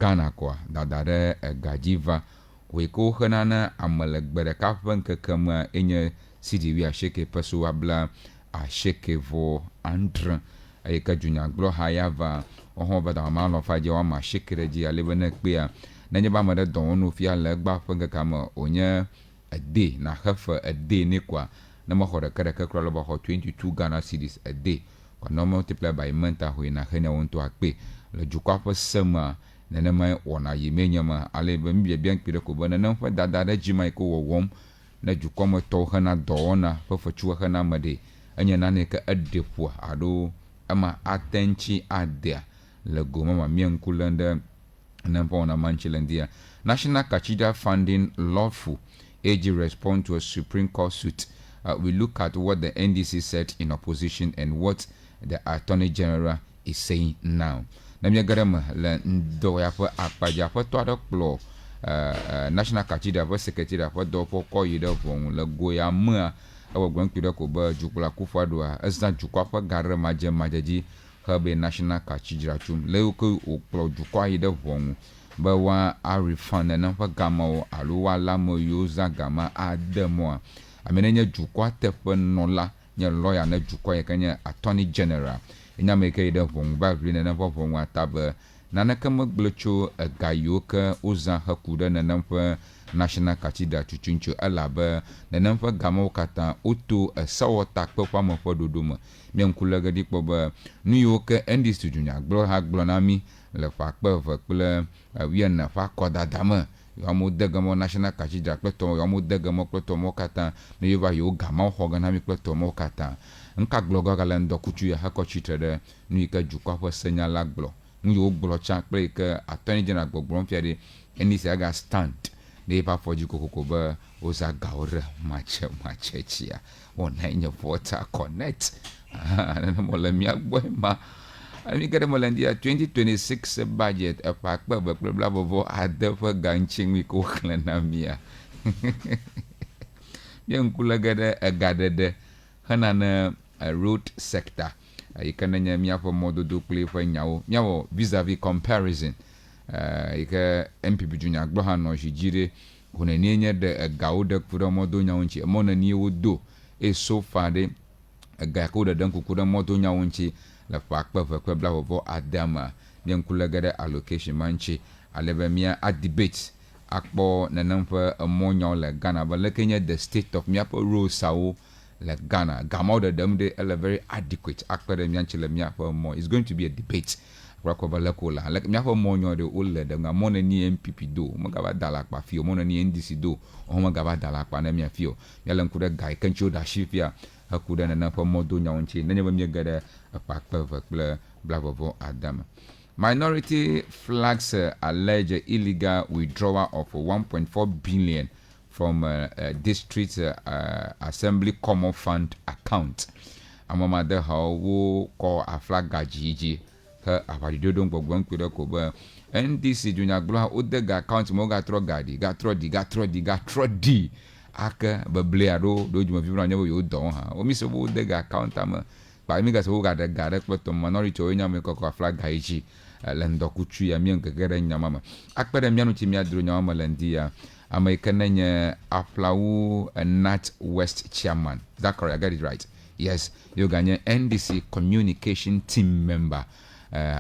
Ghana kwa dadare gajiva weko hanana amalegbere kafanke kama enye sidiwi asheke peso abla asheke vo andre ayeka junya glo hayava oho bada ma lo faje wa ma shekreji alebene kpea nanye ba ma de don no fia le gba fanke kama onye a day na hafa a day ne kwa na ma hore kare ka kro lo ba 22 Ghana cedis a day kwa no multiply by month ho na hene wonto akpe le jukwa fa sama nene mai wona yimenyama ale be mbia bian kire ko bana nan fa dada da jimai ko wom na jukwa mo to hana dona fa fa chuwa hana made anya na ne ka adepo ado ama atenchi adia le goma ma mian kulanda nan fa wona manchilandia National Cathedral funding lawful AG respond to a Supreme Court suit. We look at what the NDC said in opposition and what the Attorney General is saying now. Namia garama la ndo ya fa akpaja fa to adoklo National Cathedral fa secretary fa do fo ko yida fo la goya ma awa gwan kida ko ba jukula kufa do azna jukwa fa garama je majaji habe National Cathedral chum le ko oklo jukwa yida fo ba wa a refund na fa gama o aluwa la mo yuza gama ademo amenenya jukwa tefe nola nya lawyer na jukwa yakanya Attorney General ina meke ida vong ba rina na vong ataba nana kama glucho gayoka uza hakuda na namfa National Cathedral chuchuncho alaba na namfa gama kata auto sawota kwa mo fododoma miankula gadi ko ba New York NDC junya glo ha glo nami le fa kwa kula wiana fa koda dama yamo degamo National Cathedral kleto yamo degamo kleto mo kata ne yova yo gama hoga na mi kleto mo kata nka gloga galendo kuchu ya hako chitrede nu ka jukwa fo senyala glo nyo glo cha pre ka Attorney General gbogbo fiade eni se aga stand ne pa foji kokoko ba oza gaure mache chia ona inyo Volta connect na mo le mi agbo ma ami kare mo landia 2026 budget apa akpa bla bla adefa ganching mi ko klana mia bien kulagade agadede hanana road sector ikananya mia for modo do play for nyawo vis-a-vis comparison ika MPP junior gbo ha no jire hunani enye de gaude kuro modo nyawonchi mo na ni wodo so far de ga ko de dan kuro modo nyawonchi la fakpa fakpa bla bla adama bien kulagade allocation manchi alebemia a debate akpo nanamfa amonyo le Ghana but lekenya the state of miapo road sawo le Ghana gamo de dem de very adequate akpo de mianchi le miapo mo is going to be a debate rakoba lekola like miapo monyo de ule de ngamona ni MPP do mo gaba dala kwa fio mo ni NDC do o mo gaba dala kwa na mia fio yala nkuda guy kancho da shifia hakuda na nafa modo nyawonchi nanya bamia gada pakpa fakla bla bla adama. Minority flags allege illegal withdrawal of 1.4 billion from district assembly common fund account. Amama de how wo call a flag gajiji her abadido gbogbo nkwere ko ba NDC junior glo odega account mo ga tro di aka bableado do juma vibra nyawo yo don ha o mi so wo odega account ama ba mi ga so ga de ga rekpeto minority o nya me ko flag gajiji lendo kuchu ya mian gagara nyamama akpere mianu ti miadro nyamama lendia amaikanya Aflao North West chairman. Is that correct? I got it right. Yes, you ganya NDC communication team member.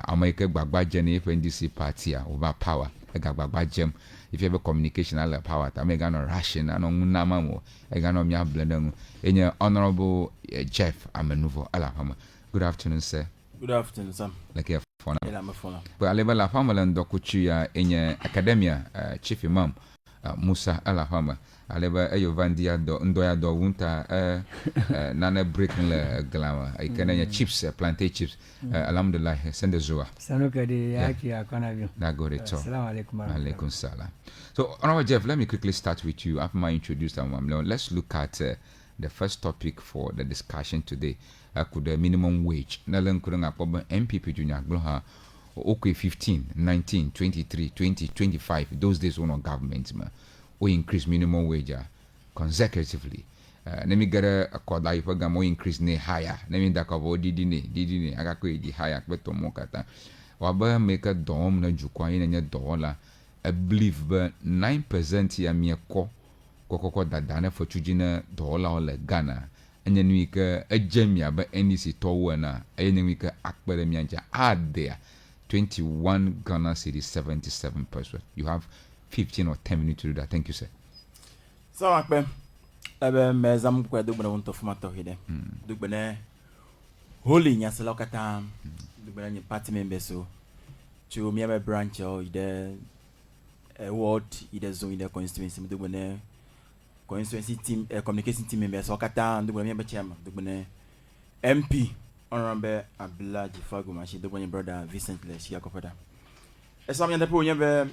Amaika gbagba jeni if NDC party over power. Gbagba jem if you have a communication ala power. Amega no ration ano nama mo. Ega no mia blending. Enya honorable Jeff Amenuvo ala hama. Good afternoon, sir. Good afternoon, Sam. Like your phone. Yeah, I'm a phone. But I live la family and dokuchuya in academia chief imam Musa Alahama. I live a Yovandia do Ndoya do Wunta Nana breaking the glamour. I can chips, plantain chips. Alhamdulillah, send the Zua. Sanuka de Yaki Akonavi. That got it. Assalamu alaikum. Salam. So, Honorable Jeff, let me quickly start with you. After I introduce them, let's look at the first topic for the discussion today. Could the minimum wage. Nalan Kuranga Poba MPP Junior Gloha. Okay, 15, 19, 23, 20, 25. Those days were not government. We increase minimum wage consecutively. Let me get a quadra if we increase ne higher. Let me that cover didn't I got higher but to mokata. waba make a dom na jukwa ina $, I believe be 9% ya mieko kokoko dadane for chujina $, ole Ghana enya nuika ejemia ba NDC towana enya nuika akbere mianja add there 21 Ghana cedis 77 pesos. You have 15 or 10 minutes to do that. Thank you, sir. So akbe ebe mezam kwa dugbene wonto fumato hide dugbene holy nyasela kata dugbene ni party members so to me a branch or the ward ide zone ide constituency dugbene constituency team communication team members so kata dugbene me chairman dugbene MP honorable Abdullah Jifago machi dugbene brother Vincent Leshi akopada esam yande po nyebe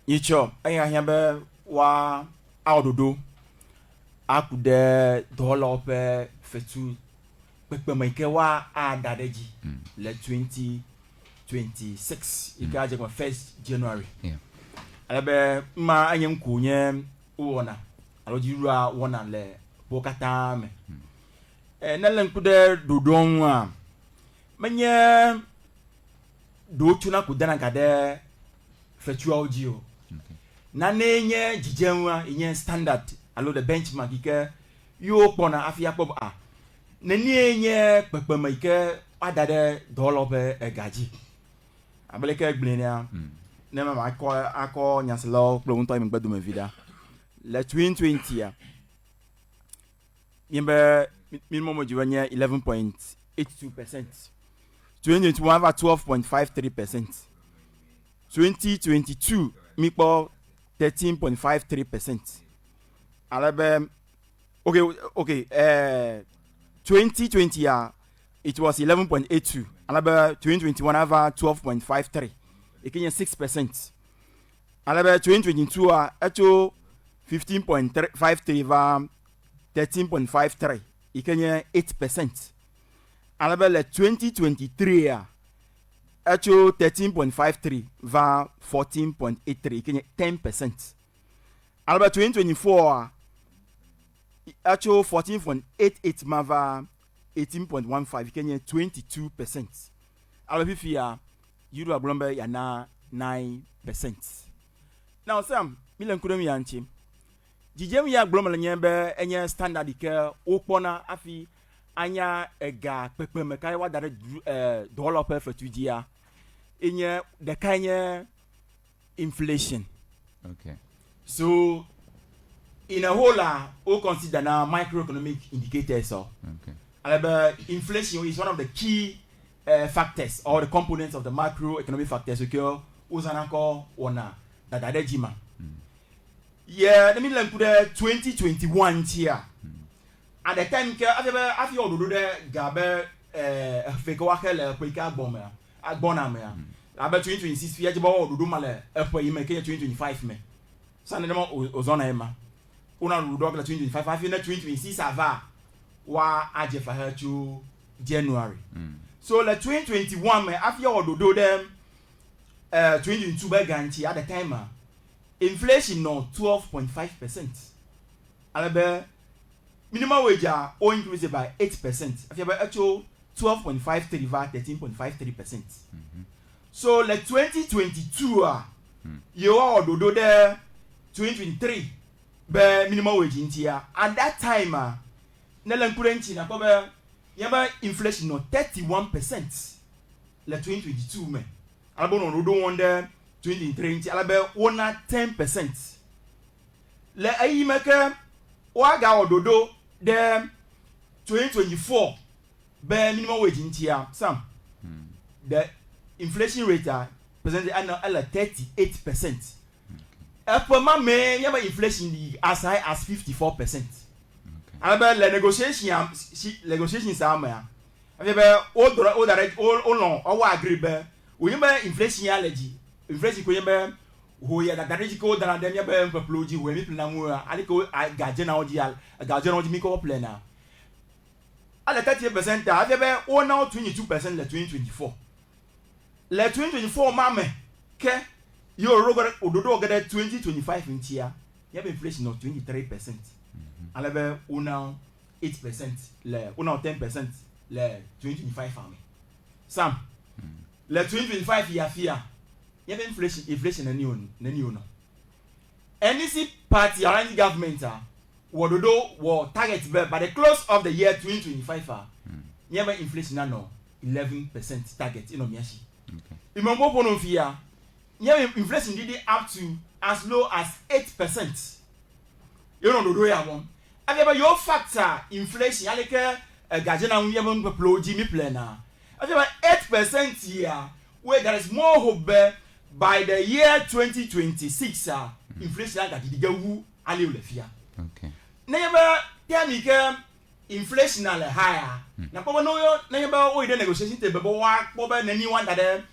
yicho aya hyambe wa audodo akude $, fetu pepe maike wa adadeji le 2026 ikaje kwa 1st January alebe ma anyem kunye wona alojirua wona le bokata me nele nkude dodon a menye do tuna kudana kade fetu audio na nenye jijenwa inye standard alo the benchmark ike yo pona afia kpo a na nenye pepema ike adade $, egaji abeleke gblenia na ma akọ nyaslo klo nto im gbadu me vida le 2020 ya yembe minimum jiwanye 11.82%, 2021 have 12.53%, 2022 mikpo 13.53%. Alabem, okay. 2020 it was 11.82. Alabem 2021 have 12.53. It can 6%. Alabem 2022 actual 15.53 13.53. It can 8%. Alabem 2023 actual 13.53 va 14.83 kenya 10%. Alba 2024 actual 14.88 ma va 18.15 kenya 22%. Alba fifia yudu ablombe ya na 9%. Now Sam milen kudem yanchi jijem ya ablombe nyembe enye standard ke opona afi anya ega pepe mekai wa dare $, fetudia inye the kind inflation. Okay. So in a whole we consider now microeconomic indicators. Okay. Inflation is one of the key factors or the components of the macroeconomic factors. Okay, uzanako ona dadadejima. Yeah, let me learn to the 2021 here. At the time, after you do the gabe fake wakele kweka bomber. Agbona me about 2026 fi ajibo odudu male epo yi me ke 2025 me san dem ozona ema una rudo 2025 afi na 2026 ava wa ajefa ha to January so le 2021 me afi odudu dem 2022 be ganchi at the time inflation no 12.5%. Alabe minimum wage o increase by 8%. Afi about actual 12.53 va 13.53%. So like 2022 you are do there 2023 be minimum wage in here. At that time nelen kurenchi na ko be yaba inflation no 31%. Like 2022 me. Alabo no do one there 2023 alabe wona 10%. Le ayi make wa ga ododo there 2024 be minimum wage in here. Sam the inflation rate presented at 38%. For my man, you have inflation as high as 54%. And about the negotiations are there. I all long or agree. We have inflation allergy. Inflation we have who ya that is called than them. You have employed when we plan more. I got general Miko planner. At the 30%, I have all now 22% the 2024. Le 2024 mame ke yo rogo ododo get 2025 in here you have inflation of 23%. Alebe una 8% le una 10% le 2025 fami. Sam le 2025 year fear yebe inflation na ni ono NDC party around the government wododo wo target be by the close of the year 2025 yebe inflation na no 11% target ino miashi imombo pono fear yebe inflation did up to as low as 8%. You know do ya won abeba your factor inflation aleke gajena yebe mpeplo ji mi plan na abeba 8% here where there is more hope by the year 2026 inflation ga diga wu ale o lafia okay na yeba tell ke inflation na le higher na ko no yo na yeba o ide negotiation table bo wa ko be na ni one that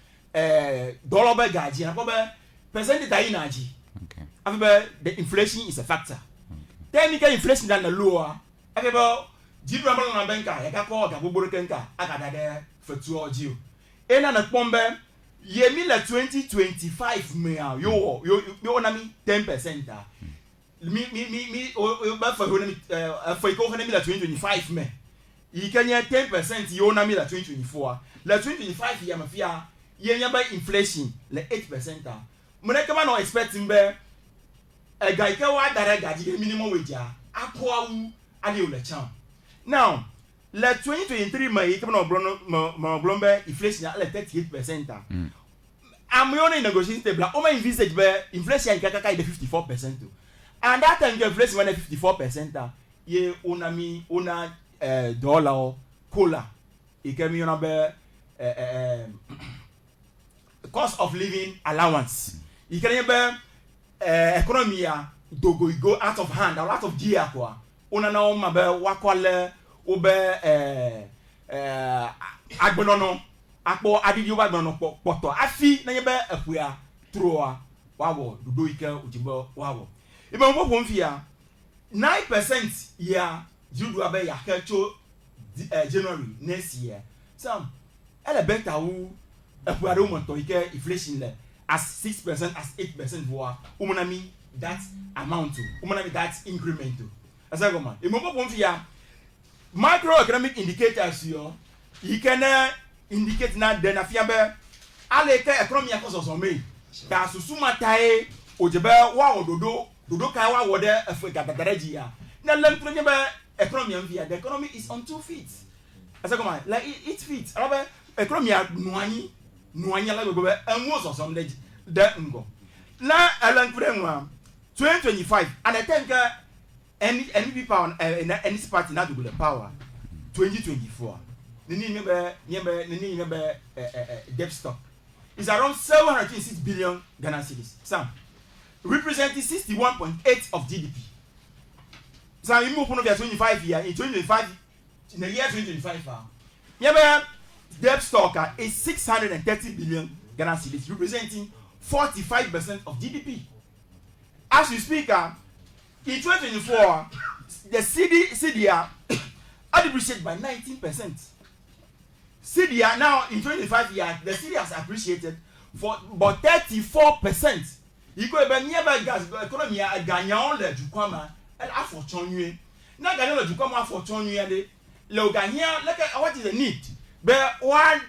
dollar be gaji na ko be percent that in aji okay abeba the inflation is a factor tell ke inflation na lower abeba jibra ba na banka ya ka ko ga gbogbo kenka aka dade fatu oji o na pombe yemi le 2025 me yo na mi 10% mi o ba fa ho na mi fa ko ho na mi le 2025 me yi kanya 10% yo na mi le 2024 le 2025 ya mafia ye nya ba inflation le 8% mune kama no expecting be ga ike wa dare gaji minimum wage akwa wu ali o le chan now le 2023 may come no blombe inflation at 38%. I'm only negotiating table. O my envisage be inflation kaka is 54%. And that time inflation when 54%, ye una dollar cola. E kemi una be cost of living allowance. E kemi be economy go out of hand, out of gear kwa. Una na o ma be wakwale obe agbonono akpo adidi oba agbonono poto afi na yebe afua troa wawo dudo ike ojibo wawo ibe mo po mfia 9% ya judu abe ya kecho January next year some ele better wu afua do mo to ike inflation le as 6% as 8% wa umunami that amount umunami that increment asagoma ibe mo po mfia macroeconomic indicators you can indicate na den afiabe aleke economy akososo me da susuma tai ojebe wa ododo kai wa wode africa dadaraji ya na lentro nyebe economy amfia the economy is on 2 feet asakoma like it feet arabe economy nuanyi la gobe enwo soso de ngo na lentro nwa 2025 and I think any people any party na double power 2024 the debt stock is around 706 billion Ghana cedis some representing 61.8 of GDP so you move on to 25 year in 2025 in the year 2025 debt stock is 630 billion Ghana cedis representing 45% of GDP as we speak in 2024, the CDR depreciated by 19%. CDR now in 25 years, the CDR has appreciated for about 34%. You go by nearby gas economy a Ghanaian le jukwama and afortunye. Na Ghanaian le jukwama afortunye de le Ghanaian like what is the need? But one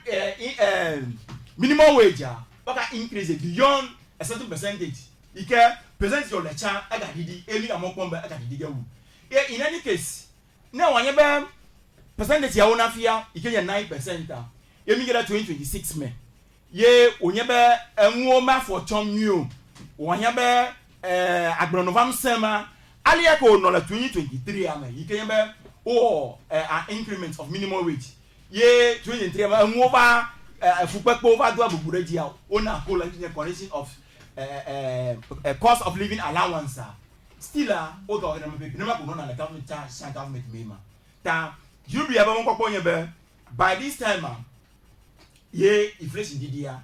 minimum wage but increase beyond a certain percentage. You can present your lecture agadidi emi amokombe agadidi gawu in any case now wanyebe percentage ya onafia ikenya 9% emi geda 2026 me ye onyebe enwo ma for chomnyo wanyebe agronovam sema aliya ko no la 2023 ama ikenya be an increment of minimum wage ye 2023 ama enwo ba fupekpo ba do abubureji a ona ko la condition of cost of living allowance still oga organization people never go on the government charge government mema ta you be aba won kokon be by this time ye inflation didia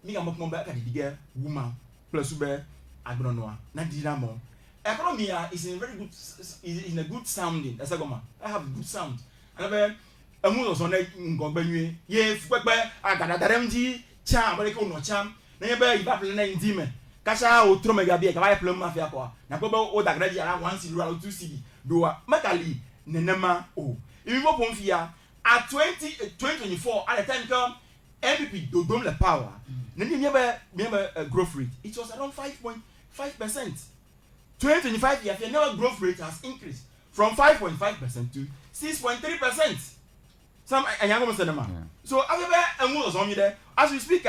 mi ga mokon ba ka didia woman plus be agronoa na didira mo economy is in very good is in a good sounding that's agoma I have good sound and be amu so na ngogbanwe ye fupepe agadadaramji cha abaleke no cham na ye be ibaple na indime kasha o tro mega bi ka ba plan mafia kwa na go be o dagraji ara 1 cedi or 2 cedi do makali nenema o ibi bo pomfia at 2024 at the time come MPP do the power. Then remember growth rate. It was around 5.5%. 2025 years, the never growth rate has increased from 5.5% to 6.3%. Some so as we speak,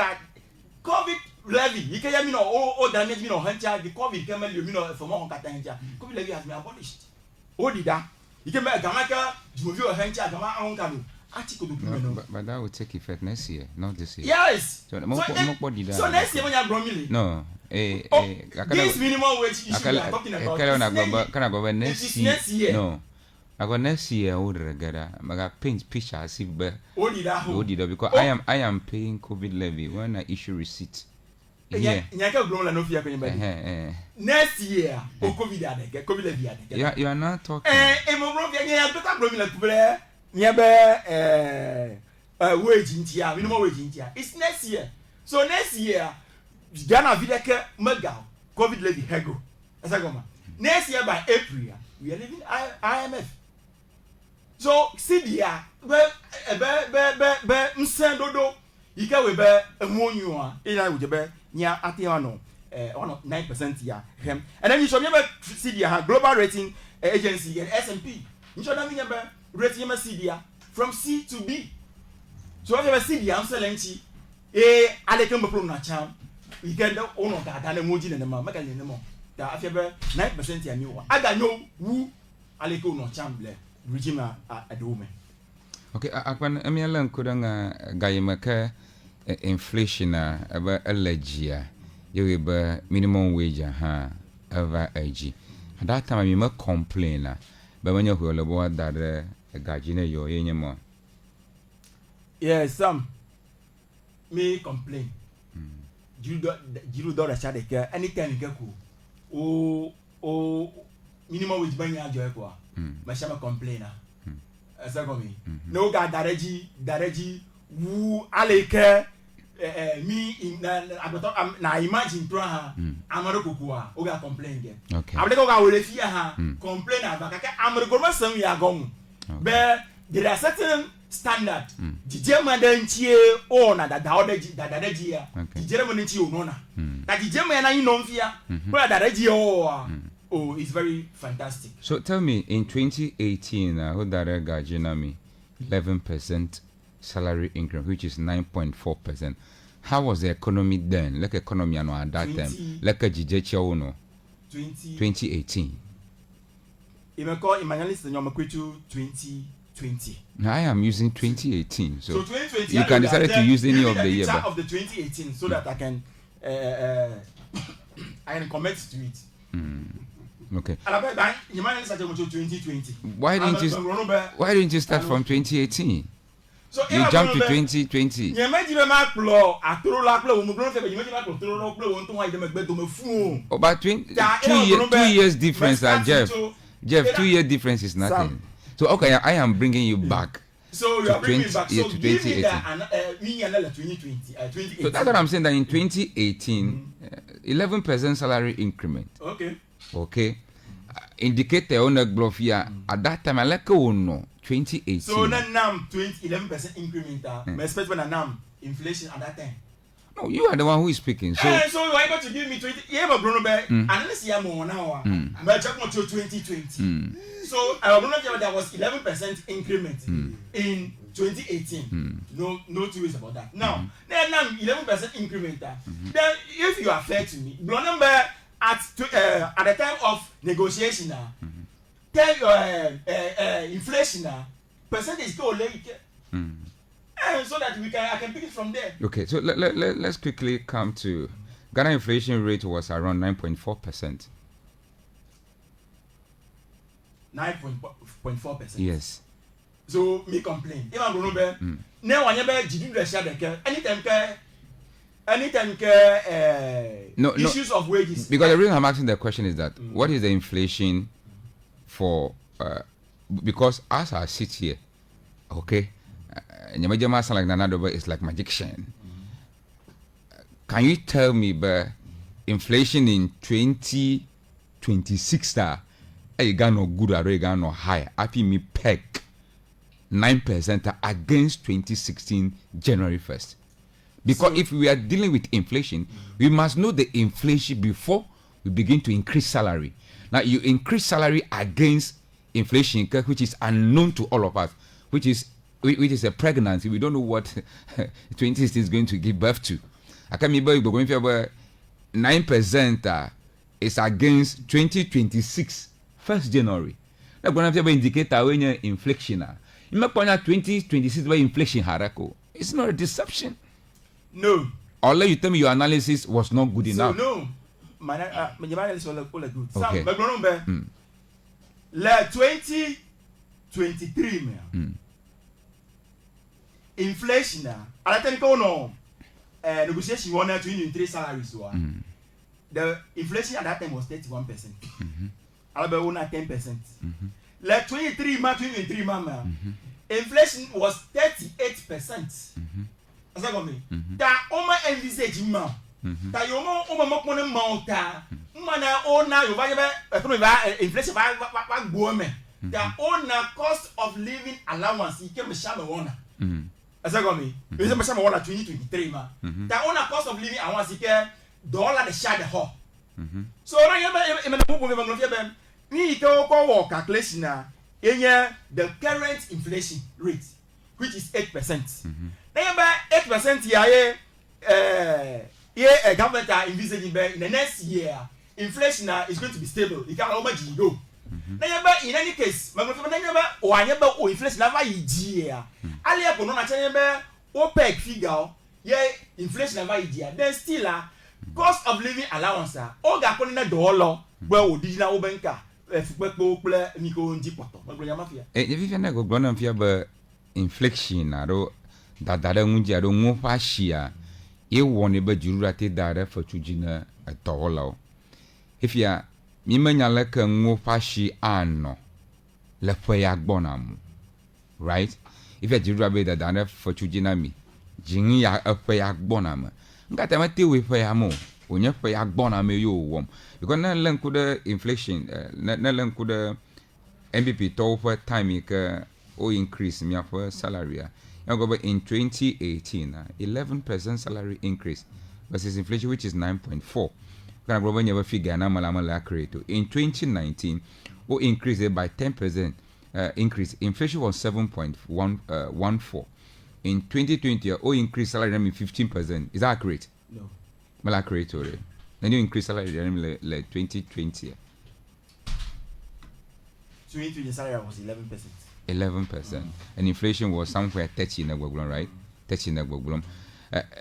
COVID levy, you can hear me no damage me no hunter, the COVID came you know for more Katanja. COVID levy has been abolished. Did that? You can make Gamaka, Jumio Hunter, Gama Onkano. But that will take effect next year, not this year. Yes. So next year when you're growing, no. This minimum wage issue we are talking about. Can I go next year? No. I go next year. I got paint picture as if because I am paying COVID levy when I issue receipt. Yeah. Next year, COVID levy. Yeah, you are not talking. Wage in tia, minimum wage in tia. It's next year. So next year, Ghana Videke Mega COVID levy hego. Next year by April, we are leaving IMF. So CDA, Msendodo, you can be a monua, near Atiano, 9% here. And then you should remember CDA, global rating agency and S&P. You should remember rating CDA from C to B. So if you have CDA, I'm selling Alekum Prunacham. We get the owner that and emoji and the mama can no more. That after 9% here new. I got no woo Aleko no chamble regime at the woman. Okay, I mean, I learn couldn't Gayamaka inflation about allegia. You will minimum wage, over AG. At that time, I may complain, but when you hear about that, a gajina, you're anymore. Yes, some may complain. You do a shade care anytime you get minimum wage money at Joequa. My shama complainer. As I go me. No God Dareji, woo Aleke me in na imagine Praha, Amarokua, Oga complain again. Okay. I'm going to complain about Amargoma son we are gone. But there are certain standard. The German then cheer on that the other year. The German cheer on that the German I know fear, but that oh, it's very fantastic. So tell me, in 2018, who that Gajinami 11% salary increment, which is 9.4%. How was the economy then? Like economy at that time, like a Jijecha no 2018. If call Emmanuelist and Yomakwitu 2020. Now I am using 2018, so 2020 you can decide to use any of the year. Of the 2018, so that I can commit to it. Okay. And why didn't you start from 2018? So you jumped to 2020. About 2 years difference, Jeff. 2 year difference is nothing. So okay, I am bringing you back. So you are bringing me back. So give me 2018. So that's what I'm saying. That in 2018, 11% salary increment. Okay. Indicate the owner glofia at that time. I like no 2018. So now 11% increment. I expect when I inflation at that time. No, you are the one who is speaking. So so you are able to give me 20. You have a Bruno Bear, and let's see more now. But just want to 2020. So I Bruno Bear, there was 11% increment in 2018. No two ways about that. Now 11% increment. Then if you are fair to me, Bruno Bear at the time of negotiation, tell your inflation percentage go like. So that I can pick it from there. Okay, so let's quickly come to Ghana inflation rate was around 9.4%. 9.4%. Yes. So me complain. If I'm going to be now I never did the share the anytime issues of wages. Because the reason I'm asking the question is that what is the inflation for? Because as I sit here, okay. Nyamajama sound like Nanadoba is like magician. Can you tell me, but inflation in 2026 I got no good or I got no high. Happy me peg 9% against 2016 January 1st. Because So- if we are dealing with inflation, we must know the inflation before we begin to increase salary. Now, you increase salary against inflation, which is unknown to all of us, which is a pregnancy. We don't know what 2016 is going to give birth to. I can't remember if we're going to 9% is against 2026, 1st January. That's going to have an indicator when you're inflation. You make 2026 where inflation harako. It's not a deception. No. Unless you tell me your analysis was not good So enough. no. My analysis was all good. Okay. Sam, le 2023 inflation I think no negotiation one 2023 salaries the inflation at that time was 31%. Alaba una 10%. Le 2023 inflation was 38%. Asa go me. Ta oma envisage ma. Ta yo mo mo ma ta. Mana ona yo ba inflation ba go me. Ta ona cost of living allowance came shame wona. Asa go me. We say shame wona 2023 ma. Ta ona cost of living allowance ke dollar the share the ho. So na ye be me na bubu me ngofia be ni ko wo calculation na the current inflation rate which is 8%. Na ye be 8% ya government are envisaging in the next year inflation is going to be stable. It can almost go. Na ye be in any case magofia na ye be o anya be o inflation na va year. Ali e no na che ye be OPEC figure ye inflation na va year. Then still cost of living allowance o ga ko na dollar gbe odina wo benka fukpepo ple niko nji poto maglonya mafia If na go gbona mfia ba inflation aro dadare nji aro nwo fa shia e woni ba jurura te dare fatujina dollar. If ya mi manya le ka nwo fa shi ano le fa ya gbona mu, right? If ya jurura be dare fatujina mi jin ya fa ya gbona mu ngata mate we fa ya mo onye fa ya gbona me yo wom because na len ku the inflation na len ku the MPP to for time ka o increase me for salary go in 2018 11% salary increase versus inflation which is 9.4 kana go when you figure na mala create in 2019 o increase by 10% increase inflation was 7.14 in 2020 or increase salary 15%. Is that accurate? no Well, accurate already. Then you increase salary like 2020 2020 salary was 11%. 11%. And inflation was somewhere 30 in the Google, right? 30 in the Google.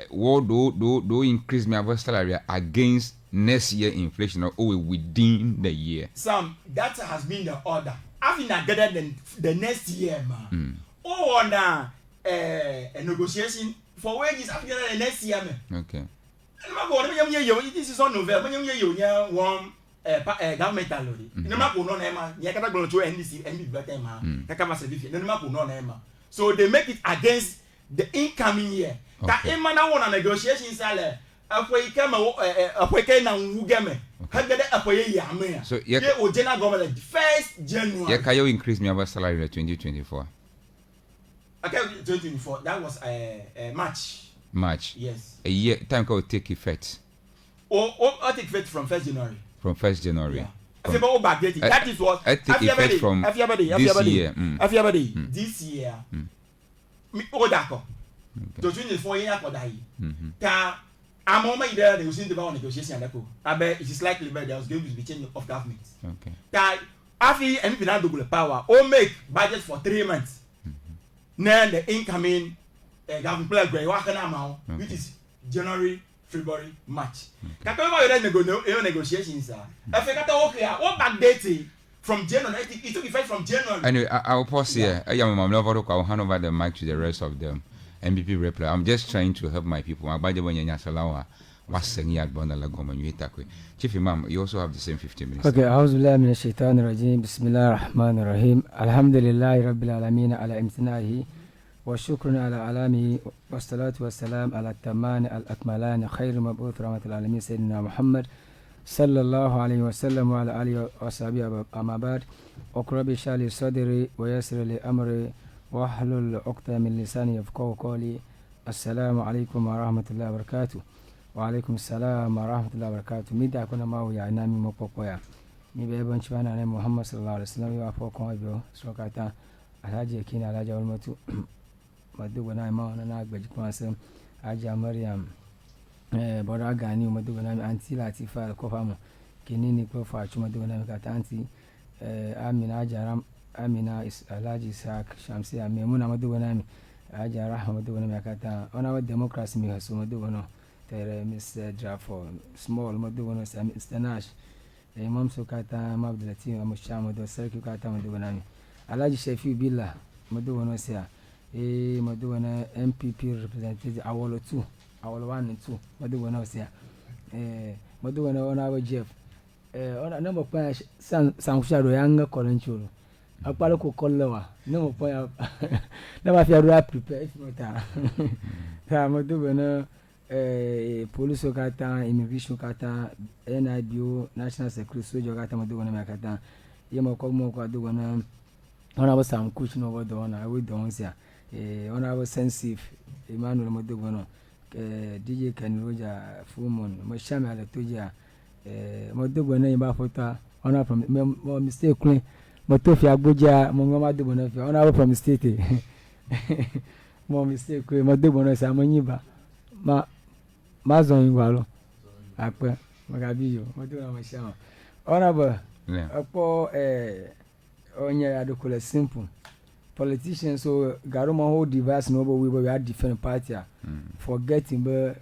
What do increase my salary against next year inflation or within the year? Sam, that has been the order. Having gathered the next year, man. Oh, na a negotiation for wages after the next year, man. Okay. This is on November. When you one government already. No matter no nema. You can't go to NDC, NDC better man. Can't certificate. No matter no nema. So they make it against the incoming year. That man na one negotiation sale. Apoy kama apoy kay na ngugame. Hagada apoy yame. So ye o general government 1st January. Yeah, can you increase my salary in 2024? Okay, 2024. That was March. Yes. A year time can take effect. I take effect from 1st January. From 1st January. Yeah. That is what I take effect from this year. This year. Me d'accord. To 24 years for that. Ta I'm on my there negotiation d'accord. It is likely that there was going to be change of government. Okay. Ta afi MP na double power. O make budget for 3 months. Then the incoming government play which is January, February, March. Kakao negotiations if you what backdate from January, it took effect from January. Anyway, I'll pause here. I'll hand over the mic to the rest of them. MPP reply. I'm just trying to help my people. Chief Imam, you also have the same 15 minutes. Okay, أعوذ بالله من الشيطان الرجيم بسم الله الرحمن الرحيم الحمد لله رب العالمين على امتناعه والشكر على علامه والصلاة والسلام على التمان الأكملان خير مبعوث رحمة العالمين سيدنا محمد صلى الله عليه وسلم وعلى آله وصحبه أما بعد أقرب شالي صدري ويسر لي أمري واحلل عقدة من لساني يفقهوا قولي Assalamu alaikum wa rahmatullahi wa barakatuh. Wa alaikum salam wa rahmatullahi wa barakatuh. Mi da kuna mawu ya ina mi mokoko ya. Mi be ban chwana ne Muhammad sallallahu alaihi wasallam ya fa kon biyo sokata alhaji yakina alhaji walmatu madugo na ma na agbaji kon sam haja Maryam bora gani madugo na anti Latifa ko famu kinini ko fa chuma madugo na ka anti Amina Jaram Amina is alhaji Isaac Shamsi Memuna madugo na mi haja Rahma madugo na ka ta ona wa democracy mi haso madugo no tere Mr. Jafo small madugo no Mr. Nash Imam Sukata Mabdulati Amushama do Sarki Kata madugo na mi Alhaji Shafi Billah madugo no sia madugo na MPP representative awolo 2 awolo 1 and 2 madugo no sia madugo na ona wa Jeff ona number pa san fusharo yanga kolenchulo akpalo ko kollewa no po ya na ma fiaro prepare if not ta madugo na police kata immigration kata NIBO national security sojo kata madugo na kata yema ko mo ko adugo na ona wa sam kuch no wa do ona we don sia ona wa sensitive Emmanuel madugo no DJ Ken Roger Fumon mo shame ala toja madugo na ba fota ona from mo mistake clean mo to fi agboja mo ngoma madugo na fi ona wa from state mo mistake clean madugo na sa mo nyiba ma zon igwalo ape magabiyo madugo na mo shama ona ba apo onye adokole simple politicians so garoma whole device no we are different party forgetting be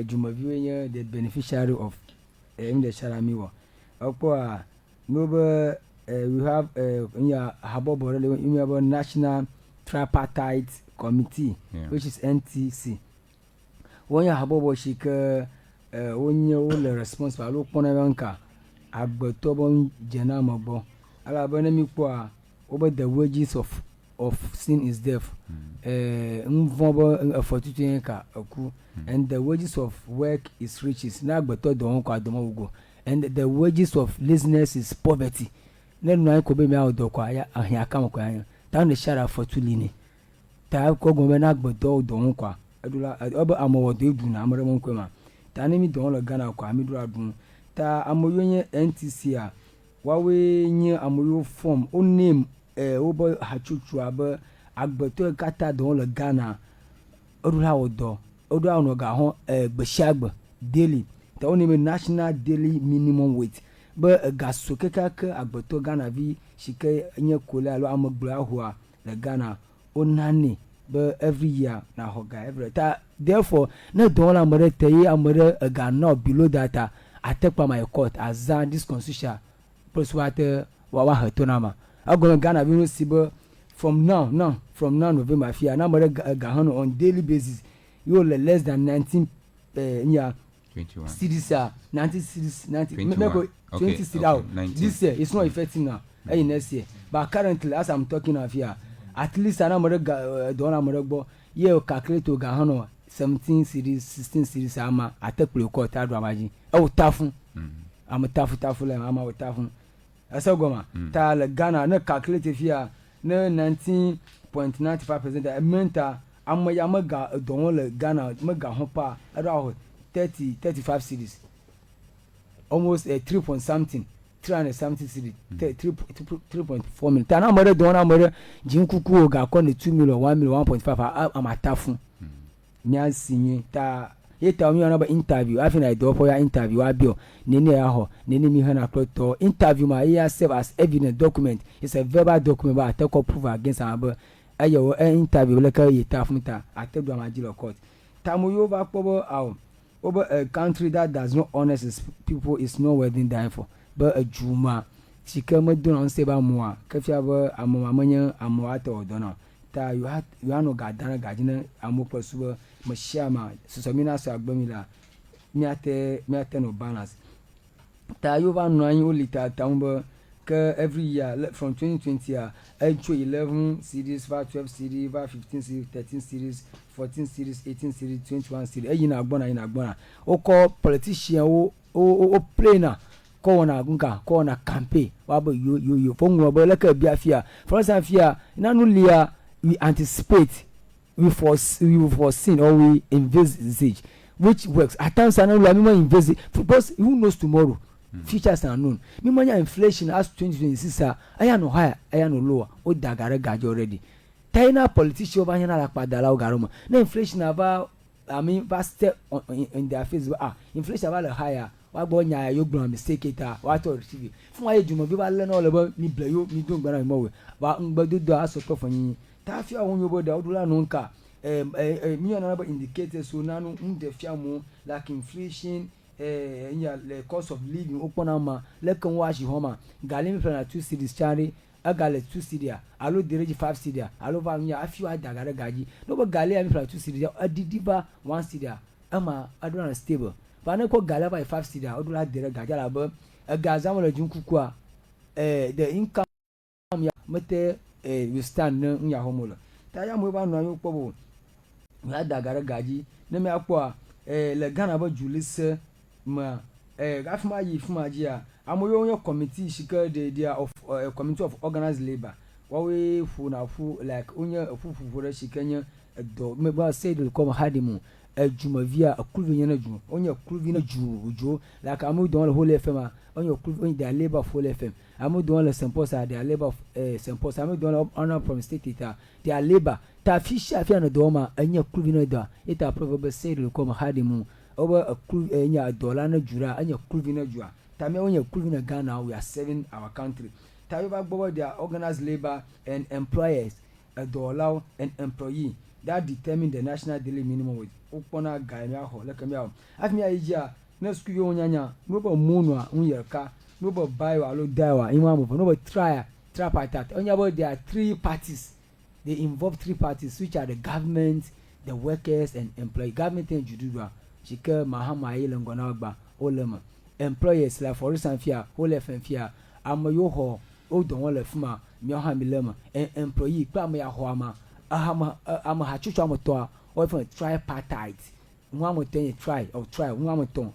jumaviwe the beneficiary of in the sharamiwo apo no be we have habobore we have national tripartite committee which is NTC wonya habobo shika onye ole responsible lo pona banka agboto bon jena mogbo ala bana mi kwa over the wages of sin is death mvobo fortune ka aku and the wages of work is riches na agboto don kwa domo ugo and the wages of laziness is poverty na nuna ko be mi awdo kwa ya ahia kam kwa ya ta ne shara fortune ta ko go na agboto don kwa adula obo amowodo edu na amere mo nkwa ma ta ne mi don lo Ghana kwa mi dura dun ta amoyenye NTC a wawe nye amoyo form o name obo hachuchu aba agbeto kata don le Ghana odula odo no ga ho gbesiagbe daily ta o name national daily minimum wage ba gaso kekaka agbeto Ghana vi shike nye kola lo amogbo ahua le Ghana onani but every year na hoga every ta therefore na don la amere teye amere ga no below that attack my court as this constitution proswate wa hetonama agona Ghana we no sibo from now November fear na amere ga hano on daily basis you less than 19 21 cities 90 cities 90 20 cities out this year it's not effective now next year but currently as I'm talking of here at least ana more don amore gbo ye calculate ga hano 17 series 16 series ama atekple court adu amaji tafun am tafu le ama tafun asagoma ta le Ghana na calculate fia na 19.95% menta am ya maga don le Ghana maga ho pa adu 35 series almost 3 point something 370 cedi 3.4 million tana amore don amore jinkuku ga ko ne 2 million 1 million 1.5 amatafu nya sinye ta yeta mi ona ba interview afina do for ya interview abio nene ya ho nene mi hana to interview ma ya serve as evidence document it's a verbal document ba take prove against am ayo interview le ka yeta funta atedo amajilo court tamu yo ba pobo aw over a country that does not honor its people is not worth dying for but a juma chikama do not say ba moa kafia ba amamanya amwata odona ta you no gadana gajina amopo suba mashama susomina so agbamila miate no balance ta you va no anyu lita taumba ke every year from 2020 year 11 series 12 series 15 series 13 series 14 series 18 series 21 series eyina agbona oko politician o player ko na gunka ko na campaign wa bo yo fonwo bo leka biafia for example na no lia we anticipate we foreseen or we envisage, which works. At times I know like me envisage because who knows tomorrow. Futures are unknown. Me money inflation as 2026 I no higher, I no lower. O dagare gaji already. China politician over here like padala garoma. No inflation about vast in their face. Inflation about the higher. Why boy nya you go mistake it what to receive. From why you be learn all about me play you me don't gonna more. But do ask for you. Tafia won you the odula nunca. Me another indicators so now the fiamu like inflation. The cost of living open ama lekon wash homa galim plan 2 cities chari agale 2 cities alo dereji 5 cities alo va mi afiu adagare gaji no bo gale am plan 2 cities adidiba 1 city ama adona stable ba na ko gale ba 5 cities odula dere gaji ala ba gaza mo le junkuku a the income ya mete we stand na nya homola ta ya mo ba no ayo pobo adagare gaji na me akwa le Ghana ba julise ma afuma yi fuma ji a amoyo onye committee shika the of committee of organized labor we fu na fu like onye fufu re shikanya do me ba say the come hadimu ejuma via akuluvi na ju onye akuluvi na ju like amu don the whole fm onye akuluvi their labor full fm amu don the symposia their labor symposia amu don honor from state data their labor ta fisha afia na do ma onye akuluvi na do it probably say the come hadimu over a crew enya dollar na jura anya crew na jura tame onya crew na Ghana we are serving our country tayo ba gbobo their organized labor and employers a dollar and employee that determine the national daily minimum wage opona gaimia ho lekami awo afimi ayija na school yo nyanya no ba munu a unyeka no ba buy alo dawa imamu no ba tripartite onya about there are 3 parties they involve 3 parties which are the government, the workers and employee government and judicial shike mahama ile ngona ogba olema employers la for instance fia whole fia amayo ho o don wole fuma mi ha mi lema employee pa ma ya ho ama ama ha chuchu amoto a o for tripartite nwa mo ten try nwa mo ton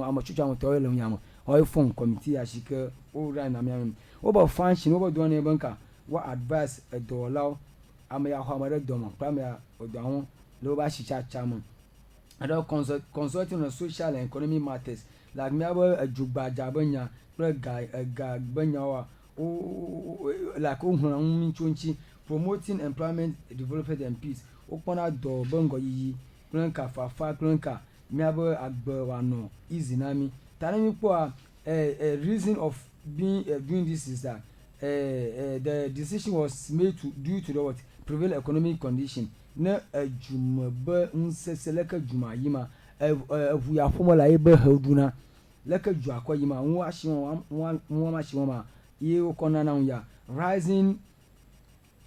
ama chuchu amoto ile nyamo o phone committee a shike o ran na mi o ba function o ba do na banka wa advice do law ama ya ho ama do mo pa ma ya o do awon lo ba shicha chairman and consulting on social and economic matters like me about a jugba jabanya guy banya like chunchi promoting employment development and peace opona do bongo yi klanka fafa klanka me about agba wano easy nami tanami po a reason of being doing this is that the decision was made due to the what prevail economic condition na ajumaba nsese leka juma yima ya formula ebe hoduna leka ju akwa yima nwa shi ma ye okona na ya rising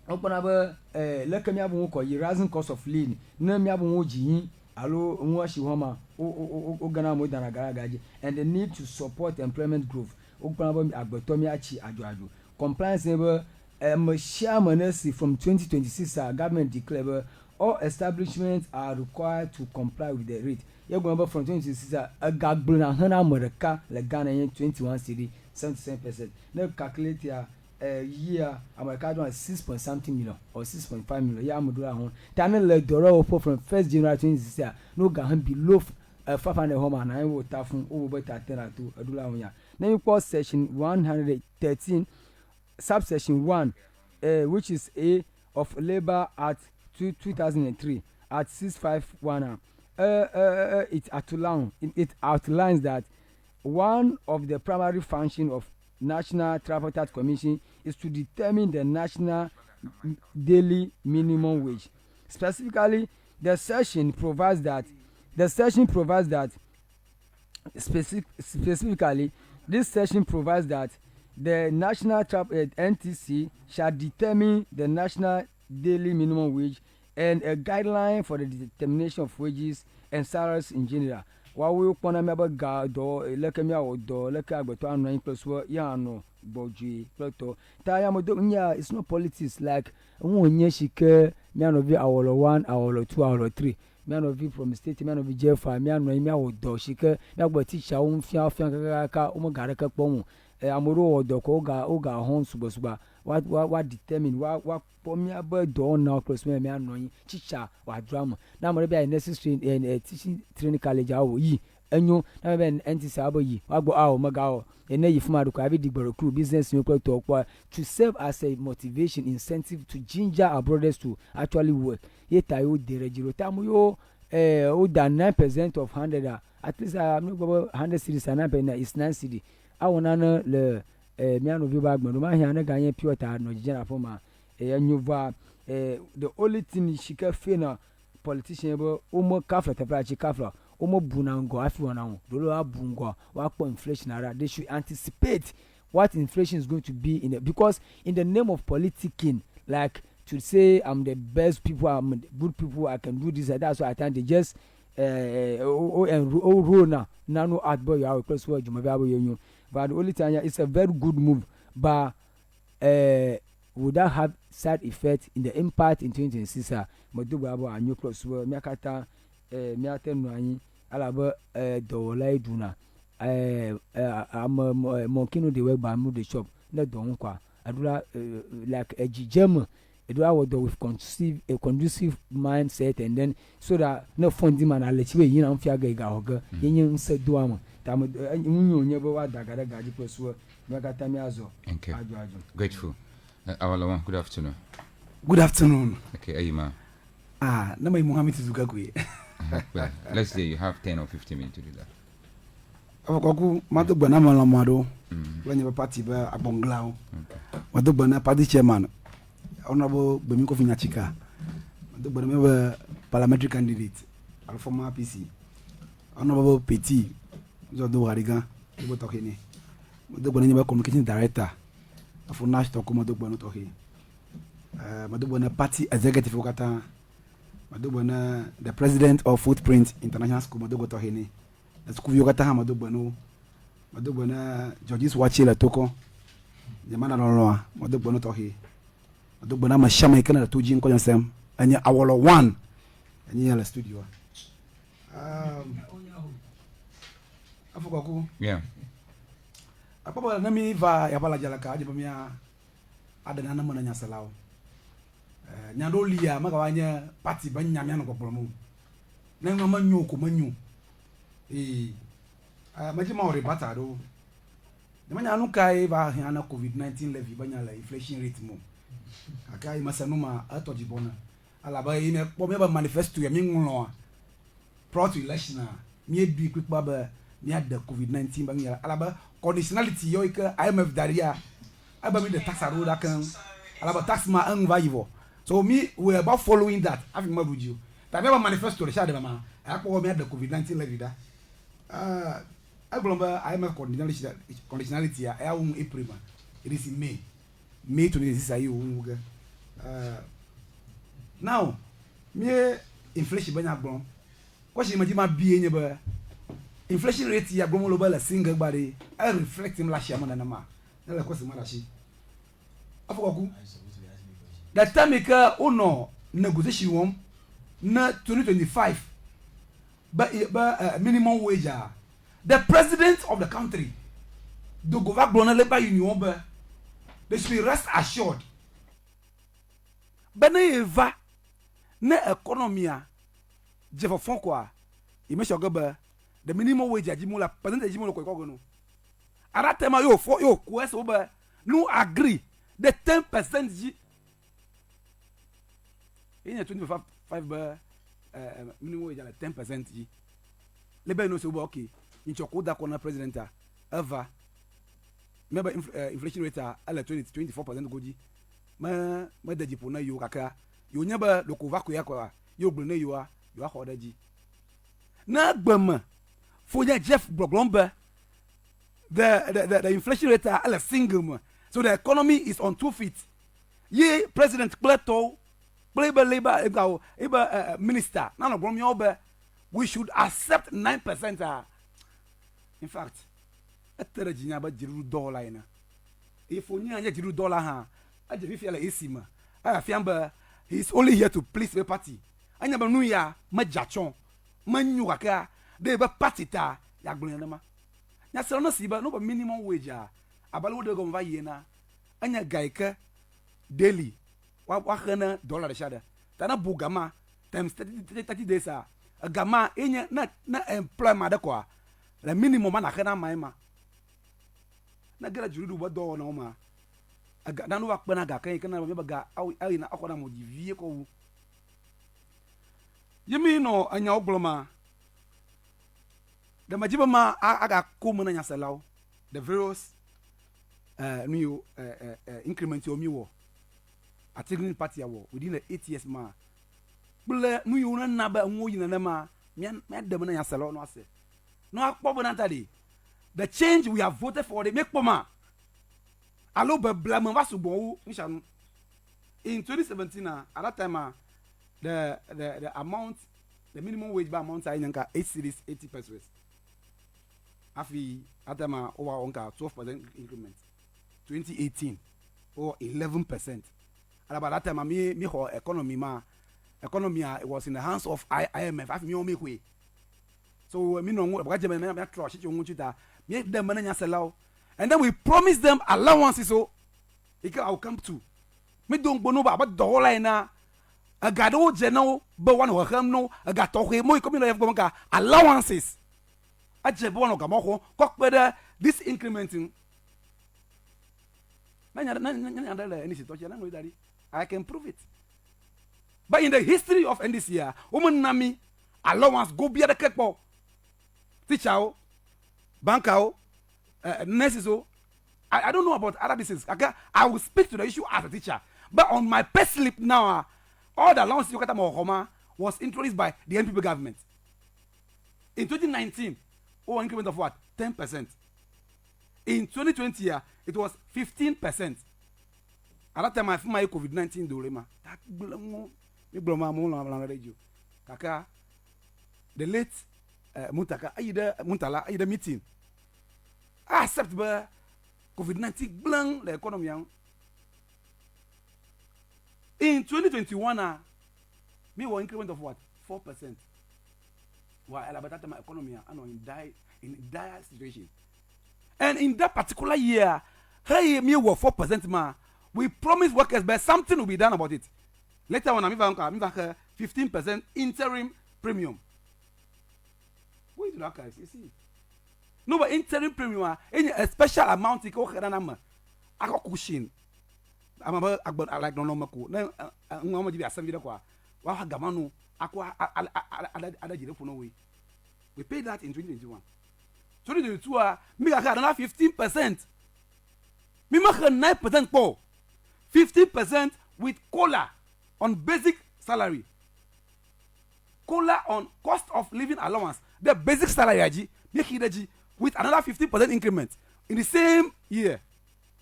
opona ba leka mi abu ko yi rising cost of living na mi abu oji alo nwa shi ma o gana mo dana garagaji and the need to support employment growth opona ba agbeto mi achi ajo compliance ebe Shamanesi from 2026 government declared all establishments are required to comply with the rate. You go from 2026 a gagbuna hana America le Ghana 21 cedi 77%. Now calculate year America don 6 point something million or 6.5 million. Ya amudura hon. Tana le dollar from 1st January 2026 no gahan below 500 home na wo tafun o bo ta tera to adula hon ya. Now you call section 113 subsection 1 which is A of Labor Act 2003 at 651 it outlines that one of the primary functions of National Tripartite Commission is to determine the national daily minimum wage. Specifically, the section provides that the national NTC shall determine the national daily minimum wage and a guideline for the determination of wages and salaries in general. While we upon me about God or lekemi awodo leke agbeto anu plus ya no boji plato taya mo nya it's not politics like wonye shike me anobi awolo 1 awolo 2 awolo 3 me anobi from state me anobi jefa me anu me awodo shike me agbo teacher won fia ka o mo gare ka pon amoro odo ko ga hon subosuba what determine what me about do now close me annoying teacher wa drama na mo be a necessary teaching training college awo yi enyo na be NTC abo yi wa gbo awo maga o ene yi fuma do ko abi digboro crew business you to serve as a motivation incentive to ginger our brothers to actually work yeta yo derejiro tamu yo than 9% of 100 at least I'm not about 100 cities and 9% is 9 city I wanna know the miano view bag no ma here na ganye pure ta no general forma the only thing she can feel politician bo omo kafla tafla chi kafla omo bunango afi wona dolo abungo wa po inflation ara they should anticipate what inflation is going to be because in the name of politicking like to say I'm the best people, I'm the good people, I can do this and that's why I think they just rule now no art boy you close word you but the only time it's a very good move but would that have side effect in the impact in 2026 madugo abo anyo close word me akata me atenu anyi alaba dola iduna am monkino the work by move the shop na don kwa adula like a gem do I would do with conducive mindset and then so that no funding man let you you know fiaga ga yin se do am tam unyo nyebo wa dagara gaji peso megata mi azo ajo grateful awalawa good afternoon. Good afternoon. Okay, Ayima. Na mai Muhammad Zugagwe. Well, let's say you have 10 or 15 minutes to do that. Afokoku madu bana malamado. When you party ba abonglao. Okay. Madu bana party chairman. Honorable Bemiko Finyachika. Madu bana member parliamentary candidate. Alforma PC. Honorable Petit. Zodo Wariga. Ibo tokene. Madu bana member communication director. Afunash toko madu bana toke. Madu bana party executive okata. Madu bana the president of Footprint International School madu toke. School yokata ha madu bana Georges Wachila toko. Jamana loloa madu bana toke. Madu bana mashama ikana to jin ko yansem. Anya awolo 1. Anya la studio. Afukoku. Yeah. Apoba na mi va ya bala jalaka aje bamia adana na mana nyasalao nyando lia maka wanya party banya miano ko promo na ngama nyu ko manyu maji ma ore bata do de manya anu kai ba hana covid-19 levy banya la inflation rate mo akai masanuma atoji bona ala ba ime po me ba manifesto ya mi nlo pro to election mi edu quick ba mi ada covid-19 banya ala ba conditionality yo ika IMF daria aba me the tax road kan alaba tax ma an vayivo so me we about following that having mabuju that never manifesto the shade mama akpo me the covid-19 levy da aglomba IMF conditionality ya April ma it is in May 26 ayi o now me inflation banya gbon ko se maji ma bi enye ba inflation rate ya gomo lo bala single body I reflect him last year na ma na la kwese mara shi afokoku that time ka uno negotiation won na 2025 but minimum wage the president of the country the governor labor union ba they should be rest assured bana eva na economy a je for fon kwa imesho gaba the minimum wage ajimula percentage ajimula ko no aratema yo quest over no agree the 10% ji in 25 minimum wage la 10% ji lebe no so okay in chokoda kona president ever remember inflation rate ala 24% goji ma daji pona yo kaka yo nyaba lokova ko yakwa yo gbene yo akoda ji na gbama Foya Jeff Bloglombe, the inflation rate are a single. So the economy is on 2 feet. Ye President Plato, labor minister, none of Bromiobe, we should accept 9%. In fact, a terajina but $0. If we need $0, I just feel like Isima. I feel he's only here to please the party. I never knew ya, Majachon, Manuaka. They be patita ya gbon ma nya sero no siba no ba minimum wage abalu de go mva ye na anya gaika daily wa khana dollar shada tana bugama times 30 days a gama enye na employment da kwa la minimum na khana maima na gara juru ba do na ma aga na no wa kpana ga kan kana ba ga awi na akwana mo di vie ko wu yimi no anya ogloma the majiba ma aga ko mo na nya salaw the various new increment o mi wo atigrin party awo within the 8 years ma bule nu yu na ba nwo yin na ma me dem na nya salaw no ase no akpo na tadi the change we have voted for the make poma alo be blame wa subon wu in 2017 at that time the amount the minimum wage by amount I nka 8 cities 80 pesos afi atama over onka 12% increment 2018 or 11%. And about that time me ho economy it was in the hands of IMF afi me o make way so me no ba je me trust chi ngu chuta me dem na nya selaw and then we promised them allowances so I will come to me don't go no ba do line na agado general be one ho ham no agato he mo ko mi no go ka allowances aje be one ga mo ko kokpede this incrementing I can prove it. But in the history of NDC, woman nami allowance go be the kekpo teacher, banker, nurses. I don't know about other business. I will speak to the issue as a teacher. But on my pay slip now, all the allowances you got was introduced by the NPP government. In 2019, increment of what? 10%. In 2020, it was 15%. At that time, I feel my COVID-19 dolema. Kaka, the late Muntala, the meeting. I accept COVID-19 blank the economy. In 2021, me was increment of what? 4%. While at that time, my economy in dire situation. And in that particular year, hey, me were 4% ma. We promised workers, but something will be done about it. Later on, I'm 15% interim premium. Where did that guys? You see? No, but interim premium, any a special amount to go ahead. I got cushion. I'm about I like no mako. No, I'm going to be a seven qua. Wow, Gamano, Aqua, we paid that in 2021. 2022, me I had another 15%. Me make 9% more. 15% with COLA on basic salary. COLA on cost of living allowance. The basic salary make it with another 15% increment in the same year.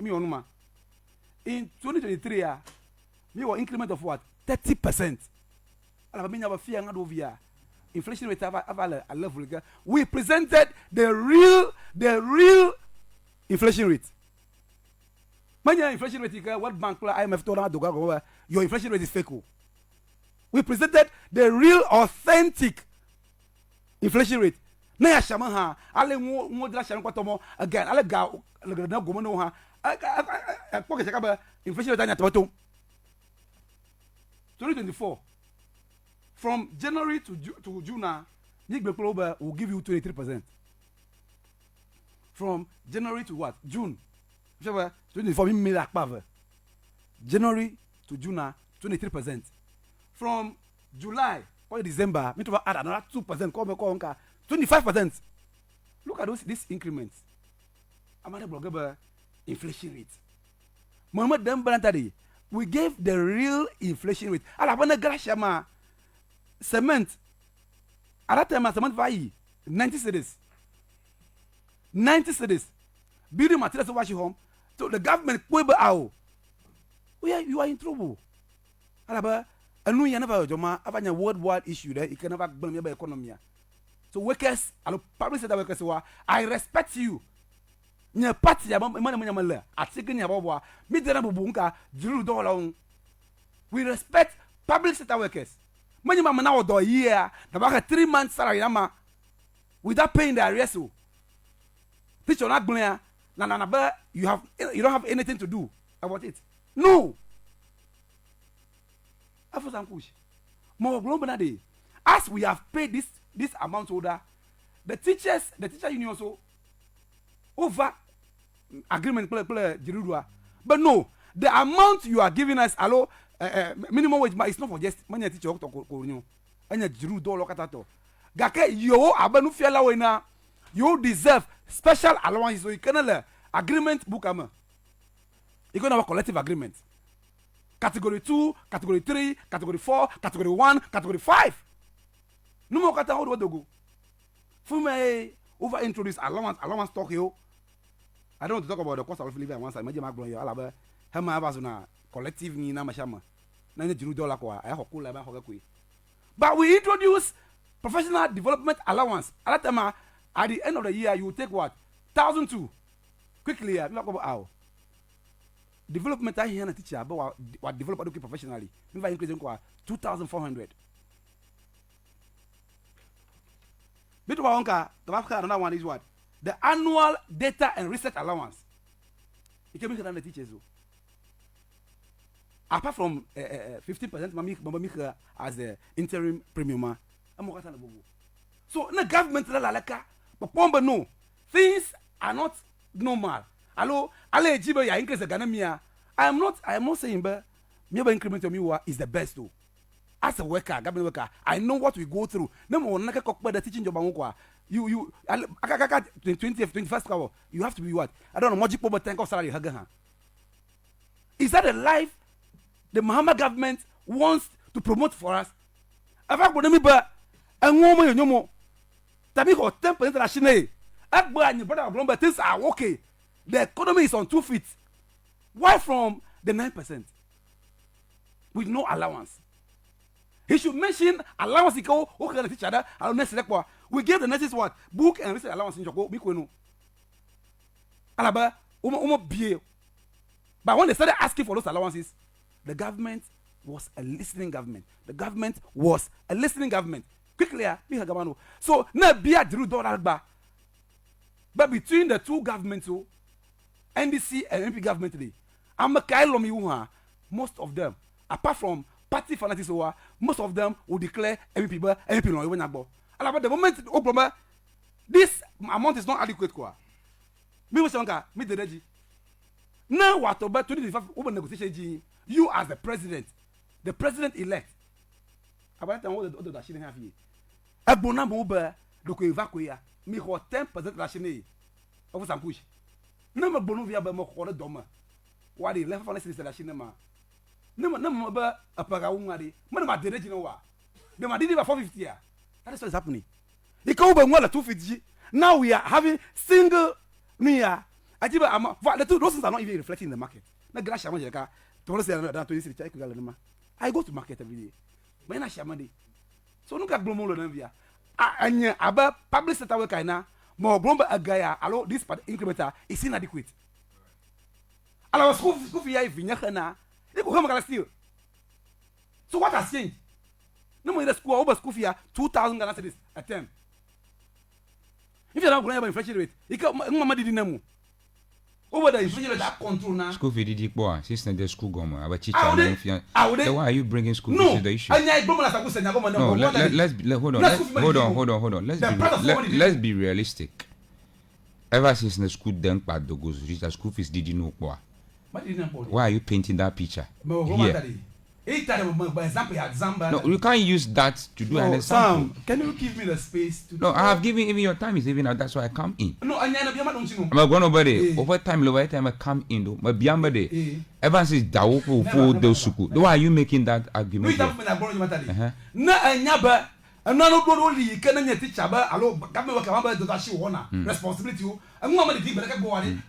Me onuma. In 2023, me was increment of what? 30%. I mean, our fear and over inflation rate a level. We presented the real inflation rate. When your inflation rate, what bank IMF told us to go, your inflation rate is fake. We presented the real authentic inflation rate. Na ya shama ha, ale mo dra shama kwatomo again, ale ga na gomo no ha. Poke chaka inflation rate anya tomato. 2024 from January to June, will give you 23%. From January to what? June. 24 January to June, 23%. From July or December, we to add another 2%. 25%. Look at these increments. I'm at the inflation rate. Mohamed Dembantadi, we gave the real inflation rate. Alabama Grashama cement. At that time, cement value 90 cities. 90 cities. Building materials to wash your home. So the government you are in trouble. Alaba, and we never have a worldwide issue there. You can never blame your economy. So workers, public sector workers, I respect you. Nya party ya money atiki nya bobo mi dera bubunka juru do long. We respect public sector workers. Money mama na odo year na baka 3 months salary ama without paying the arrears. Teacher not gonna na you don't have anything to do about it. No. After some push. More global day. As we have paid this amount order, the teacher union also over agreement play Jirudua. But no, the amount you are giving us, allo minimum wage, it's not for just money teacher to ko anya Jiru do lokatato. Gake yo abanu fiala wena, you deserve special allowance so you can agreement book ama. You can have a collective agreement. Category 2, category 3, category 4, category 1, category 5. No more kata how do go. For me, over introduce allowance talk here. I don't want to talk about the cost of living on one side. Major Macron, you all have collective ni na mashama. Na Jiru dollar kwa I have cool But we introduce professional development allowance. At the end of the year, you take what? 1,002. Quickly, look about how. Development I hear a teacher about what develop professionally. If I increase 2,400. Bit of another one is what? The annual data and research allowance. It can be the teachers. Apart from 15%, mama as the interim premium. So the government but no, things are not normal. Hello, Ale Jibo ya increase the Ghanamia. I am not saying but me increment of me is the best though. As a worker, government worker, I know what we go through. No more naka kokba the teaching job angwa. You 20th, 21st hour, you have to be what? I don't know, magic over 10 salary haga. Is that a life the Muhammad government wants to promote for us? Ava ko me ba enwo mo yomo. Tabi ko 10% la shine. Agba and brother Oblomba things are okay. The economy is on 2 feet. Why from the 9%? With no allowance. He should mention allowance. He go, okay, the teacher. We gave the nurses what? Book and research allowance in Joko. Alaba, but when they started asking for those allowances, the government was a listening government. The government was a listening government. Quickly, so now be a Jiru dollar ba. But between the two governments, NDC and MP government today, most of them, apart from party fanatics, most of them will declare MP no. But the moment this amount is not adequate. Now what about 2025 open negotiation? You as the president elect. About the time what the have here. Abona moba doko evacuate me ho 10% rashine of some push. No more bonuvia be mo kore doma. What the left for the rashine ma. No ba apaga umari. Man ma dereji no wa. They ma did 450 ya. That is what is happening. It can be 250. Now we are having single near. The two those things are not even reflecting in the market. I go to market every day. So look at Blomolo Navia. About public sector work now. More Blomba Agaya, allow this incrementer is inadequate. Allow school fee if you come still. So what has changed? No more the school over school fee 2,000 Ghana cedis a term. If you're not going to have inflation rate, you can't Mamma over the inflation rate that control now. School fee did boy, sister the school gomer, about teacher. Why are you bringing school fees to the issue? No, hold on. Let's be realistic. Ever since the school done part the goes, the school fees did know boy. Why are you painting that picture? Here. No, you can't use that to do an example. Sam, can you give me the space to No, I have given even your time is even out. That's why I come in. No, I'm going over there. Over time I come in though. My beyond there. Ever since Dawopo for those suku. Why are you making that argument? No, I never. And now not only can you teach about allo government work about she wanna responsibility. I'm not the people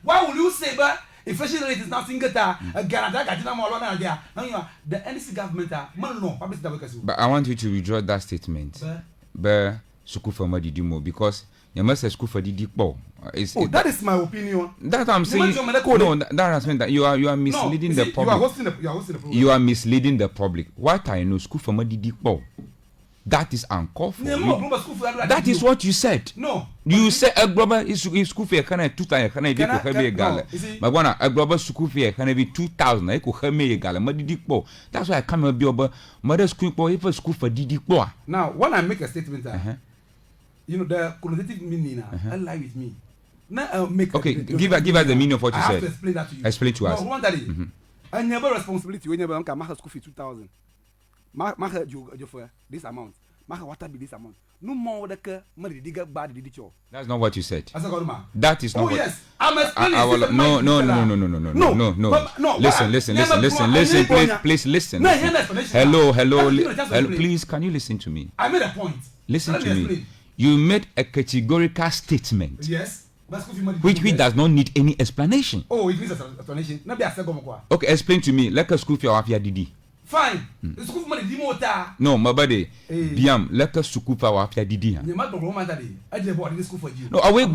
why will you say that inflation rate is not single the NDC government But I want you to withdraw that statement. But school for me did more because you must say school for the deep ball. That is my opinion. That I'm saying. No, that has meant that you are misleading the public. You are misleading the public. What I know school for me the deep ball. That is uncalled for. Ne mo global school fee That is what you said. No. You say a global school fee can 2,000 can be heavy gala. But one a global school fee can be 2,000 I could heavy gala. That's why I come and be over mother school for if a school for Didi. Now, when I make a statement, you know the connotative meaning. Lie with me. Now make okay. Give us the meaning of what you said. I have to explain that to you. Explain to us. No, one that is. I never responsibility when you have a school fee 2,000. Maha you for this amount. Maha water be this amount. No more the money digger bad did it. That's not what you said. That is not. Oh yes, I'm explaining. No. Listen. Please listen. Hello. Please, can you listen to me? I made a point. Listen to me. You made a categorical statement. Yes. Which does not need any explanation. Oh, it needs an explanation. Okay, explain to me. Like a school fee or Didi. Fine. The school money dimota. No, my buddy. Biam, like a school fee or Didi. No, awake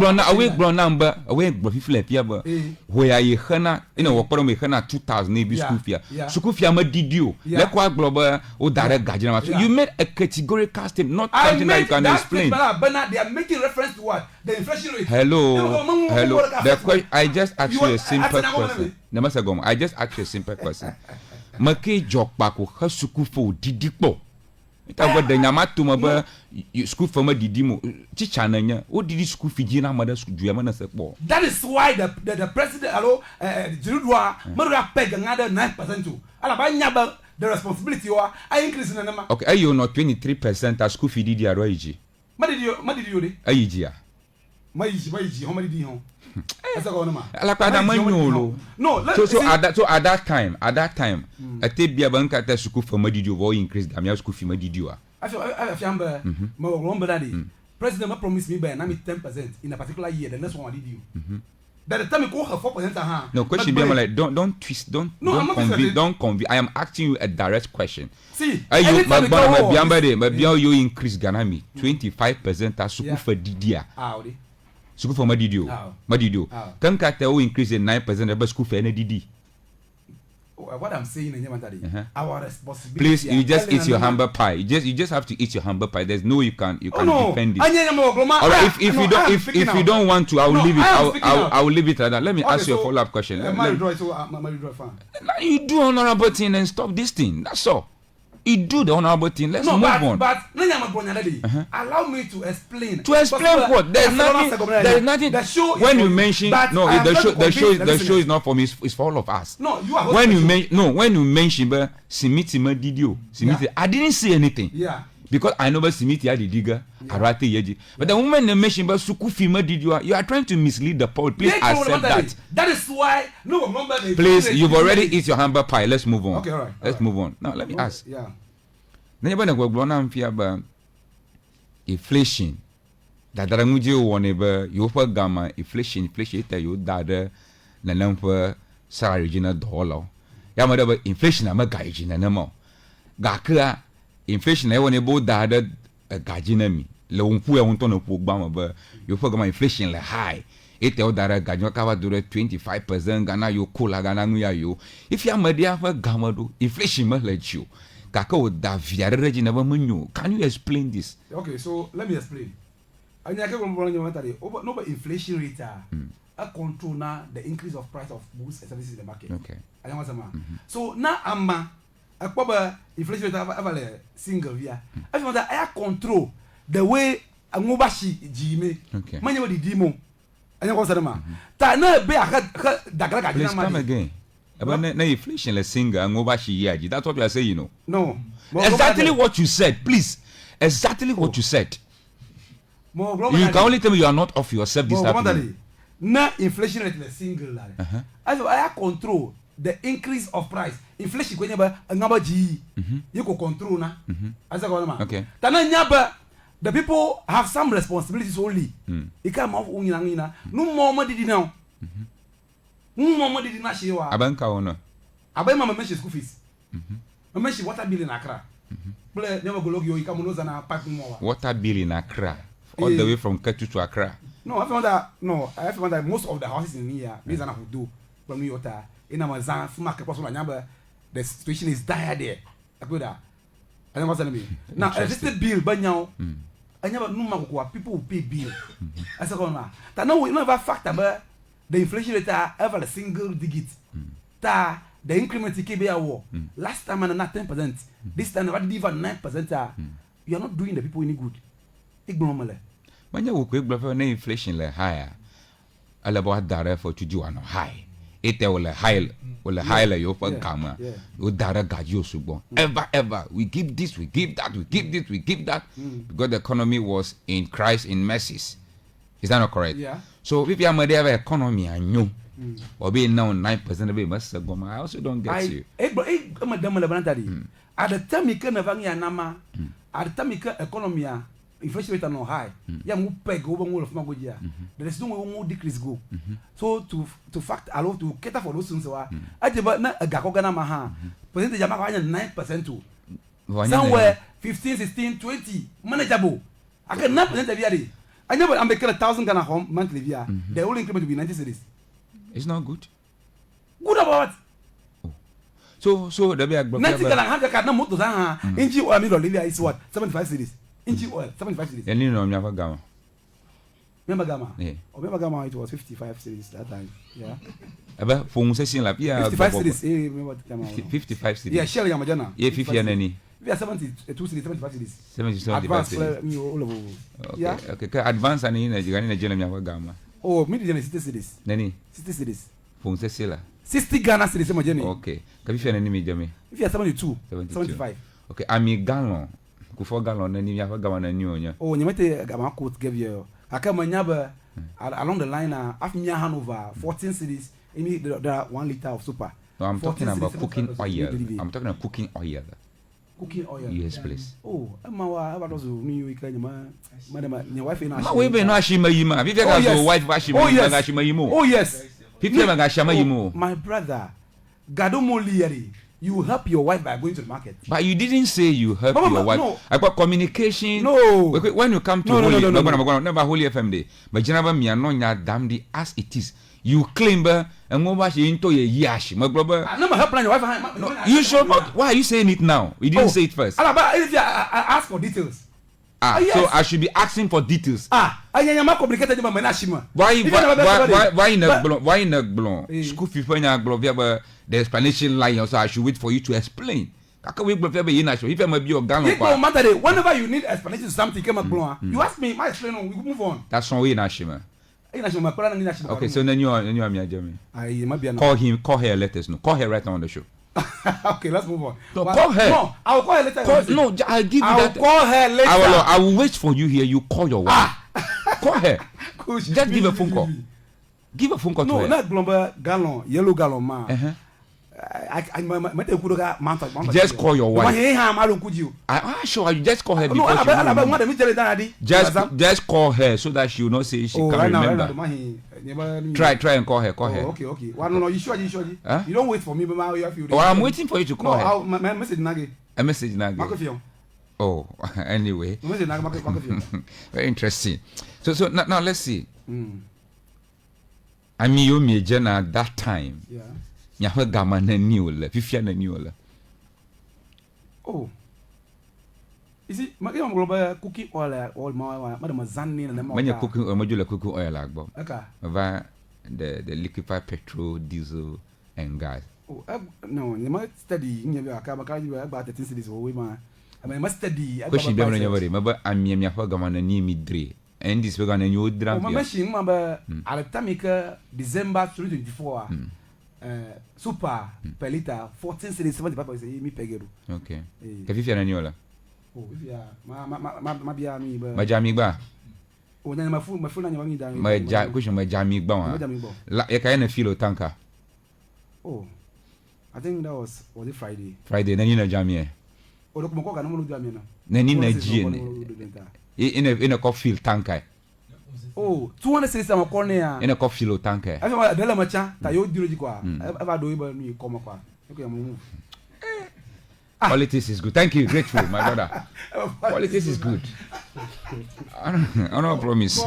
brown number, awake but where you hana, you know, what me hana 2,000 maybe school fee. School fee ma did you. Like what global or direct guardian. You made a categorical statement, not something that you can explain. But they are making reference to what? The inflation rate. Hello. I just asked you a simple question. I just asked you a simple question. Make job back with her school for Didipo. It about the Yamato Maba school for my Didimo. Chichananya, what did school Fijina mother's German support? That is why the president, hello, Judua, Mother peg another 9% to Alabama. The responsibility or I increase in the number. Okay, are you not 23% at school fee Didia Roigi? What did you? Aija. My how many do you? No. So at that time, I take be a bank at the school for Madidio or increase the school fee Madidio. I feel President promised me by 10% in a particular year. The next one I did you. By the time you go her 4%, no question. Be like don't twist, don't convince. I am asking you a direct question. See, you increase Ganami 25% as school for Didia. School for Madidio. Can Cathedral increase in 9% of school for NDD? What I'm saying in our responsibility. Please, you just eat your humble pie. You just have to eat your humble pie. There's no you can defend it. Or if you don't want to, I will leave it. I will leave it like that. Let me ask you a follow-up question. You do honorable thing and stop this thing. That's all. You do the honorable thing. Let's move on. But allow me to explain. To explain what? There's nothing. The show when you mention the show is not for me. It's for all of us. No, you are. When you mention Simiti did you? I didn't say anything. Yeah. Because I know about Simiti had the digger. But the woman they mentioned about Sukufima did you are trying to mislead the poet. Please accept that. That is why please, you've already eaten your humble pie. Let's move on. Okay, all right. Let's move on. Now let me ask. Yeah. Nobody go blow on about inflation. That muji woneba you for gamma inflation you dada na number salary regional dollar. Yamada inflation ama gaiji na namo. Gakra inflation I want to dada gajinami. Le unpu ya unto no pugba ba you for gamma inflation le high. It tell dada gajo cover do 25% Ghana you cola Ghana nguya you. If you media for gamma do inflation must let you. Can you explain this? Okay, so let me explain. I no inflation rate a control now the increase of price of goods and services in the market. Okay. So now I'm a proper inflation rate of single via. I want that I control the way a mobashi jime. Okay. Many of the demo. I know what's the man. Tana be a please come again. About na inflation le singer and over she that's what you are saying, you know. No. Exactly what you said, please. Exactly what you said. You can only tell me you are not off yourself this afternoon. Na inflation rate le single I control the increase of price. Inflation kwenye ba ngaba ji. You can control na. Okay. Tana nyaba the people have some responsibilities only. You can't move unina. No more money now. Mama did not show up. Abanka or no? Abema mention school fees. Mention water bill in Accra. Play never go look you come and pack more. Water bill in Accra. All the way from Ketu to Accra. No, I found that most of the houses in here, reason I would do from New York in Amazon, market person number, the situation is dire there. I know what's me. Now, existing bill, but now, I never know people will pay bill. I said, that no, we never factor but the inflation rate ever a single digit. Ta the increment KBA war. Last time and not 10%. This time I even 9%. You are not doing the people any good. Ignorantly. When you quick before inflation le higher, all about that for to do on high. It will high le your gamma. You dara gajo subo. Ever we give this, we give that, we give this, we give that. Because the economy was in Christ in messes. Is that not correct? Yeah. So if you are the economy and you or being now 9% of it must go. I also don't get you. At the time you can never nama at the time you can economy inflation rate no high. Yeah, move peg over more of Magodia. There is no more decrease go. So to fact allow to cater for those things. I did but not a Gakogana Maha. Percentage of 9% too. Somewhere 15, 16, 20 manageable. I can 9% of year. I never I'm making 1,000 Ghana home monthly via. The whole increment will be 90 cities. It's not good. Good about So the big 90 Ghana 100 Ghana motos inji oil middle Libya is what 75 cities. Inji oil 75 cities. And you know me have gamma. Remember Gamma? Yeah. Remember Gamma it was 55 cities that time. Yeah. About phone session like 55 cities. Remember Gamma? 55 cities. Yeah, Shell Yamajana. Yeah, 50 and any. We are 72 cities, 75 cities. 75 cities. All over. Yeah. Okay. Advance and in a general gamma. Oh, median 60 cities. Nani? 60 cities. Phone session. 60 Ghana cities. Okay. Can you find any me? If you are 72, 75. Okay. I'm a gallon. Kufor gallon and you have a gallon and you. Oh, you might Gamma quote give you. I come along the line after me Hanover 14 cities. There are 1 liter of super. No, I'm talking about cooking oil. I'm talking about cooking oil. Cooking oil. Yes, please. Oh, I'm about New York. Madam, your wife in we be no ashima yima. If you have wife ashima yimo. Oh yes. People ashima yimo. My brother, Gadomo Lieri, you help your wife by going to the market. But you didn't say you help your wife. No. About communication. No. When you come to Holy FM Day, but Janaba me anonya damned as it is. You claim and go back into a yash, my brother. I never help your wife. No, you should not. Why are you saying it now? You didn't say it first. I ask for details. Yes. So I should be asking for details. I am not complicated. Why in a blonde? School people in a blonde. The explanation line. So I should wait for you to explain. If I may be your gun, whenever you need explanation to something, you ask me. My explain. We move on. That's one way in Ashima. Okay, so then you are me, Jeremy. Call her, let us know. Call her right now on the show. Okay, let's move on. No, call her. No, I'll call her later. No, I'll give you that. I'll call her later. I will wait for you here. You call your wife. Call her. Just give a phone call. Give a phone call to her. No, not Blomber Gallon, Yellow Gallon, man. Just call your wife. I'm sure you just call her because just call her so that she will not say she can't remember. Try and call her. Okay. Well, no, you sure? Huh? You don't wait for me, but now you have to. I'm waiting for you to call her. My message nage. A message nage. Oh, anyway. Very interesting. So now let's see. I mean, you me Jenna at that time. Yeah. Nyahwe gama na niole, fifia na niole. Oh. Is it? Magi am global cooking oil madam zanni na mo. Manya cooking oil, module cooking oil agbo. Okay. Over the liquefied petrol, diesel and gas. Oh, no, you must study in your car about 13 cities we ma. I mean, must study. Question be on your body, but I'm nyahwe gama na ni mi dre. And this we gonna new drum. Oh, my machine remember at the time December 2024. Super per liter 14 cities 75 me pegero. Okay. Ke fifia na niola. Oh, fifia ma bia mi ba. Ma jami gba. Oh, na ma fu na nyama mi dan. Ma jami gba wa. La e ka na filo tanka. Oh. I think that was it Friday. Friday na ni na jami e. O do ko ka na mo lu jami na. Na ni na ji in a coffee tanka. Oh, 200 cities am corner. In a coffee lo tanka. I fa dela macha ta yo diro ji kwa. E ba do iba ni koma kwa. Okay, I'm move. Politics is good. Thank you. Grateful, my brother. Politics is good. I don't promise.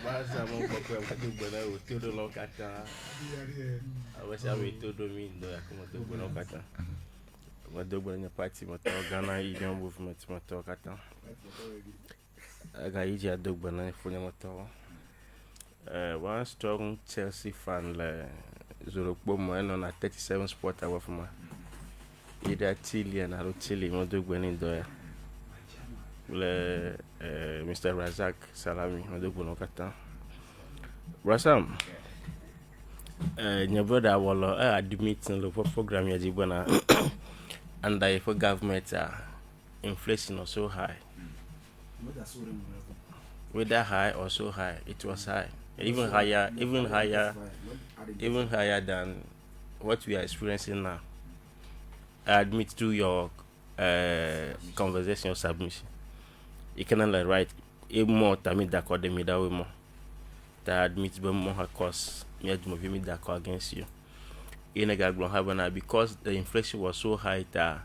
Basa mo kwa mkatu bwana utodo lokata. Awasa we todo mi ndo ya kuma do bwana lokata. Wa do bwana party moto Ghana Union Movement moto kata. Aga iji do bwana funya moto. One strong Chelsea fan le zoro pomo eno na 37 sport away from ma. Ida Chile na ro Chile mo do bwana ndo ya. Le Mr. Razak Salami Madogo Kata Rasam Nyaboda wala admit the program ya jibana and the government inflation was so high. Whether high or so high, it was high. Even higher than what we are experiencing now. I admit to your conversation or submission. You cannot write a more time d'accord de me that way more. That admits be more cost me to me d'accord against you. In a gaglon have because the inflation was so high that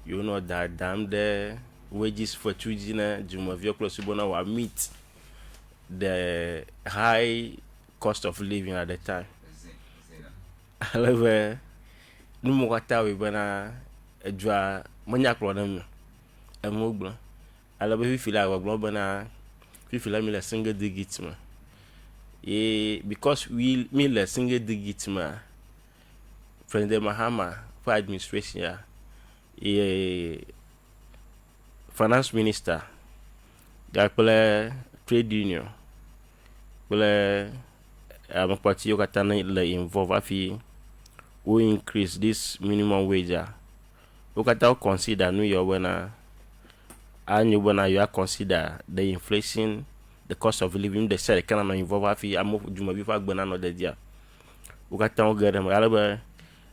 you know that damn the wages for children Jumavio close to will meet the high cost of living at the time. However, no more we bana a draw maniac rodem a mobile. I love if you like a global na if you like me a single digit ma. Because we me a single digit ma. Friend Mahama for administration finance minister play trade union play party yokatana le involve afi we increase this minimum wage yokata consider New York when you consider the inflation, the cost of living, the said can involve afi amu juma before gbona no the dia.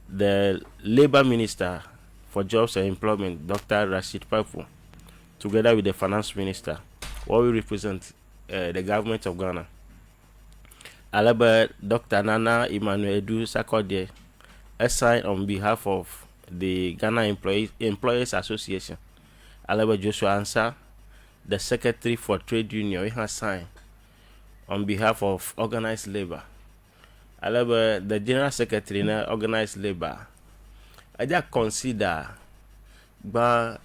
The Labor Minister for Jobs and Employment, Dr. Rashid Papu, together with the Finance Minister, what we represent the government of Ghana. Dr. Nana Emmanuel Edu Sakode signed on behalf of the Ghana Employers Association. Joshua Ansah, the Secretary for Trade Union, he has signed on behalf of Organized Labor. The General Secretary of Organized Labor, I just consider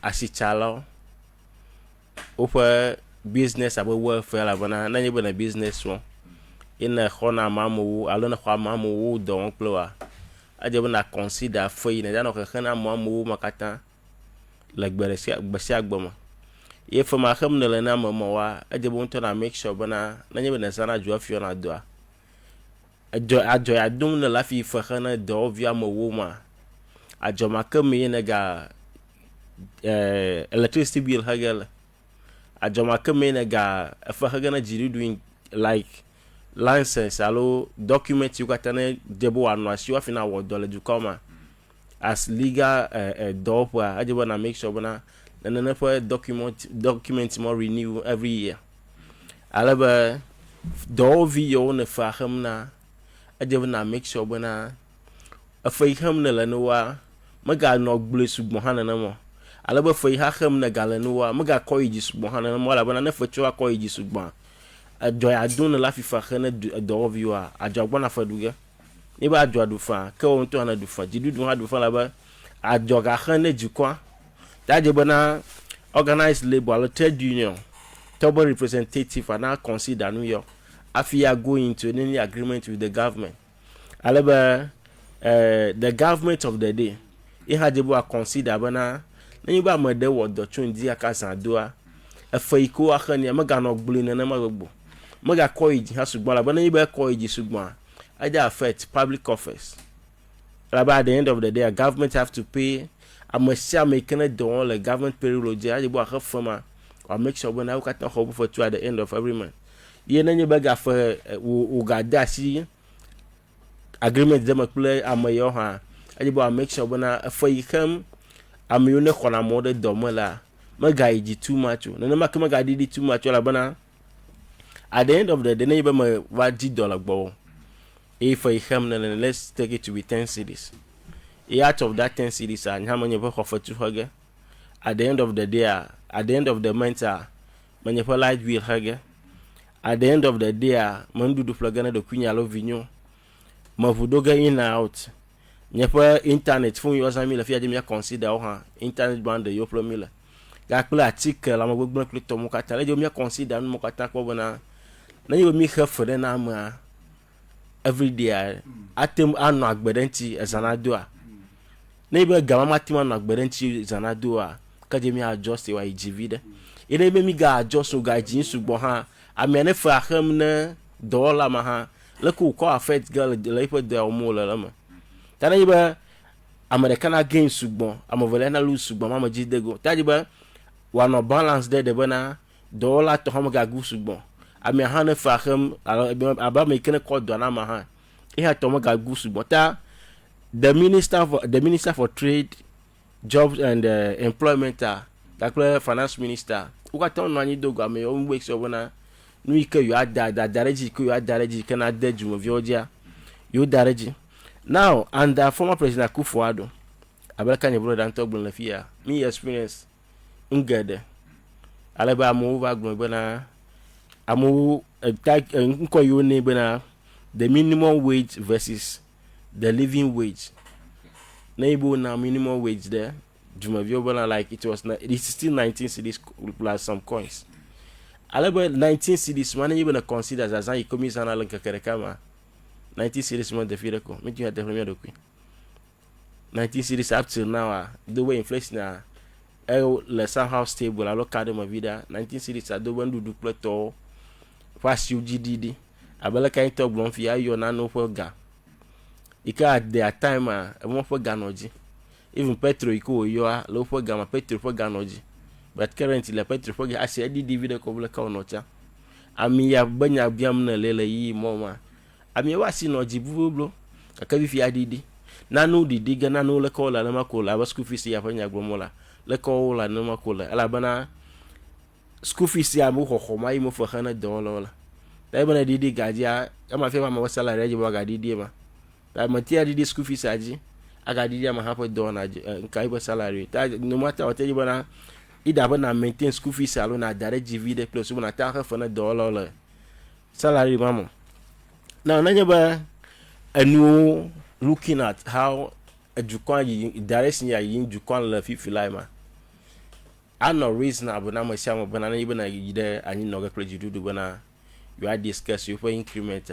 asichalo open business about welfare labana na nyebe na business one in a hona mamu alona kwa mamu don ploa aje na consider foi na no kana mamu makata like besi agboma if ma kham na na mama wa aje bon to na make sure bana na nyebe na sana jo afio na do ajo adum na lafi fa khana do via mo woma ajo makam yene ga electricity bill hagel ajo makam yene ga fa hagana jiri doing like license alo document you got na debo anwasi wa fina wo dollar du koma as legal dope I just wanna make sure bana na for document more renew every year alaba do video na faham na I just wanna make sure bana afaham na la no wa maga no gbule subhana na mo alaba faham na gala no wa maga koyi subhana na mo alaba na fachwa koyi subhana ajoy adun la fi fahana do video ajoy bona faduga ni ba ajoy du fa ka won to na du fa jidu du ha du fa la ba ajoy ga khane jikwa daje bana Organized Labor Trade Union top representative and now consider New York afia go into any agreement with the government alaba the government of the day e hajebu consider bana na yiba made word do tun di aka san doa afaiko akhani amaga no gbule na magbo maga koiji ha sugbon la bana yiba koiji sugbon aja affect public office by the end of the day government have to pay amasia making don the government payroll je ajebu akha fama or make sure bana ukata hobo for at the end of every month ye na yiba ga for ugada si agreement dem play amayo ha ajebu make sure bana for yikam amune kona mode domola magaiji too much na makama ga didi too much la bana at the end of the day na yiba ma $10 gbo if I come then let's take it to be 10 cities. Out of that 10 cities and how many people offer to hug at the end of the day at the end of the month many people light will hug at the end of the day mandu du flagana de kunya lo vinyo mavudoga in and out nyepa internet fun yo zami la fiade mi consider ha internet band yo promila ga kula article la magbo kle to mo kata le yo mi consider no mo kata ko bona na yo mi khafre na ma every day atem anu agbedenti ezanado a na ibe gama matima anu agbedenti ezanado a ka je mi adjust wa igvide ene be mi ga adjust ga jin sugbo ha amene fa ham na dollar ma ha le ko affect girl le ipo de o mo la ma tana ibe americana gain sugbo amovele na lose sugbo ma ji dego tajiba wa no balance de bana dollar to ham ga gu sugbo ame ha na fa ham aba me kene ko do na ma ha e ha to mo ga gu sugbo ta the minister for trade jobs and employment the finance minister uka ton nani dogo ame o mwe so bona nu ike you ada dareji ko you dareji kana de jumo viodia you dareji now and the former president Akufo-Addo abelaka ni brother Antogbon Lafia me experience ngede aleba amu over gbon bona amu nko you ne bona the minimum wage versus the living wage neighbor now minimum wage there Jumavio like it is still 19 cities plus some coins. Alaba 19 cities man even consider as an economy sana lanka kerekama 19 cities man defireko me you had the premier doku 19 cities up till now the way inflation le somehow stable alo kade ma vida 19 cities ado bandu du plateau pass UGDD abala kan to blon fi ayo na no ga ika at the time mo for ganoji even petrol iko yo lo for gama petrol for ganoji but currently la petrol for ga ase di divide ko bla ka onocha ami ya banya biam na lele yi moma ami wasi no jibublo aka bi fi adidi nanu didi ga nanu le ko la ma ko la ba school fees ya fanya gbomola le ko la no ma ko la ala bana school fees ya mo ho mai mo fo khana $1 dai bana didi ga dia ama fe ma salary je ba ga didi ma da matia didi school fees aji aga didi ma hapo $1 nkai ba salary ta no matter what you bana ida bana maintain school fees alo na direct divide plus bana ta ha fana $1 salary mama now nanya ba anu looking at how edukan direction ya yin edukan la fi ma I no reasonable na ma shama bana na ibana yide ani no ga credit do bana you are discuss you for increment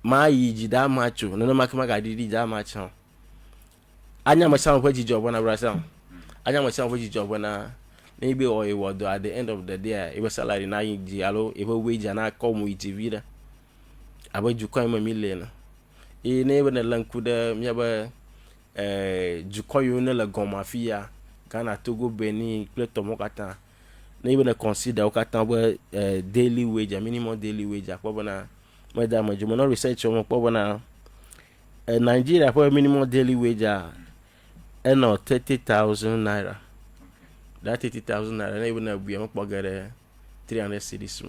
ma yiji da macho no ma kama ga didi da macho anya ma shama for job na brasa anya ma shama for job na maybe or e wodo at the end of the day e be salary na yiji alo e be wage na come with vida abaju kwa ma million e ne be na lanku da mi ba jukoyo ne la gomafia Ghana, Togo, Benin, Plato Mokata. Na even consider okata daily wage, minimum daily wage. Akwa madam, you not research on akwa Nigeria for minimum daily wage no 30,000 naira. That 30,000 naira na even be akwa get 300 cedis.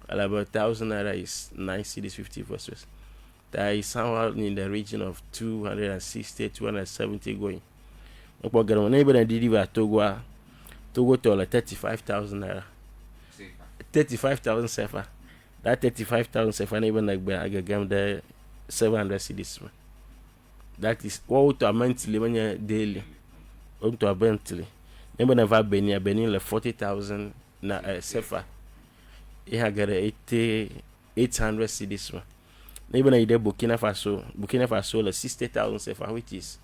About 1,000 naira is 9 cedis 50 pesos. That is somewhere in the region of 260, 270 going. Okwa garo na ibana didi ba Togo to la 35,000 naira. 35,000 sefa. That 35,000 sefa na ibana agagam the 700 cedis. That is what to monthly manya daily. On to monthly. Ibana va Benin la 40,000 na sefa. Iha gara 800 cedis. Na ibana ide Burkina Faso la 60,000 sefa, which is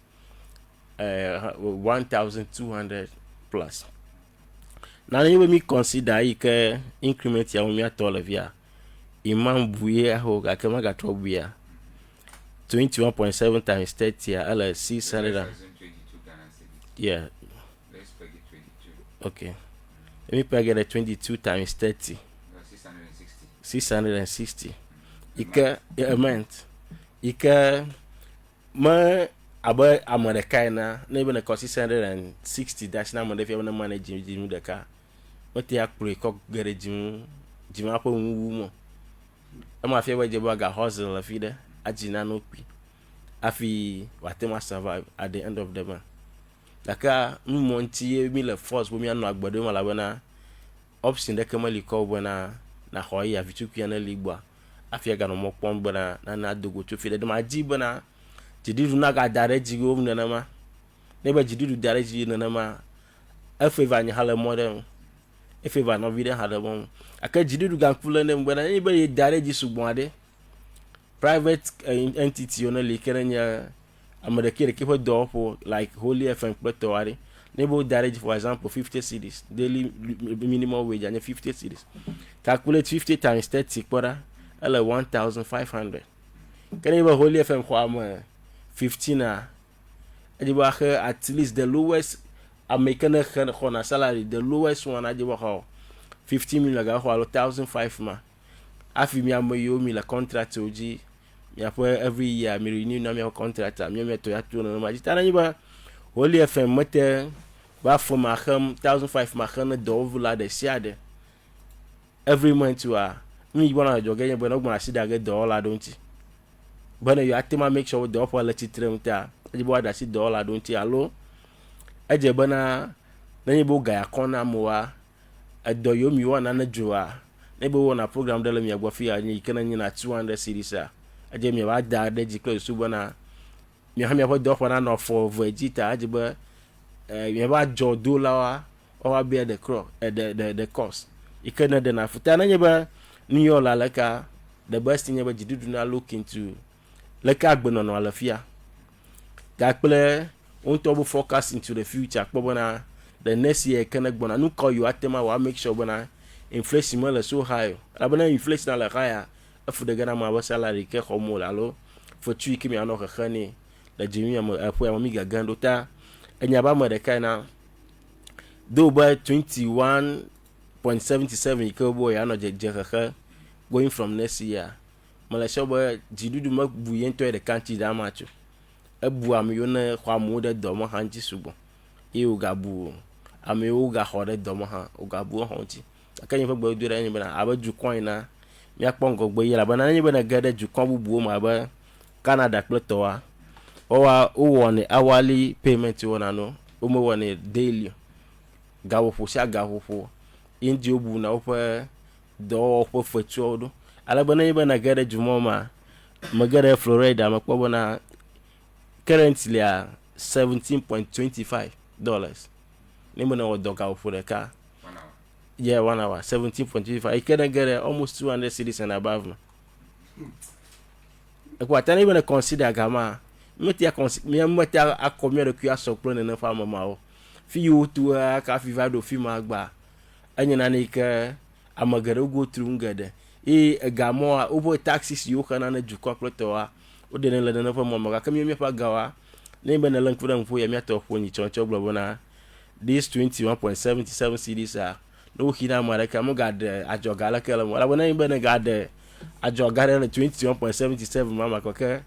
1,200 plus. Now you me consider ike increment ya umia tolavia imam buye ho ga kama ga tobia 21.7 times 30 ala 600. Yeah, let's peg it 22. Okay, let me peg it at 22 times 30. 660. Ike amount ike ma aba America na even a 660 dash na mo defia na manage jimu de ka ote akure ko gere jimu apo nwu mo ama afia waje ga hustle la fide ajina no pi afi watema survive at the end of the month daka monti mi le force bo mi anu agbado ma la bana option de kemali ko bona na xɔ ya vitukui ne li gbɔa afia ga no mo kpɔm bena na dogo tso fi de ma dzi bena dziɖuɖu na ga da ɖe dzi wo nenema ne be dziɖuɖu da ɖe dzi nenema efe va nye ha le mɔ ɖe ŋu efe va nɔvi ɖe ha ɖe mɔ ŋu ake dziɖuɖu ga ku le ne bena ne be ye da ɖe dzi sugbɔn aɖe private entity ne li ke ne nye ame ɖeke ƒe dɔwɔƒo like Holy FM kple tɔ aɖe ne be da ɖe dzi for example 50 cedis daily minimum wage anye 50 cedis calculate 50 times 30 kpɔ ɖa ele 1500 ke ne be Holy FM xɔ ame 15 a edzi be axe at least the lowest ame ke ne xɔna salary the lowest one adzi be xɔ 15 million ga xɔ alo 1005 ma afi mi ame yiwo mi le contract wo dzi miaƒe every year mi renew na miaƒe contract mi to ya to no ma dzi ta na nyi be Holy FM mete ba fo ma xem 1005 ma xem ne dɔwɔvu la de sia de every month wa mi gbɔna joge nye be no gbɔna sida ge dɔwɔla do ntsi bena you atema make sure dɔwɔƒe le tsitre ŋta edzi be wa da si dɔwɔla do ntsi alo edze bena ne nye be ga ya kɔna moa edɔ yo mi wɔna ne dzoa ne be wɔna program de le mi gbɔ fi ya nyi ke ne nyina 200 series a edze mi ba da de dzi kle su bena mi ha mi ƒe dɔwɔƒe na nɔ fɔ ve dzi ta edze be mi ba dzɔ do la wa wa bear the cost ike ne de na futa ne nye be New York la leka the best thing be dziɖuɖu na look into leka agbenono le fia gakple ŋutɔ be forecast into the future kpɔ bena the next year ke ne gbɔna nu kɔ you atema wa make sure bena inflation me le so high abena inflation le high efu de gana ma be salary ke xɔ mo alo fotui ke mi anɔ xexe ne le dzimi me eƒe mi gagan do ta enya ba me ɖeka na do be 21.77 ke bo ya no je xexe going from next year mala sho be dziɖuɖu me bu yento de kanti da ma tso ebu am yo ne xɔ amu de dɔ mo hanji sugbɔ e o ga bu am yo ga xɔ de dɔ mo ha o ga bu ho nti akanyi fe gbe do re nyi bena abe jukɔn na mi akpɔ ngɔgbe yi la bena nyi bena ge de jukɔn bubu ma be Canada kple tɔwa o wɔne hourly payment wona no o me wɔne daily gawoƒo sia gawoƒo indi obu na woƒe dɔwɔƒe fetuwo do ale be ne be na ge ɖe dzumɔ ma me ge ɖe Florida me kpɔ bena currently $17.25 ne me ne wɔ dɔ gawoƒo ɖeka 1 hour 17.25 ike ne ge ɖe almost 200 cedis and above me ekwa ta ne be ne consider gama metia akɔ mi ɖekui asɔ kple nene fa mamawo fi yiwo tu ka fi va do fi ma gba enye na ne ke ame geɖe go tru geɖe e gamɔa woƒe taxis yiwo xena ne dukɔ kple tɔwa wo de ne le nene ƒe mɔ me gake mi ƒe agawa ne be ne le ŋku ɖe ŋƒo ya miatɔ ƒo nyi tsɔtsɔ gblɔ bena this 21.77 cedis a no hina ma ɖeka mo ga de adzɔga leke le mo la be ne ga de adzɔga ɖe le 21.77 ma kɔke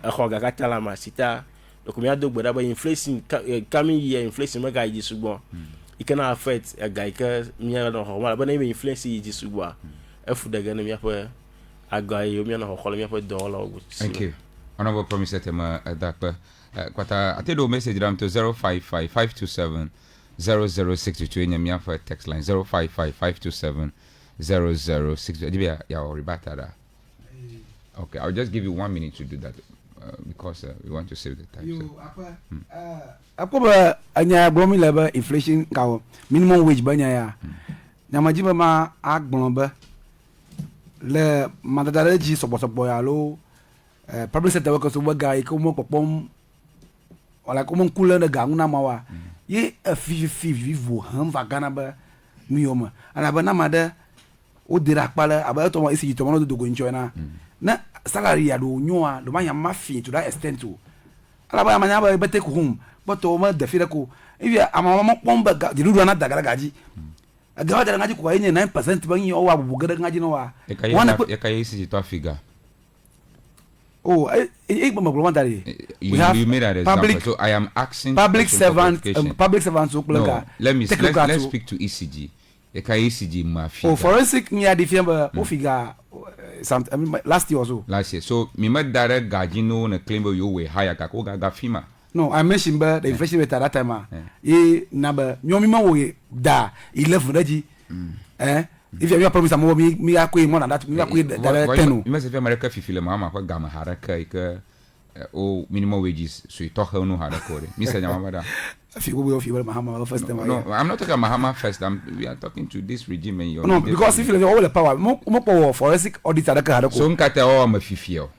exɔ ga kata la ma sita donc mi ado gbe da be inflation coming year inflation me ga yi sugbɔ it can affect a guy ke mi na ho ma be ne inflation yi sugbɔ efu de gane mi ƒe aga yi mi na ho kholo mi ƒe dollar ogu. Thank you honorable promise tema dakpe kwata atedo message ram to 0555270062 enya mi ƒe text line 0555270062 dibia ya rebata da. Okay, I'll just give you 1 minute to do that because we want to save the time. You apa anya blomi lebe inflation ka minimum wage banya ya. Nyamaji ma agbon be le madadare ji sobo ya lo public sector workers so ga ko mo popom wala ko mo kula na ga nguna mawa. Ye fi vivo han va gana ba mioma. Ana ba na made o dira kpale aba to mo isi to mo do go ncho na. Na salary ya do nyoa do manya mafi to that extent to ala ba manya ba be take home but to ma de fira ko if ya amama pomba di rudu na dagara gaji agawa dara ngaji ko yenye 9% ban yi o wa bubu gada ngaji no wa e kai isi to figure oh e ba maglo wandari you made an example so I am asking public servants so no, let's speak to ECG e kai ECG mafi oh forensic ni adifia o figure last year or so. So me direct gajino na claim you we higher ka ko ga fima. No, I mentioned the inflation rate at that time. E number nyomi ma we da 11 reji. if you promise am me akwe more than that me akwe that 10 you must have America fifile mama kwa gama haraka ika o minimum wages so you talk no haraka ore Mr. Nyamamada if you go Mahama first time no I'm not talking Mahama first we are talking to this regime and your no because if you have all the power more power forensic auditor haraka so nkata o ma fifio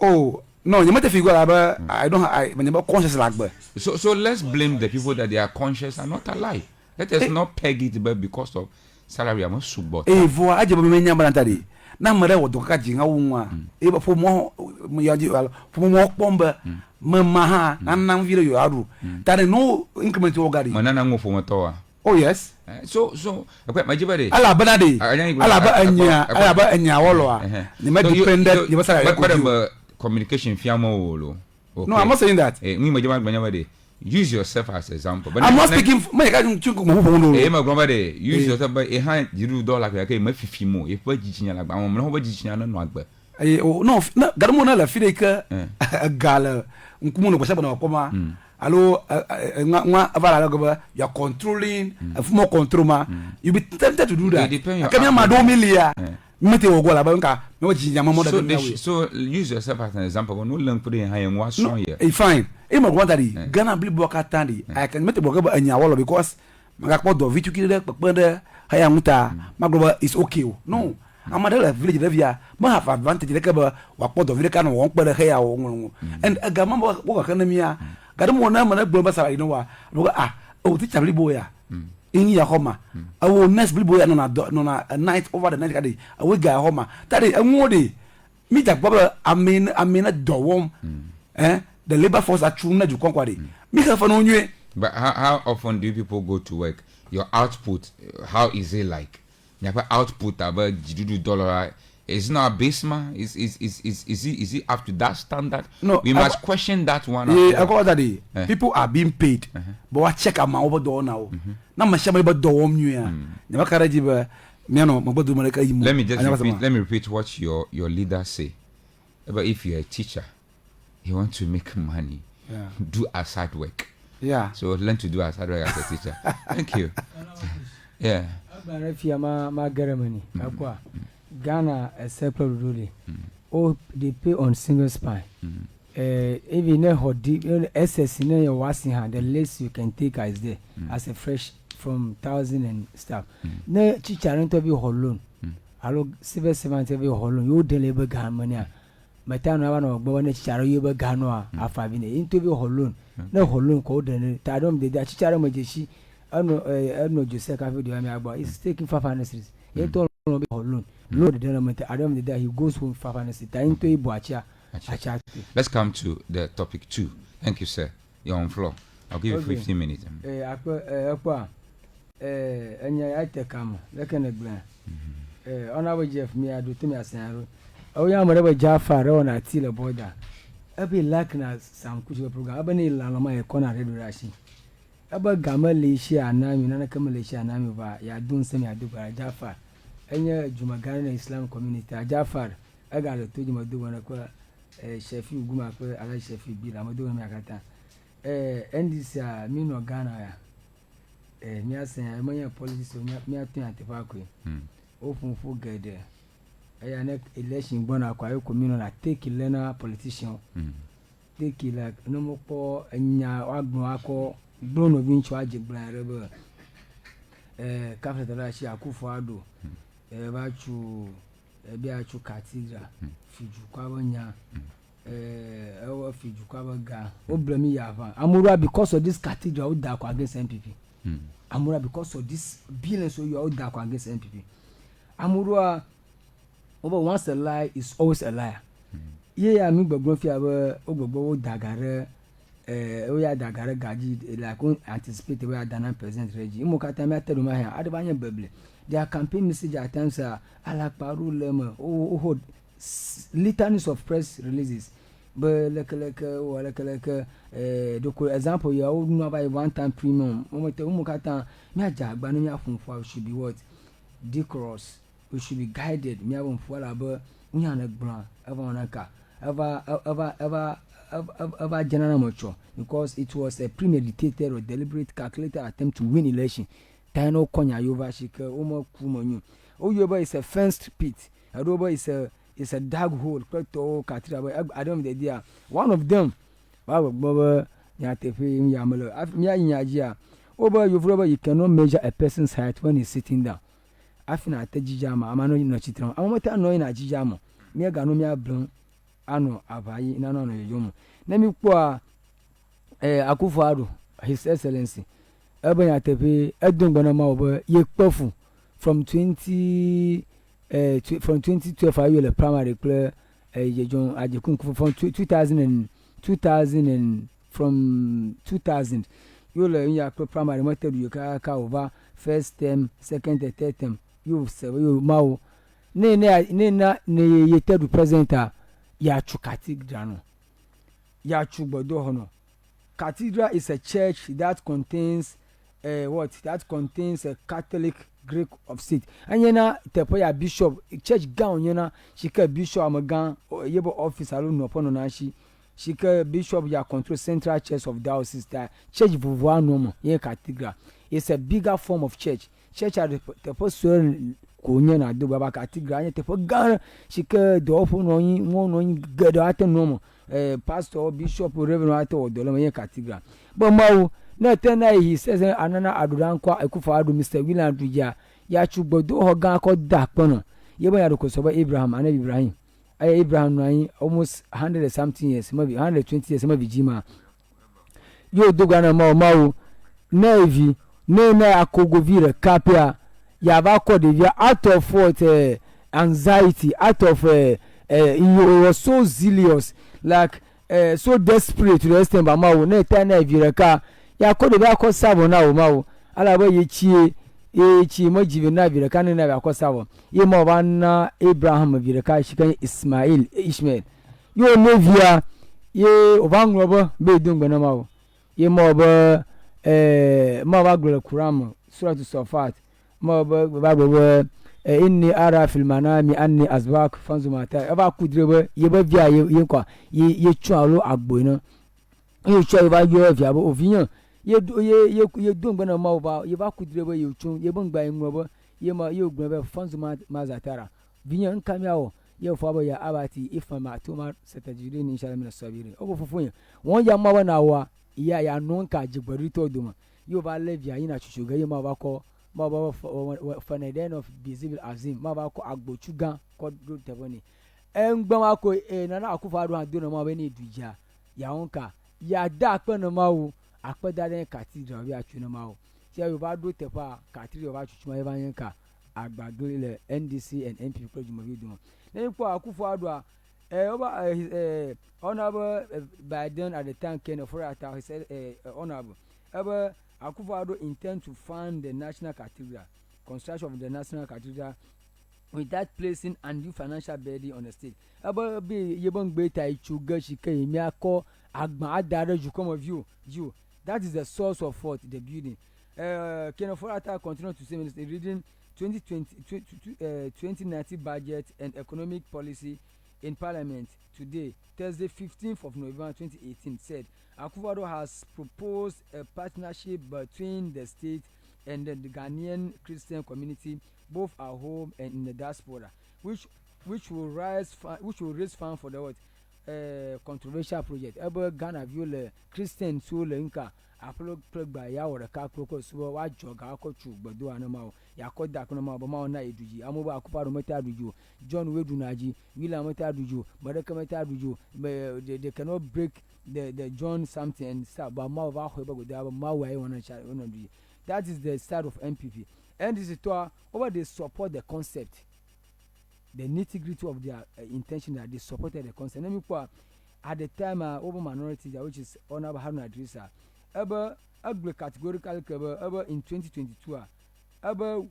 oh no you might figure about I never conscious like but so let's blame the people that they are conscious and not alive. Let us not peg it but because of salary am subot vo aje bo me nyamba ntade na mare wo doka jinga wonwa e ba fo mo yaji fo mo pomba mama ha nan video yo adu tare no increment wo gari manana ngofo motowa oh yes so okay majibade ala banade ala ba anya wolo a ni me dependent ni ba salary but communication fiamo wolo no I'm not saying that we majibade use yourself as example but I'm not speaking me ka chunku mo ho no ma grandmother use yourself by hand you dollar ka ma fifi mo e pa jichinya la gba mo no ba jichinya no agba no garmo na la fide ka gala nkumu no kwa na koma allo nga avala ga you are controlling more control ma you be tempted to do that akanya ma do milia mete ogola ba nka me jichinya mo da so use yourself as an example no learn put in high and was strong here fine e mo gwanda di Ghana bli boka tandi I can mete boka ba anya wolo because magakpo do vitu kire pepende haya muta magloba is okay no amadela village devia ma have advantage like ba wakpo do village kan won pere haya wo and agama boka kana mia gadamo na mana gbo sara ino wa o ti chabli boya in ya homa awo next bli boya no na night over the night kadi awo ga homa tadi enwode mi tak baba amena dowom the labor force are true na ju konkwade mi ka fa no nwe. But how often do people go to work? Your output, how is it like? Your output about $1 is not abysmal. Is it up to that standard? No, we must question that one. Yeah, I got that. People are being paid, but I check am over door now. Na ma shama ba door om nyu. Na ka raji ba me no mo bodu mo ka yimu. Let me repeat what your leader say. But if you're a teacher, you want to make money, do aside work. Yeah. So learn to do aside work as a teacher. Thank you. Yeah. Ghana a separate rule. Oh, they pay on single spine. Even SS in your washing hand, the less you can take is there as a fresh from 1,000 and stuff. No teacher interview hollow. Allo civil servant interview hollow. You deliver Ghana money. Matano one of Bowane Charoba Ganoa, a 5 in interview hollow. No hollow code and Tadom the Chicharo Majishi. I know Joseph Cafe is taking 500 cities. You don't know hollow. Lord the development, I don't know he goes home 500 cities. Into a boacha. Let's come to the topic 2. Thank you, sir. You're on floor. I'll give you 15 minutes. I take come. Look at the brand. On our Jeff, me, I do to me as a oh, yeah, whatever Jaffa on a till border. I'll be lacking as some cultural program. I'll be Lama, a corner red rashi. About Gamma Leisha and Nami, Nana Kamalesha and Namiva, ya don't send me a do by Jaffa. And your Jumagana Islam community, a Jaffa. I got to tell you, my do one a chef, you go, I like chef, be I'm doing my gata. And this mean or Ghana. Me, I say, I'm a police, so me, I think at the park. Open for get there. I next election born a quiet community. I take a learner politician. Take it like no more poor and ya wagno blown of inch wajik blind rebel. Cathedral Akufado. Bachu Biachu Cathedral. Fijukwabanya. Our Fijukwabaga. Oblemi Yava. Amura because of this cathedral would dark against MPP. Amura because of this billion so you are dark against MPP. Amura. Over once a lie is always a liar. Yeah, I mean, but Grofia Obobo Dagare, we are Dagare Gaji, like anticipate we are done present regime. Mokata Materumaya, Advania Bable. Their campaign message at times are Alaparu Lema, oh, litanies of press releases. But like example, you old know by one time premium. Mokata, Maja, Banania from should be what? Decorous. We should be guided. Me have for about we are not brand ever general mature because it was a premeditated or deliberate calculated attempt to win election. tano konya yova shika uma kumonyu oyoba is a fenced pit adoba is a dark hole to Cathedral I don't the idea one of them baba ya tefe ya malo ya nyajia oba yovroba you cannot measure a person's height when he's sitting down afina atajijama amano no chitron amamata no ina jijama me ga no me ablon ano abayi na no yomo na mi kwa Akufo-Addo his excellency ebe ya tepe edungbana ma oba ye kpofu from 2012 ayo le primary clear yejon ajekun from 2000 from 2000 yo le ya primary method yo ka over first term second and third term yo se yo mawo ne ye third presenter ya chu Cathedral no ya chu gbodo hono. Cathedral is a church that contains that contains a Catholic Greek of state. And yena tepoya bishop church gown yena shika bishop amagan yebo office alone no pono na shika bishop ya control central church of diocese that church vuvuano no ye Cathedral. It's a bigger form of church. Church at tepo so ko na do baba Cathedral ye tepo gan shika do opo no yin won no yin gado ateno pastor bishop reverend ato odolo ye Cathedral but mawo na tena he says anana aduranko Akufo-Addo Mr. William Duja ya chugbodo ho gan ko da pono ye ba ya ko so ba Abraham anabi Ibrahim Abraham no almost 100 something years maybe 120 years maybe jima yo doga na mawo navy na akogovire kapia ya ba ko de via out of what anxiety out of he was so zealous like so desperate to the extent ba mawo na tena vireka ya ko de ba ko sabo na o mawo ala ba ye chie mo jibe na vireka na ba ko sabo ye mo ba na Abraham vireka shi kan Ishmael yo levia ye obangro ba be dungbe na mawo ye mo ba glo Quran surah as-Safat mo ba inni ara fil manami anni azbak fanzumata aba kudrebe ye ba via ye kwa ye chualo agbo na ye chu ba yo via bo oviyan ye dungbe na ma ba ye ba kudrebe ye chu ye bangba enwo ba ye ma ye ogunbe fanzumata mazatara viyan kamyawo ye fo ba ya abati ifama tuma satajirin inshallah min as-sabirin obo fofun won ya ma na wa ya nonka jigbari to duma yo ba levia ina chuchuga ye ma ba ko ma ba faneden of visible azim ma ba ko agbochugan ko do teboni engba ma ko nana Akufo-Addo ado na ma be ni duja ya onka ya da pe na ma wo apada den Cathedral bi atu na ma wo ti yo ba do tepa Cathedral ba chuchu ma e ba yanka agbado le NDC and MP projumo bi do na ko Akufo-Addo honorable Biden at the time Ken of Rata he said honorable Akufo-Addo intend to fund the National Cathedral, construction of the National Cathedral, without placing undue financial burden on the state. Aba be yebon beta ichuga shike imiako agba adare you come of you. That is the source of what the building. Kenofurata continue to say reading 2019 budget and economic policy in Parliament today, Thursday 15th of November 2018 said Akufo-Addo has proposed a partnership between the state and the Ghanaian Christian community, both at home and in the diaspora, which will raise funds for the controversial project. Ebe Ghana view le Christian so le nka apolo plug by ya wora ka kroko so wa joga akochu gbodo anama ya ko da kono ma ba ma na eduji amoba Akufo-Addo meta aduju John Wedunaji William meta aduju Baraka meta aduju they cannot break the John something and start but ma over ho go da ma wa wona cha wona du. That is the start of MPP and this is to over they support the concept, the nitty-gritty of their intention that they supported the concept. Let me put at the time over minority which is Honorable Haruna Idrissa ever categorical ever in 2022 ever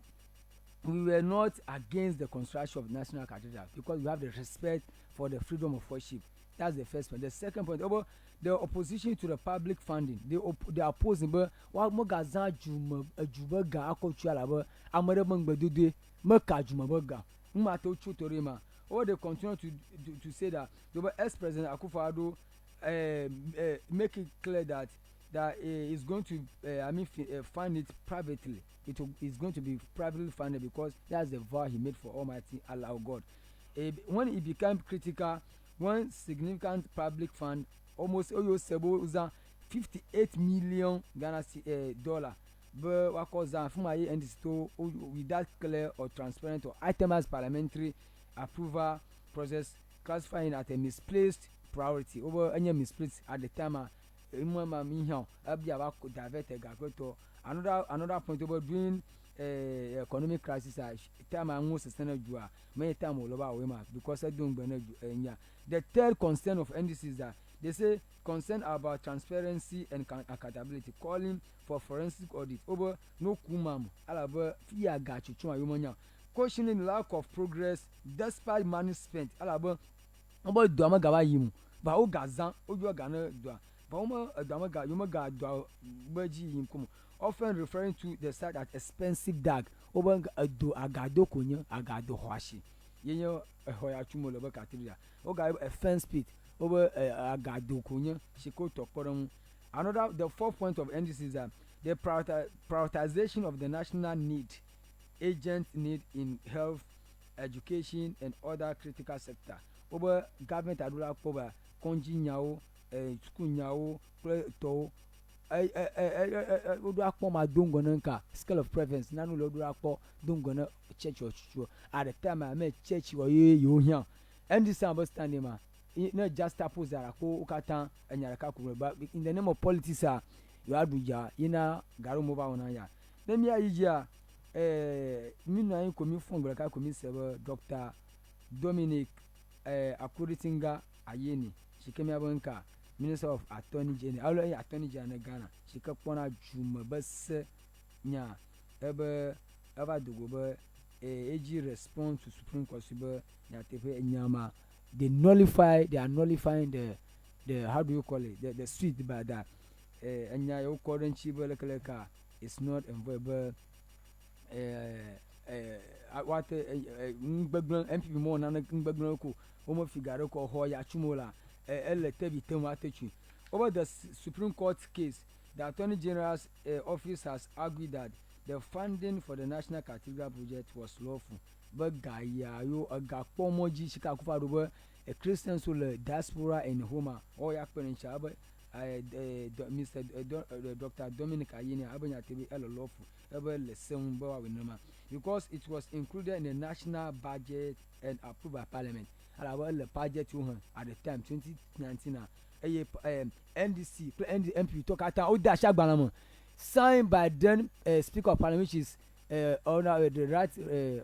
we were not against the construction of National Cathedral because we have the respect for the freedom of worship. That's the first point. The second point over the opposition to the public funding, they oppose but what magaza juba ga akochuala ba amare mangbedude maka juma baga mmato chutorema. Or they continue to say that the ex-president Akufo-Addo make it clear that that is going to fund it privately. It's going to be privately funded because that's the vow he made for Almighty Allah God. When it became critical, one significant public fund almost 58 million Ghana dollar. But what cause that from my end is to without clear or transparent or itemized parliamentary approval process, classifying at a misplaced priority over any misplaced at the time. Another point about doing economic crisis time and most sustainable many time all over women because I don't the third concern of NDC is that they say concern about transparency and accountability, calling for forensic audit over no kumam alaba fear gachu chuma yumanya, questioning lack of progress despite money spent alaba about dama gawa yimu ba o gazan o jo gana do ba o dama ga yuma ga do baji yimkum, often referring to the site as expensive dag over do agado kunya agado hwashi yenyo hoya chumo loba Cathedral o ga a fence pit over agado kunya shiko tokoron. Another, the fourth point of NDC is that the prioritization of the national need, agent need in health, education and other critical sector over government adula poba konji nyao school nyao to odo akpo ma dongo nka scale of preference nanu lo odo akpo dongo na church or church at the time I met church or you here and this understanding ma not just suppose that ko ukata anyaraka ku but in the name of politics you aduja ina garu mova ona ya then me ayija mi na yin komi fun graka komi sebe Dr. Dominic Akuritinga Ayeni shikemi abanka Minister of Attorney General Attorney General Ghana shikapona juma bas nya ebe dugo AG response to Supreme Court be nya tepe nyama they are nullifying the how do you call it the street by that nya yo current chibe lekeleka it's not involved what ngbegblon MPP mo na ngbegblon ko omo figaro ko ho ya chumola eletebi tematechu. Over the Supreme Court case, the Attorney General's office has argued that the funding for the National Cathedral project was lawful. But Gaya, you a Gapomoji Shikakufa, a Christian soul diaspora in Homa, or Yakpen Chaba, Mr. Dr. Dominic Ayeni, Abanya TV, lawful, ever lesson because it was included in the national budget and approved by Parliament. The budget at the time 2019 NDC MP talk at signed by then Speaker of Parliament, which is the right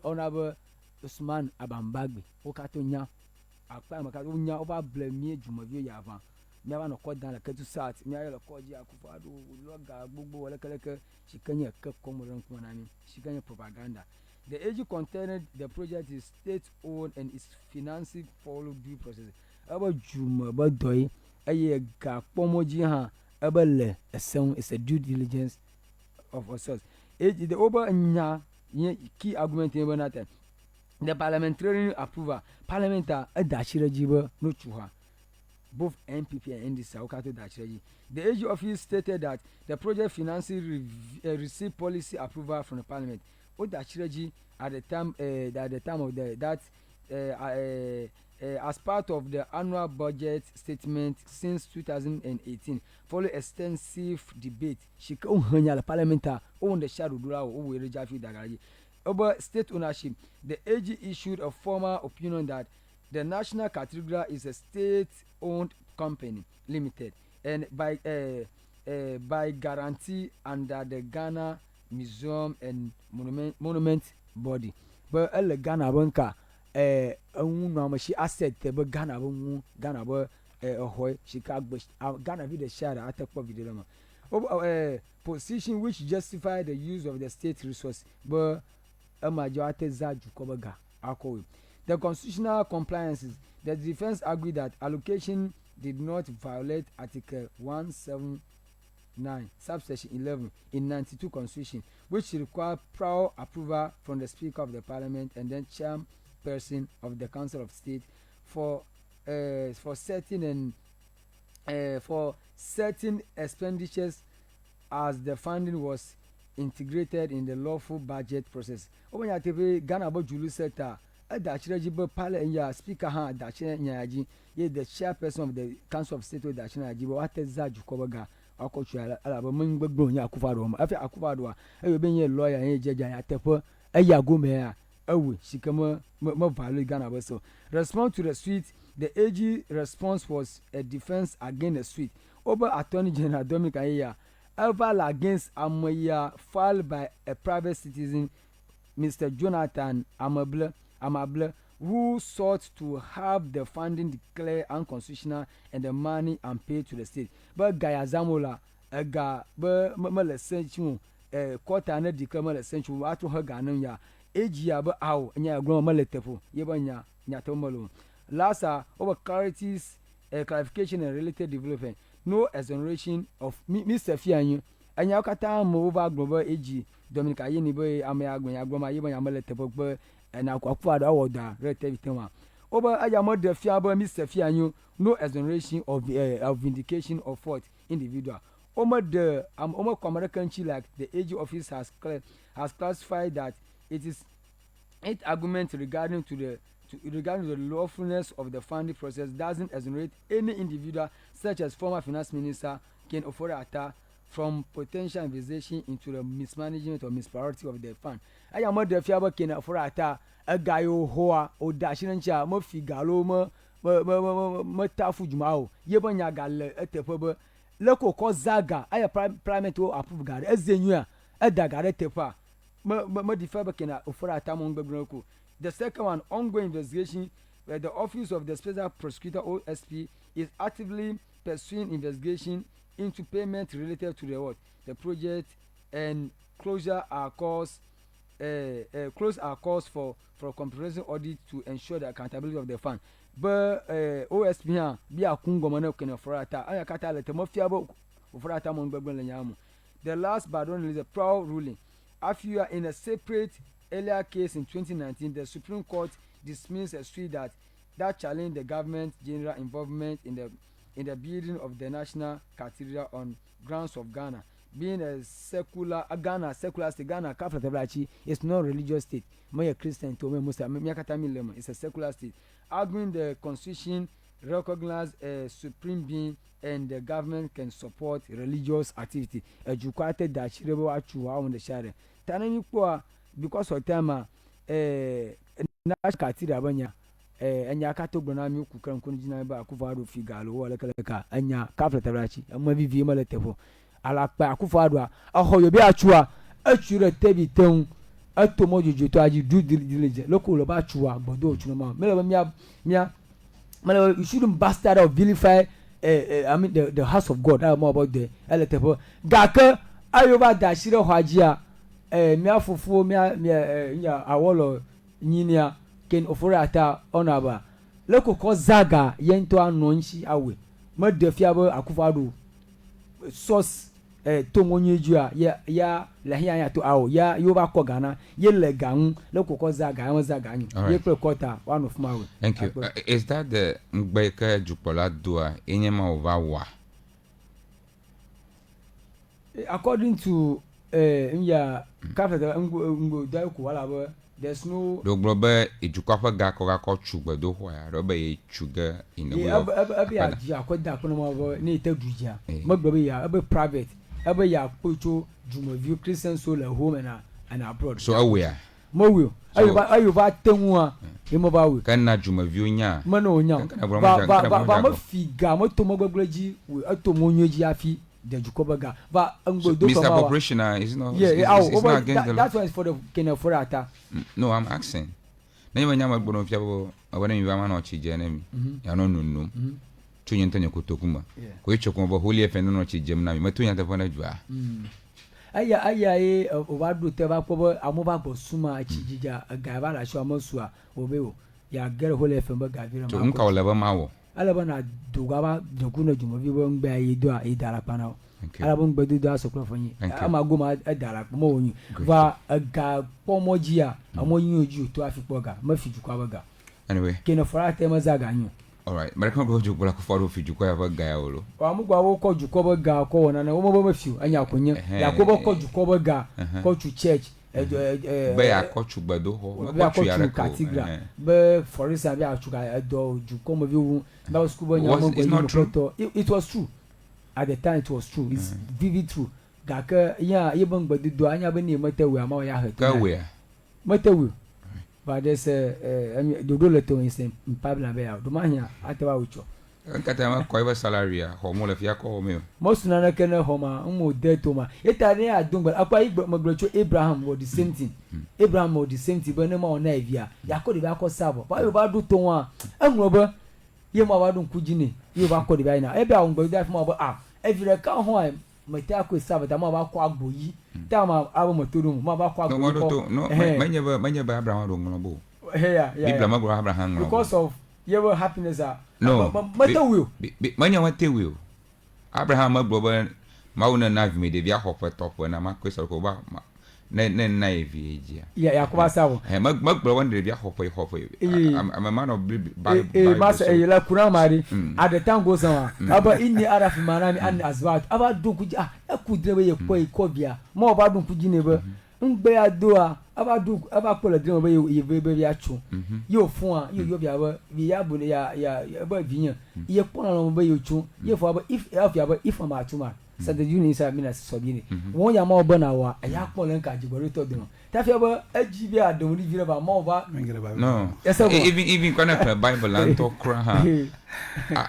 Honorable Usman Abambagbe okatonya akpa makatonya over blame jumavio yavan me aba no kodan la Ketu South me ayelo koji akufa do loga gbogbo wala keleke shikanya kep komoran kuma mi shikanya propaganda. The AG contended the project is state-owned and its financing follow due process. Aba juma ba doy aye ga pomoji ha aba le eson is a due diligence of a source. AG the over nya key argument in banata. The parliamentary approval parliamentar adashirajiba no chuha. Both NPP and NDC okato dashiraji. The AG office stated that the project financing received policy approval from the parliament. Odashiraji at the time of as part of the annual budget statement since 2018 following extensive debate she ohanya parliamentar on the shadow dura o we rejafi dagaji over state ownership. The AG issued a formal opinion that the National Cathedral is a state-owned company limited and by guarantee under the Ghana Museum and Monument Body. But el Ghana banka no she asset te be Ghana bu Ghana bo hoy Chicago Ghana be the share attack for video position which justify the use of the state resource but a majority zaju kobaga alcohol. The constitutional compliances, the defense argued that allocation did not violate Article 179 subsection 11 in 92 constitution, which required prior approval from the Speaker of the Parliament and then chairperson of the Council of State for setting and for certain expenditures as the funding was integrated in the lawful budget process. Obanya TV Ghana bo Julu Sector adachire jibo pale nya speaker ha adachire nyaji ye the chairperson of the council of state adachire jibo ateza jukobaga akochu ala bo mgbegbo nya akufado ma afi akufado a e be nya lawyer nya jeja ya tepo aya gome a awu shikama mo value Ghana bo so response to the suit. The AG response was a defense against the suit. Over Attorney General Dominic Ayaya ever against Amaya filed by a private citizen, Mr. Jonathan Amable, who sought to have the funding declared unconstitutional and the money unpaid to the state. But Gaya Zamola, a ga, but Mala Senchu, a quarter and a declare Senchu, after her Ganaya, AG Aba Ow, and ya grown Maletepo, Yabanya, Yatomolo. Last over clarification and related development. No exoneration of Mr. Fianyu. And Yakata over global AG Dominic Ayeni boy Amaya Goma Yama Yamalete and Aquaquad order relative tema. Over Ayamo de Fiabo Mr. Fianyu, no exoneration of vindication of fault individual. Over the Omo American like the AG office has classified that it is 8 arguments regarding the lawfulness of the funding process doesn't exonerate any individual such as former finance minister Ken Ofori-Atta from potential investigation into the mismanagement or mispriority of the fund. I am not the fiaba Ken Ofori-Atta a guy who or dashing mo figalo mo tafu jumao yebonya gal etepobe leko ko zaga aya primate o approve gare ezenua edagare tepa mo the fiaba Ken Ofori-Atta mo ngbegronku. The second one, ongoing investigation, where the Office of the Special Prosecutor (OSP) is actively pursuing investigation into payment related to the project, and closure are cause for comprehensive audit to ensure the accountability of the fund. But OSP here be a kungo mano kena forata. Aya kata le temo fiabo forata mo ngbegben lenyamu. The last but not least, the proud ruling. After in a separate earlier case in 2019, the Supreme Court dismissed a suit that challenged the government general involvement in the building of the National Cathedral on grounds of Ghana being a secular state. Ghana Cathedral is not a religious state. Me a Christian to me Muslim. Me akata lema. It's a secular state. Arguing the Constitution recognizes a supreme being and the government can support religious activity. Educated that chirebo achuwa on the share. Tanani kwa because of time National Cathedral banya enya kato gbona mi ku kan kun jina ba ku faado figalo wala kala enya Cathedral amma vivi maletefo ala pa ku faado ahoyo bi achua achure tebi ten atomo jojo to aji do diligence loko lo ba achua gbodo ochuna ma mele mia you shouldn't bastard or vilify I mean the house of God. I know more about the eletefo gaka ayoba dashire hwajia mi afufu mi ya awolo nyinia Ken Ofori-Atta onaba leko ko zaga yento anonchi awe ma defiabo akufado source tomonyeju a ya lahia ya to awo ya yoba ko Ghana ye legan leko ko zaga ya zaga anyu ye prekota one of my. Thank you. Is that the Mbeka Jupola Dua enyema over according to Cathedral ngo dai ko wala ba there's no do globe ejukwafa ga ko chugbe do ho ya roba e chuga in the way of abi ya akoda ko no mo ni teduja magbobe ya abi private abi ya pocho Jumoview Christian soul at home and abroad so aware mo wi ayo ba tenwu a e mo ba wi kan na Jumoview nya mo no nya ba mo figa mo to mo gbegleji to mo nyoji afi the Jukobaga but Mr. Operationer is not it's not against the law. That's why it's for the Ken Ofori-Atta. No, I'm asking. Na you nyama gbono fiabo abana mi ba na ochije na mi ya no nunu tunye ntanya kotokuma ko echokun bo holy fn no ochije na mi matunya ta fona jua aya ovadu te ba ko amoba bo suma achijija ga ba la sho amosu obewo ya gere holy fm ba ga vira ma to nka wala ba mawo alaba na dugaba dokuna Jumoview bo ngbe ayi do a idara pana alaba ngbe do asokro fonyi amagoma adara mo wonyu va ga pomojia amoyin oju to afipo ga ma fiju kwa baga anyway Ken Ofori-Atta ma zaga anyu All right. But I can't go to Black Photo if you have a guy. Amugwa wo ko jukoba ga ko wona na wo mo ba fiu anya akonya yakoba ko jukoba ga ko to church be akochu gbado ho ko to Cathedral be for instance be achuga do jukomo bi wu na school boy nyamo go it was true at the time. It was true. It's vivid true ga ka ya yebon gbado do anya be ni matewu ama ya ha ka we matewu but there's the doleto in Pablo be out do mahia atewa ucho nkata ko iba salary a ho mo le fia ko me most na kene homa mo de to ma etare adungba akwa igbe maglocho Abraham was the same thing. Abraham was the same thing but no ma na evia yakodi ba ko sabo ba ba do to wa enwo ba ye ma ba do nkujini ye ba ko de ba na e bia ngba da ma ba evire ka ho ai mata ko sabo ta ma ba ko agboyi ta ma abo motoru ma ba ko agboyi no manya ba Abraham do ngolo bo yeah Biblia magro Abraham because of your happiness no mata will manya wate will Abraham magro ba mauna na vi me de via hope top na makwesa ko ba na evi ejia ya ko ba sawo magro one de via hope I'm a man of Bible master la Quran mari at the time goes on aba inni araf manami an azwat aba do kuji akudre be ko bia mo ba do kuji ne ba ngbe adoa aba ko le dre be ye achu yo fun a yo bia ba bi ya bu ya ba binya ye pona no be yo chu ye fo aba if am atuma so the union is amina so bi ni won ya ma obo na wa ya ko le nka jibore to do ta fi aba aji bi adom ni vire ba ma ba no even kana Bible and talk kra ha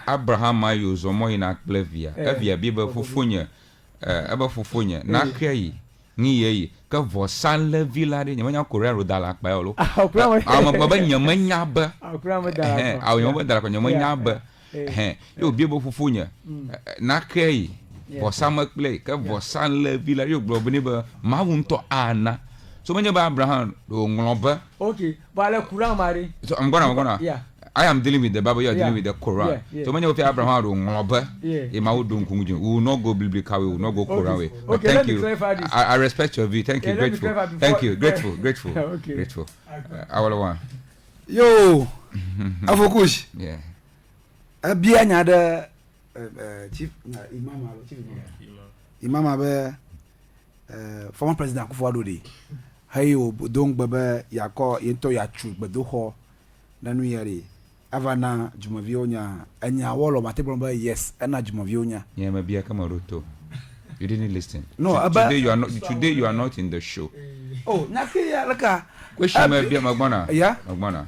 Abraham ayo zo mo ina plevia evia bi ba fufunya aba fufunya na kai ni ye ka vo san le village nyama korea ro dala pa yo lo ba nyama nya ba nyama dala ko nyama nya ba yo bi bo fufunya na kai vo san play ka vo san le village yo glo bini ba ma wunto ana so manya ba Abraham do ngloba okay ba le Quran mari so I'm gonna yeah I am dealing with the Bible, you are dealing with the Quran. So many of you Abraham do ngoba e ma wodu nkungu we will not go biblical way, we will not go Quran way. Okay, thank you. I respect your view. Thank you. Grateful. Thank you. Grateful. Grateful. Our one. Yo. Afokush. Yeah. Abia nya da chief imam abe former president Akufo-Addo de. Hayo don gbebe yakọ yento ya tru gbedo ho nanu yare avana jumavionya anya wolo matebomba yes ana jumavionya yeah mabia kama roto you didn't listen no today you are not in the show oh nake ya laka question mabia magbona yeah magbona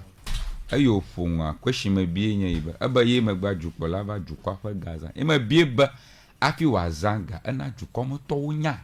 ayo funwa question mabia nya iba aba ye magba jukola ba jukwa kwa gaza e mabia ba afi wazanga ana jukomo to wonya.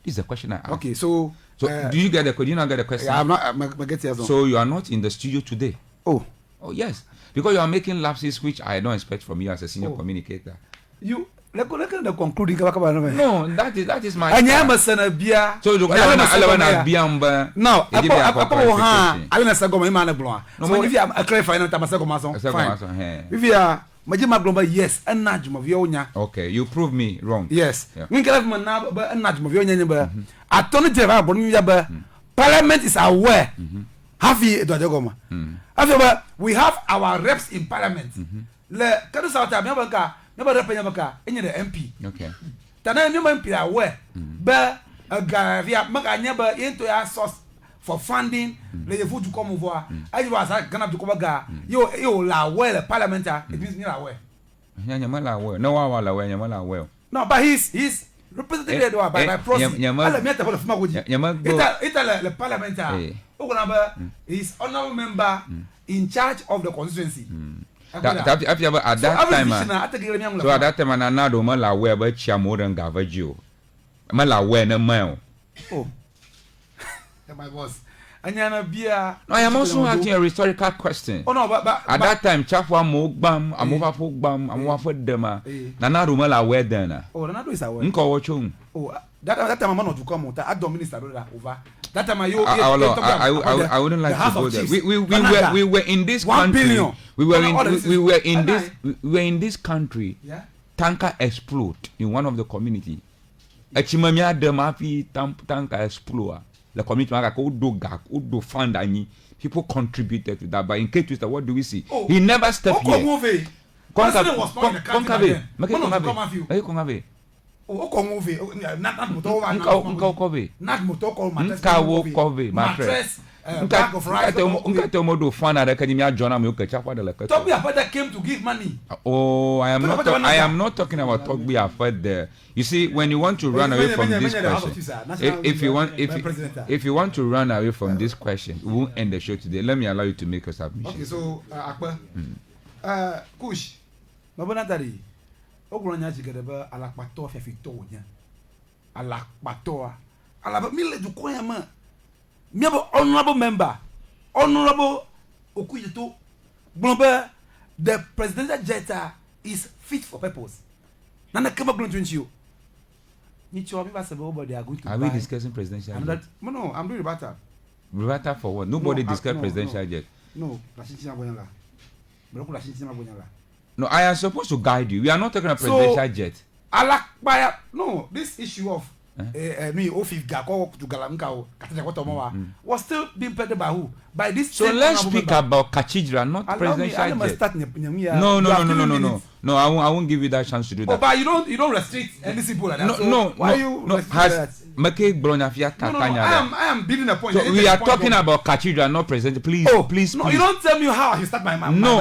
This is a question I ask. Okay, so do you get the question? Do you not get the question? Yeah, I'm getting it. So you are not in the studio today? Oh yes, because you are making lapses which I don't expect from you as a senior communicator. You let the concluding no, that is my Anyama sana bia. So you na bia mba. No, I will say go my man blonde. So if you are clarify na tamasako mason. Fine. If you are Majima Global, yes, and Najum of Yonya. Okay, you prove me wrong. Yes. We can have a Najum of Yonya. Attorney General Bonilla, Parliament is aware. Have you, Dodogoma? We have our reps in Parliament. Le Ketu South Municipality, never represent any of the MP. Okay. Tana new MP aware. But a guy, Maka never into our source for funding. Le food to come over. I was gonna to come back. You la well Parliament. It means near aware. Nyamala well. No one aware. Nyamala well. No, but he's represented by process. It's the Parliament. He's honorable member in charge of the constituency. At that time, so at that time, I know Mala wear but Chamoran Gavajo. Mala wear no mile. Oh, my boss. No, I am also asking a rhetorical question. Oh no, but at that time, Chafwa Mogbam, Amova Fogbam, Amova Dema, Nana Rumala wear then. Oh, Nana is aware. Nko Wachung. Oh, that time I'm not to come. I don't minister over. That time I wouldn't like to go there. We were in this country. We were in this country. Yeah. Tanker explode in one of the community. Echimamia demafi tanker explode. The community do fund any people contributed to that. But in Ketu South, what do we see? He never stepped here. President was not in the country back then. Come and view. Kongabe. O kongovi. Not motor. Not motor. Mattress. Bag of rice. Modo fan at Academia John Amuka Chapa de la Toby Afeda came to give money. Oh, I am not talking about Toby Afeda. You see, when you want to run away from this question, if you want to run away from this question, we won't end the show today. Let me allow you to make a submission. Okay, so Akbar, Kush, Mabonatari, Ogronya Jigadaba, Alakpato, Fefitonia, Alakpatoa, Alabamile du Koyama, Miabo honorable member, honorable Okuyato, Blomber, the presidential jet is fit for purpose. Nana come up to you. Are we discussing presidential jet? No, I'm doing rebata. Rebata for what? Nobody discussed presidential jet. No, I am supposed to guide you. We are not talking about presidential jet. No, this issue of me ofif gako to galamka Cathedral was still being peddled by who? By this. So let's speak about Cathedral, not presidential jet. No, I won't give you that chance to do that. Oh, but you don't restrict any people like that. Why you restrict that? I am building a point. So we are talking about Cathedral, not president. Please. No, you don't tell me how I start my mind. No,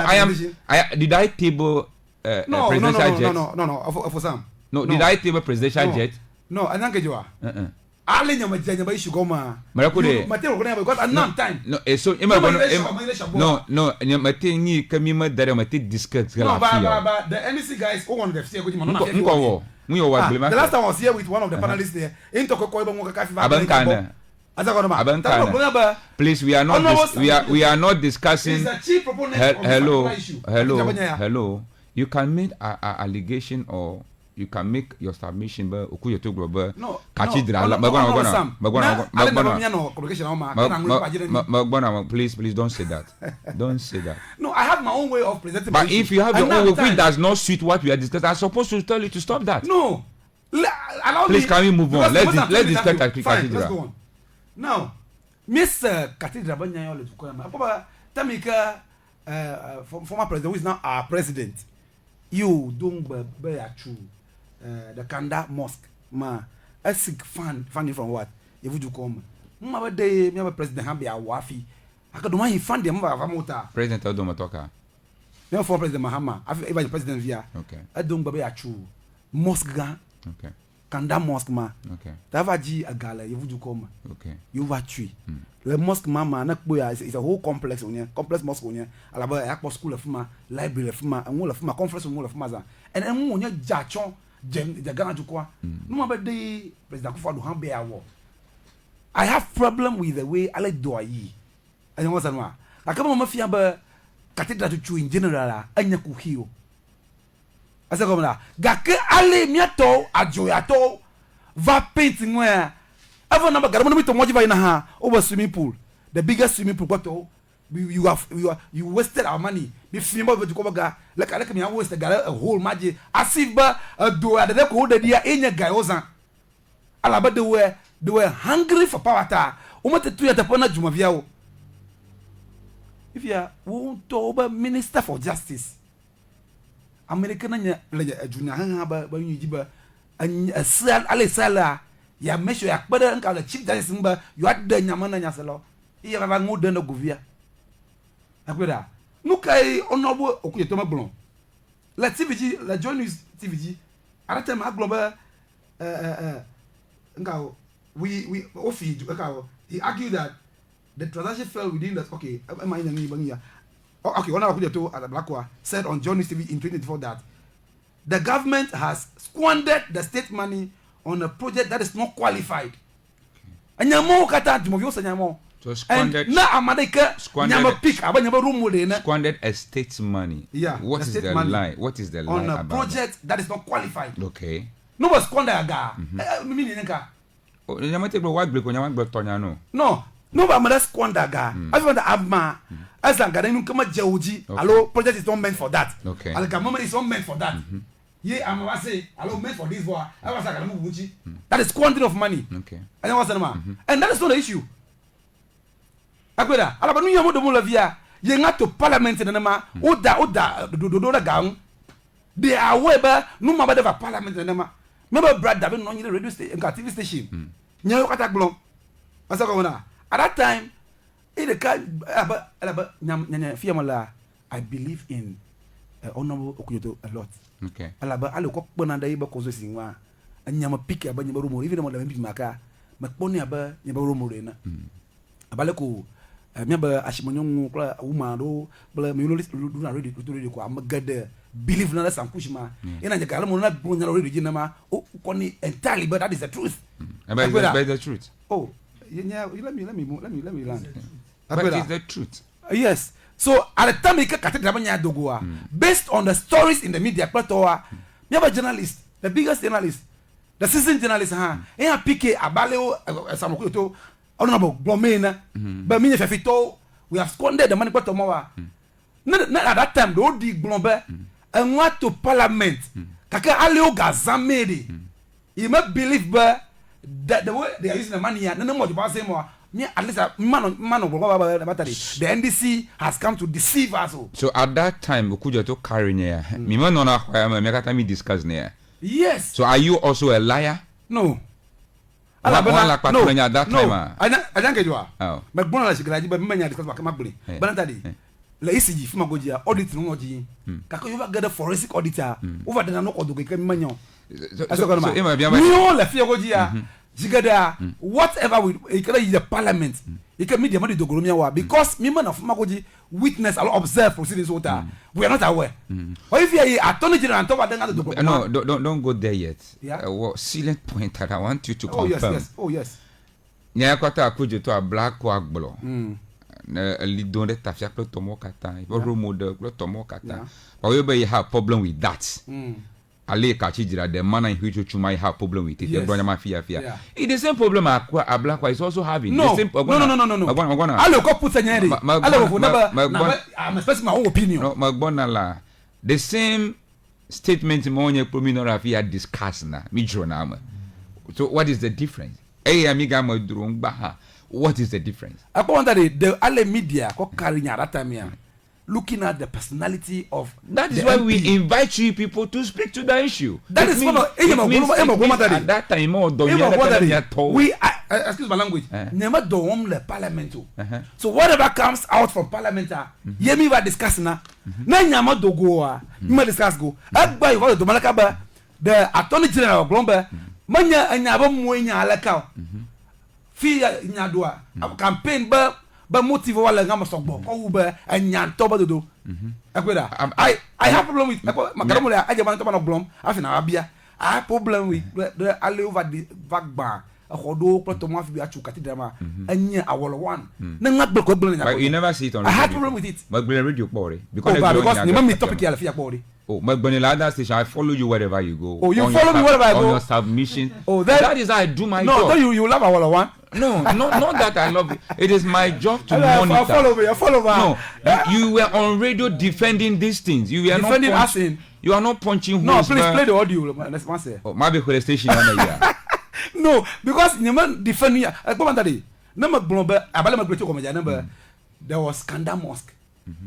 did I table presidential jet? No. For some. No, did I table presidential jet? No, I don't get you. Ali nyama janyaba issue goma. Marako Mateo gonna because I don't time. No, so no, mate ni kamima dare mate discuss gala. No, but the NEC guys who want to see go jima no na fe. The last time I was here with one of the panelists there, into ko ibo mo ka fi. Please, we are not discussing. Hello. You can make an allegation or you can make your submission, but Cathedral. Please don't say that. Don't say that. No, I have my own way of presenting. But if you have your own way which does not suit what we are discussing, I'm supposed to tell you to stop that. No. Please, can we move on? Let's discuss Cathedral. Let's go on. Now, Mr. Cathedral Banyayo Letukoyama, Tamika, former president, who is now our president, you don't be true. The Kanda Mosque, a sick funding from what? If you come, my day, my president Hambi a wafi. I could want he fund them of Mota. President Odomatoka. No, for President Mahama, I've president via. Okay. I don't be a true mosque. Okay. Kanda Mosque Okay. Tavaji a gala, if you come. Okay. You were tree. The mosque mama, is a whole complex on here, complex mosque on here. Alaba Aqua School of Fuma, Library of Fuma, and all of Fuma, conference of Maza. And then when you jachon. No day President Kufuor I have problem with the way I like do I what's that? I come on mafia ba Cathedral to chew in general anya kuhio. I say come gake ale miato ajoyato va painting where ever number garamo to mojiva ina ha over swimming pool, the biggest swimming pool got you wasted our money. If you to come back, like me, I wasted a whole magic. As if a door at the hold the dear in your guy wasn't. Alaba they were hungry for power. Umate to at the Pona Jumavia. If you are won't over Minister for Justice, American junior hang by you jiba and a sal Alisala, ya measure ya better and call the chief justice, you are the Yamana Yasalo. You have a more than a Govia. Akweda nukai honorable Okuyetoma Blon la TVG la join news TVG at time global we ofi he argued that the transaction fell within that okay one Okuyeto at Blackwa said on Johnny TV in 2024 that the government has squandered the state money on a project that is not qualified. Anyamo kata jumovio sanyamo. So squandered estate's money. Yeah. What is the lie? What is the lie on a about project that is not qualified? Okay. No but squander aga. No but mother squander aga. I want the abma. As long as you come jauji. Hello, project is not meant for that. Okay. Algamama is not meant for that. Yeah, I'm gonna say hello meant for this boy. I was like that is quantity of money. Okay. And what's the man? And that is not the issue. Akweda alaba nu yamo do mo la via ye ngato parliament na ma oda do gaun They are aware but no matter the parliament and them. Remember Brad David on the radio station, TV station. Nyayo kata glom. Asa ko na. At that time, in the car, but I believe in Honorable Okuyoto a lot. Okay. Alaba alo ko bona da iba kozo sinwa. Anyama pick aba nyaba rumo even mo da mbi maka. Makponi aba nyaba rumo rena. Abale ko member ashimonyo kla uma do bla me do na ready ko am gade believe na sankushima ina nyaka mo na bro na ready jinama o koni entirely but that is the truth. But the truth. Oh, yeah, let me land. But it's the truth. Yes. So at the time Cathedral Dogoa, based on the stories in the media, me have a journalist, the biggest journalist, the seasoned journalist, PK Abaleo Samokuto, Honorable Blomena, but me Fefito, we have squandered the money Moa. Not at that time, the old Blombe, and what to Parliament, Kaka Aleo Gazamedi. You must believe that the way they are using the money here, no more to pass more. At least a man of the NDC has come to deceive us. So at that time, we could just carry near. Me man on a me discuss near. Yes. So are you also a liar? No. No. At that time. I don't get you. Oh. But Bonala Shigraji, but many discuss Macabri. But la ECG Fumagoja audit Noji. Kako you get a forensic auditor over the no Oduke Manyon. Zigada, whatever we can use the parliament, you can meet the money to Goromia because women of Magoji witness or observe proceedings water. We are not aware. Or if you are Attorney General and talk about the no, don't go there yet. Yeah. Salient point that I want you to confirm. Oh yes. Nyakota akujo to a black work blow. A lidon de tafia tomo kata, romo de tomo kata. However, you have problem with that. Ale Cathedral, the manner in which you might have problem with it. Yes. Yeah. It's the same problem a black is also having. No, the same, no. I'll go put I'm expressing my own opinion. No, the same statement Monya Prominor discussed now. So what is the difference? What is the difference? I wonder the Ale media carrying at that time here. Looking at the personality of that is why MP. We invite you people to speak to the issue. That is one of at that time we excuse my language. Never do the parliament. So whatever comes out from parliament, yemi va discussing na nyama do go you discuss go. Agba you do malaka the Attorney General of Blombe manya anyaba muenya alaka. Fi nyadua campaign but motive wala ngama sogbo ko ube anyan to badodo akweda I have problem with makaramu le aje ban to ban oblom afina abia I have problem with the all over the vagba ahodo plato mo afi bi achu Cathedral ma anya awolo one na ngagbe ko blom but you never see it on I have problem with it magbele radio pore because you me topic ya fia pore. Oh, magbele ladder station I follow you wherever you go. Oh, you follow me wherever I go on your submission. Oh, that is how I do my job. No, you love awolo one. No, not that I love it. It is my job to monitor. I follow me. No, you were on radio defending these things. You were defending us in. You are not punching. No, please play the audio. Let's answer. Oh, maybe for the station. No, because you man defending. I go on that day. Number Blombe, Abalama Great Comedy. Number there was Skanda Mosque.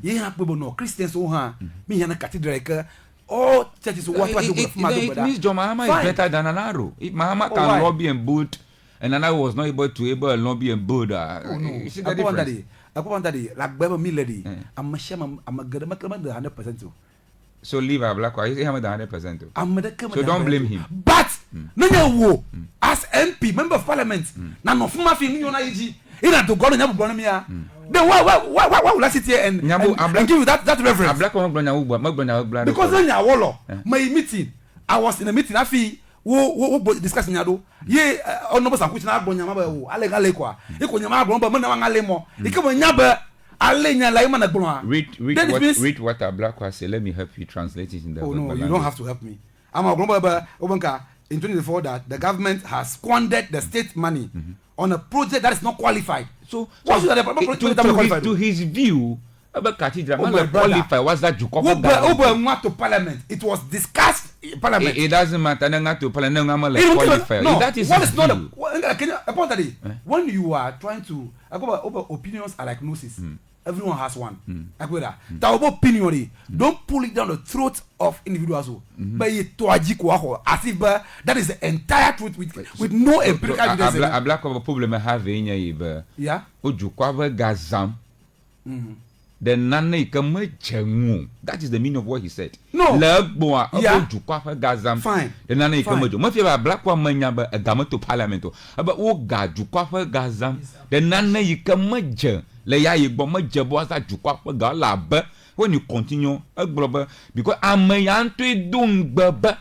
You have people no Christians who have me and a cathedral. All churches what it means John Mahama is better than an arrow. If Mahama can lobby and build. And I was not able to lobby and build. You see the difference? I go on that day. Like Baba Millady. I'm a shaman. I'm a good 100%. So leave a black one. He's 100%. So don't blame him. But no, as MP, member of Parliament, now no former thing you know. In to go and blame me. Then why will I sit here and give you that reference? A black one blame because then you wallow. My meeting. I was in a meeting. I feel. Wo discussing yado ye onobo sankuchi na agbonya maba wo ale kwa ikonya ma agbo mba na ngale mo ikemo nyaba ale nya la ima na gbo read what a black was say. Let me help you translate it in the no, you don't have to help me. I'm a global obanka in 2024 that the government has squandered the state money on a project that is not qualified. So what should to his view about Cathedral qualify was that you cover to parliament. It was discussed in parliament. It doesn't matter to parliament qualify. No, that is what is not when you are trying to over opinions are like noses. everyone has one. That opinion, don't pull it down the throat of individuals. But as if that is the entire truth with no empirical evidence. A black of a problem have in your yeah. Ujukwava Gazam. The nane come. That is the meaning of what he said. No. Yeah. Gazam. Fine. The nane come. Mafia black one man a gamma to parliament. About oh God, Jukwava Gazam. The nane come. Leya Yiboma Jabosa Jukwapa Galab. When you continue a global because I'm a yantu dung baba.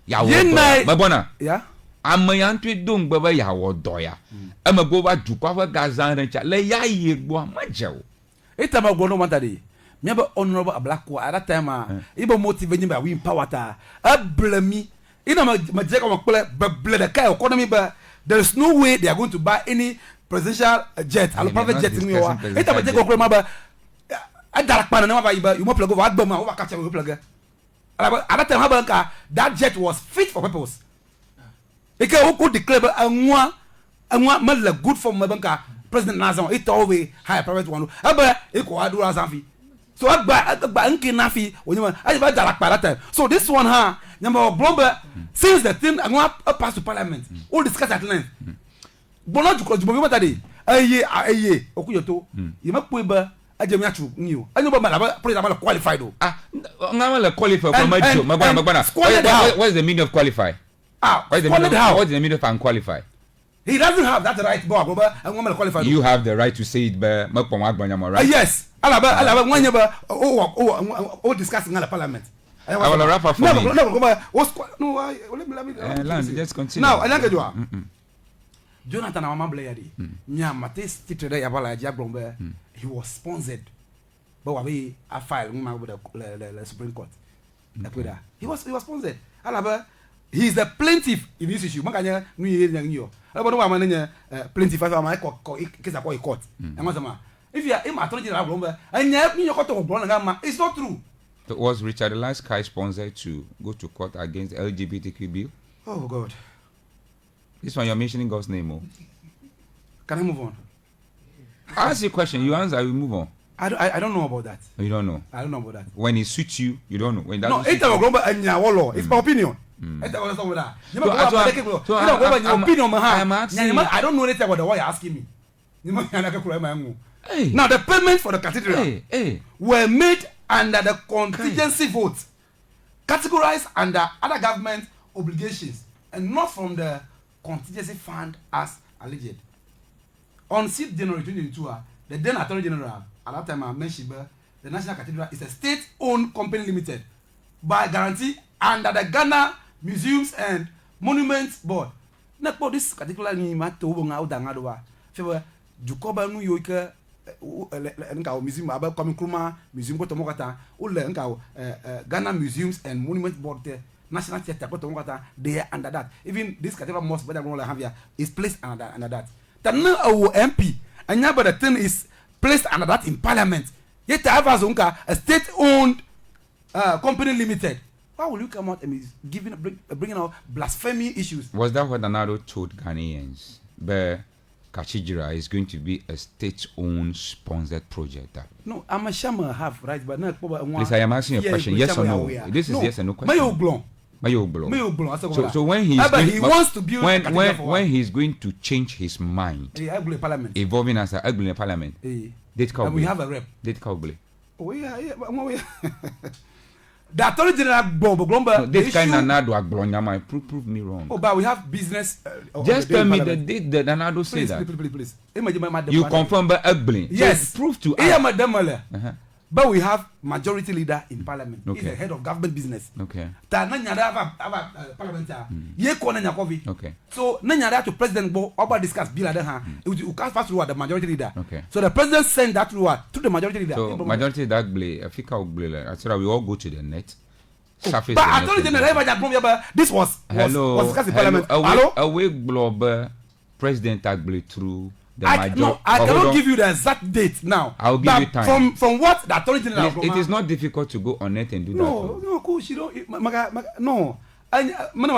Babona. Yeah. I'm a yantu dung baba yawo doya. I'm a go back to cover Gazan and Leya Yibwa Majo. It's about going on today. Never honorable a black at that time. Even motivated by win power. A blame. In a magic but blood a car economy, but there is no way they are going to buy any presidential jet. I'll private jet in your. It's a magic of a dark man. You must plug over Adbama over capture plug. At that time, that jet was fit for purpose. It can go declare a more good for Mabanka. President Nazan, it always high private one. But it could do as amfi. So I buy Nafi when you want. I buy that time. So this one, number of Blomber, since the thing I want to pass to Parliament, all discuss at length. Bonnet to close the moment today. A year, Okuyoto, you might put a Jamiachu new. I know about my president qualified. Now qualify for my job. What's the meaning of qualify? What's the meaning of unqualified? He doesn't have that right, Bob. I'm going to qualify. You have the right to say it, but right? Yes. Alaba, discussing in the Parliament. I will wrap up for me. Let me just continue. Now, I like you. Jonathan Amamblayadi. Nyamatis Titre Yavala Jabrombe. He was sponsored. But we a file with the Supreme Court. He was sponsored. Alaba, he is the plaintiff in this issue. Makanya New plaintiff case I court. If you are in attorney general, it's not true. So was Richard Lansky sponsored to go to court against LGBTQ bill? Oh God. This one you're mentioning God's name. Oh. Can I move on? I ask you a question, you answer, we move on. I don't know about that. You don't know? I don't know about that. When it suits you, you don't know. When that it's my opinion. I don't know anything about the way you're asking me. Now the payments for the cathedral were made under the contingency vote, categorized under other government obligations, and not from the contingency fund as alleged. On 6th January 2022, the then Attorney General, at that time I mentioned, the National Cathedral is a state-owned company limited by guarantee under the Ghana Museums and Monuments Board. Not for this particular name, Jukoba New York Museum, coming Kruma, Museum Kotomokata, Ghana Museums and Monuments Board, National Theatre Kotomokata, they are under that. Even this cathedral mosque, better than have here, is placed under that. That now our MP, and now the thing is placed under that in Parliament. Yet I have a state-owned company limited. Why will you come out and bringing out blasphemy issues? Was that what Nanado told Ghanaians? But Cathedral is going to be a state-owned sponsored project. No, I'm a shaman have right, but not please, I am asking you a question. Yes or no? This is yes or no question. So when he wants to build when he's going to change his mind, evolving as a ugly parliament, we have a rep. Oh yeah. The Attorney General this kind of Nado prove me wrong. Oh, but we have business. Just tell me the date that Nado said that. Please. You confirm by ugly. Yes. So prove to us. But we have majority leader in Parliament. Okay. He's the head of government business. Okay. Okay. So to President Bo about discuss bill you can't pass through the majority leader. Okay. So the president sent that through to the majority leader. So majority that I said we all go to the net. But I told you this was discussed in Parliament. Away global President Agbele through I cannot give you the exact date now. I'll give you time. From what the Attorney General. It is not difficult to go on net and do that. No, cool. She don't. No. ma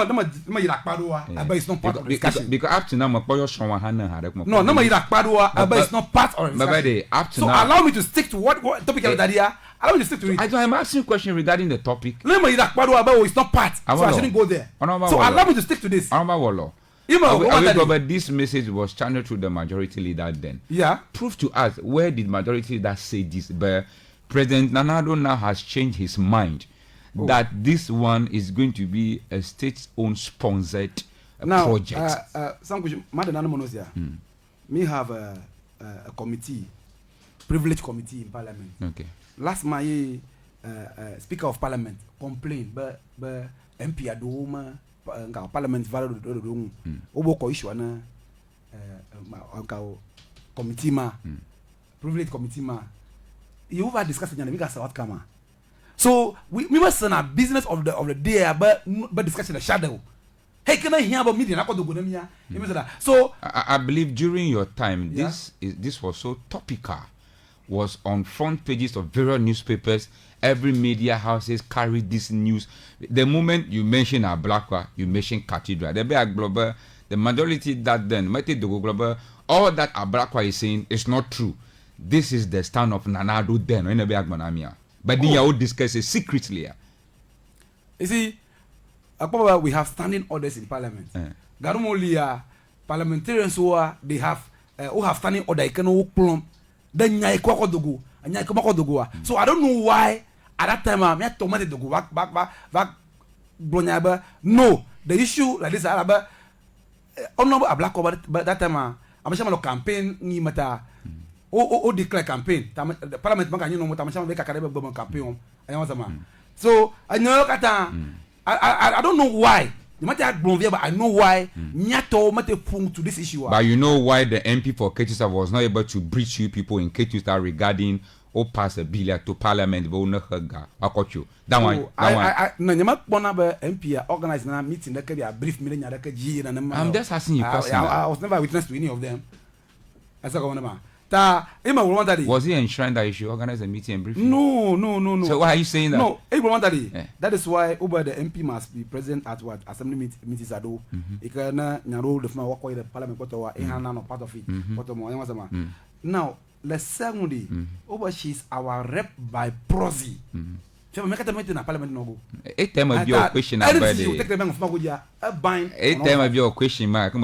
yira kpadoa but it's not part of the discussion because up to now my boy shon hana hare kuma no ma yira kpadoa but it's not part of the discussion up to so now allow me to stick to what topic that here allow me to stick to it I'm asking a question regarding the topic let me yira kpadoa but it's not part so I shouldn't go there so allow me to stick to this However, this message was channeled to the majority leader then. Yeah. Prove to us, where did majority leader say this? But President Nanado now has changed his mind that this one is going to be a state-owned sponsored project. Some question, me have a committee, privileged committee in Parliament. Okay. Last my Speaker of Parliament complained, but MP Adoma. Parliament value do do obo ko issue na committee ma privilege committee ma you over discuss nyana we got outcome so we must na business of the day but discussion the shadow hey can I hear about media na ko do go na mia so I believe during your time this was so topical, was on front pages of various newspapers. Every media houses carried this news. The moment you mention Ablakwa, you mention Cathedral. The majority that then, all that Ablakwa is saying is not true. This is the stand of Nanado then. But they all discuss it secretly. You see, we have standing orders in Parliament. Garumolia parliamentarians who have standing order. You can plumb. Then so I don't know why at that time I tomato to go back no the issue like this about honorable Ablakwa but that time I'm sure campaign ni mata o declare campaign the parliament maka you know mata I'm make a campaign so I know I don't know why but I know why to this issue. But you know why the MP for Ketu South was not able to breach you people in Ketu South regarding or pass a bill to Parliament. I got you. That one. MP organized a meeting that could be a brief meeting. I'm just asking you personally. I was never witness to any of them. As a governor. Was he enshrined that you should organize a meeting and brief? No. So why are you saying that? No, that is why the MP must be present at what assembly meetings are do. He can roll the parliament part of it. Now, let's secondly, she's our rep by proxy. Make a meeting in parliament no go. Eight time of your question about bind. 8 time of your question, Mark. I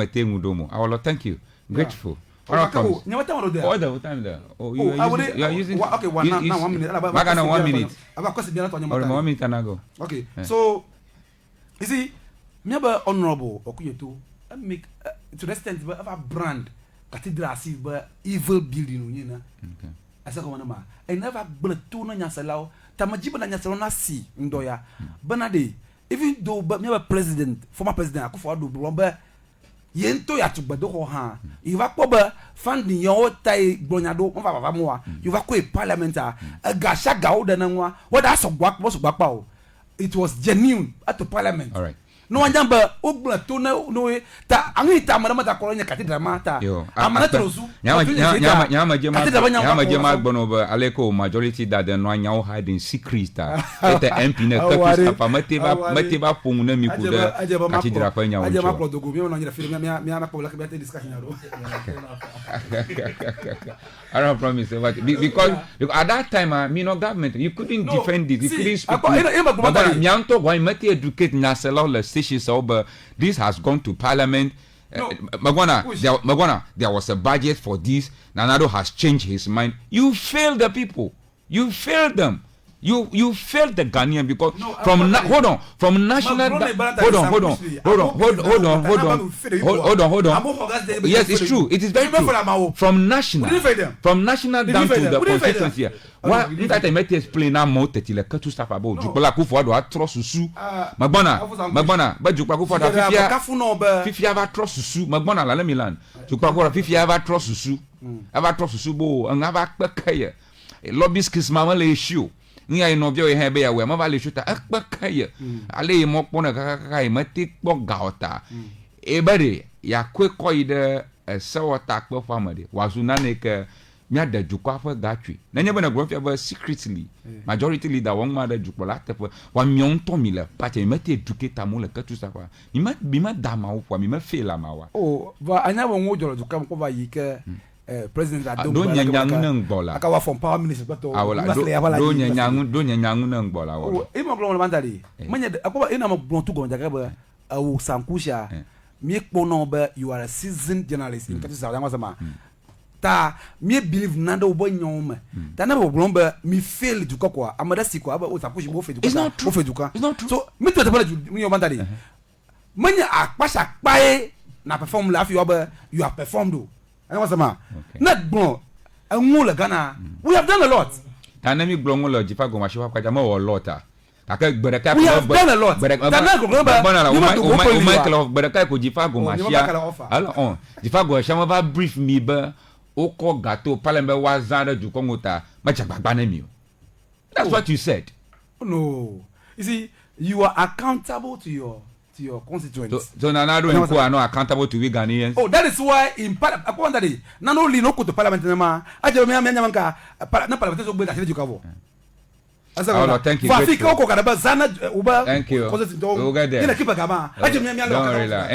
will thank you. Grateful. All the time there. Oh, you are using. Okay, 1 minute. Back on 1 minute. About 1 minute and ago. Okay, so you see, me honorable Okuyeto make to the extent of a brand Cathedral see but evil building you know. Okay. As a one ma, I never been to no nyasalau. Tamajiba na nyasalau na si ndoya. Banade, even though but me president, former president Akufo-Addo Blombe. Yento ya tubado ho ha you va ko ba funding yo tai gbonyado mo baba mo wa you va ko parliament ga sha ga o da na nwa what that so gba pa it was genuine at the parliament. All right. No wanyamba ogbla to no ta angi ta mara mata ko nya Cathedral mata amana trosu nyama jema gbono ba aleko majority that the no nya hide in secret ta et MP na ka pa matiba pung na mi ku da Cathedral pa nya ajema pro dogo mi no nya film mi ana ko la ka bete discussion ro I don't promise because at that time me no government you couldn't defend it, you couldn't speak. But nyanto why mati educate nasela le stations over this has gone to parliament. Magwana, there was a budget for this. Nanado has changed his mind. You failed the people. You failed them. You failed the Ghanaian because from national hold on. Yes, it's true. It is very true. From national down to the constituency. Why that I might explain now more that like Ketu South about Jukula Akufo-Addo atrocious susu. Magbona, but Jukula Akufo-Addo fifia ava atrocious susu. Magbona la let me land. Jukula Akufo-Addo fifia ava atrocious susu. Ava atrocious susu bo anga kpekaya. Lobby skills mama le issue. Ni ai no bio he be ya we ma va le shuta akpekaya. Ale mo pona kaka mati kpo gaota. Ebere ya kwekoi de sawata kpo famade. Wazuna ne ke mia da jukwa fa gatwe na nyebe na grofia ba secretly majority leader won ma da jukwa la tepo wa mion to mi la pa te mete educator mo la Ketu South mi ma da ma wo mi ma fail ma wa oh va anya wo ngo do kam ko ba yi ke president Addo do nyanyangu na ngbola aka wa from power minister to do nyanyangu na ngbola wa e mo glon mandali manya akoba ina mo blon tu gonja ka ba o sankusha mi ekpono ba you are a seasoned journalist in Ketu South sama ta mi believe nanda obo nyoma ta na bo ba mi fail du kwa amada siko aba o sankushi bo fe du kwa o fe du kwa so mi to ta mi yo mandali manya akpasha pae na perform la fi oba you have performed do sama not bon ngula Ghana we have done a lot ta na mi glongo lo jifa go ma shi kwa jama wo lota aka gbereka we have done a lot tana go ba o Michael gbereka ko jifa go ma shi alors on jifa go shama ba brief mi ba o ko gato palembe wa zanda du kongota ma chagbagba na mi o that's what you said. No, you see you are accountable to your constituents. So Nanado and Ko are not accountable to we Ghanaians. Oh, that is why in upon that day, not only no go to parliament na aje me manka na parliament so gbe da you cover. Thank you. Fafika ko kada ba zana uba. Thank you. We'll get there. Ina kipa gama. Aje me Don't relax.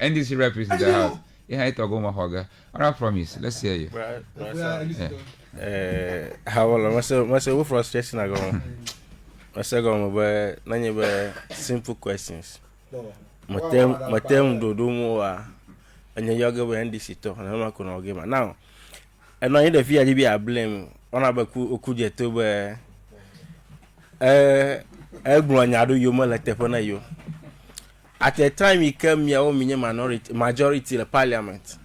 NDC represents the house. Yeah, I talk about Hoga. I promise. Let's hear you. How long? What's frustration ago? What's going on? None of simple questions. Matem do mo and yoga we NDC to na ma ko no game now and no the fear be a blame on abaku okuje to be egbon anyado yo mo let na yo at the time he came here o minye majority the parliament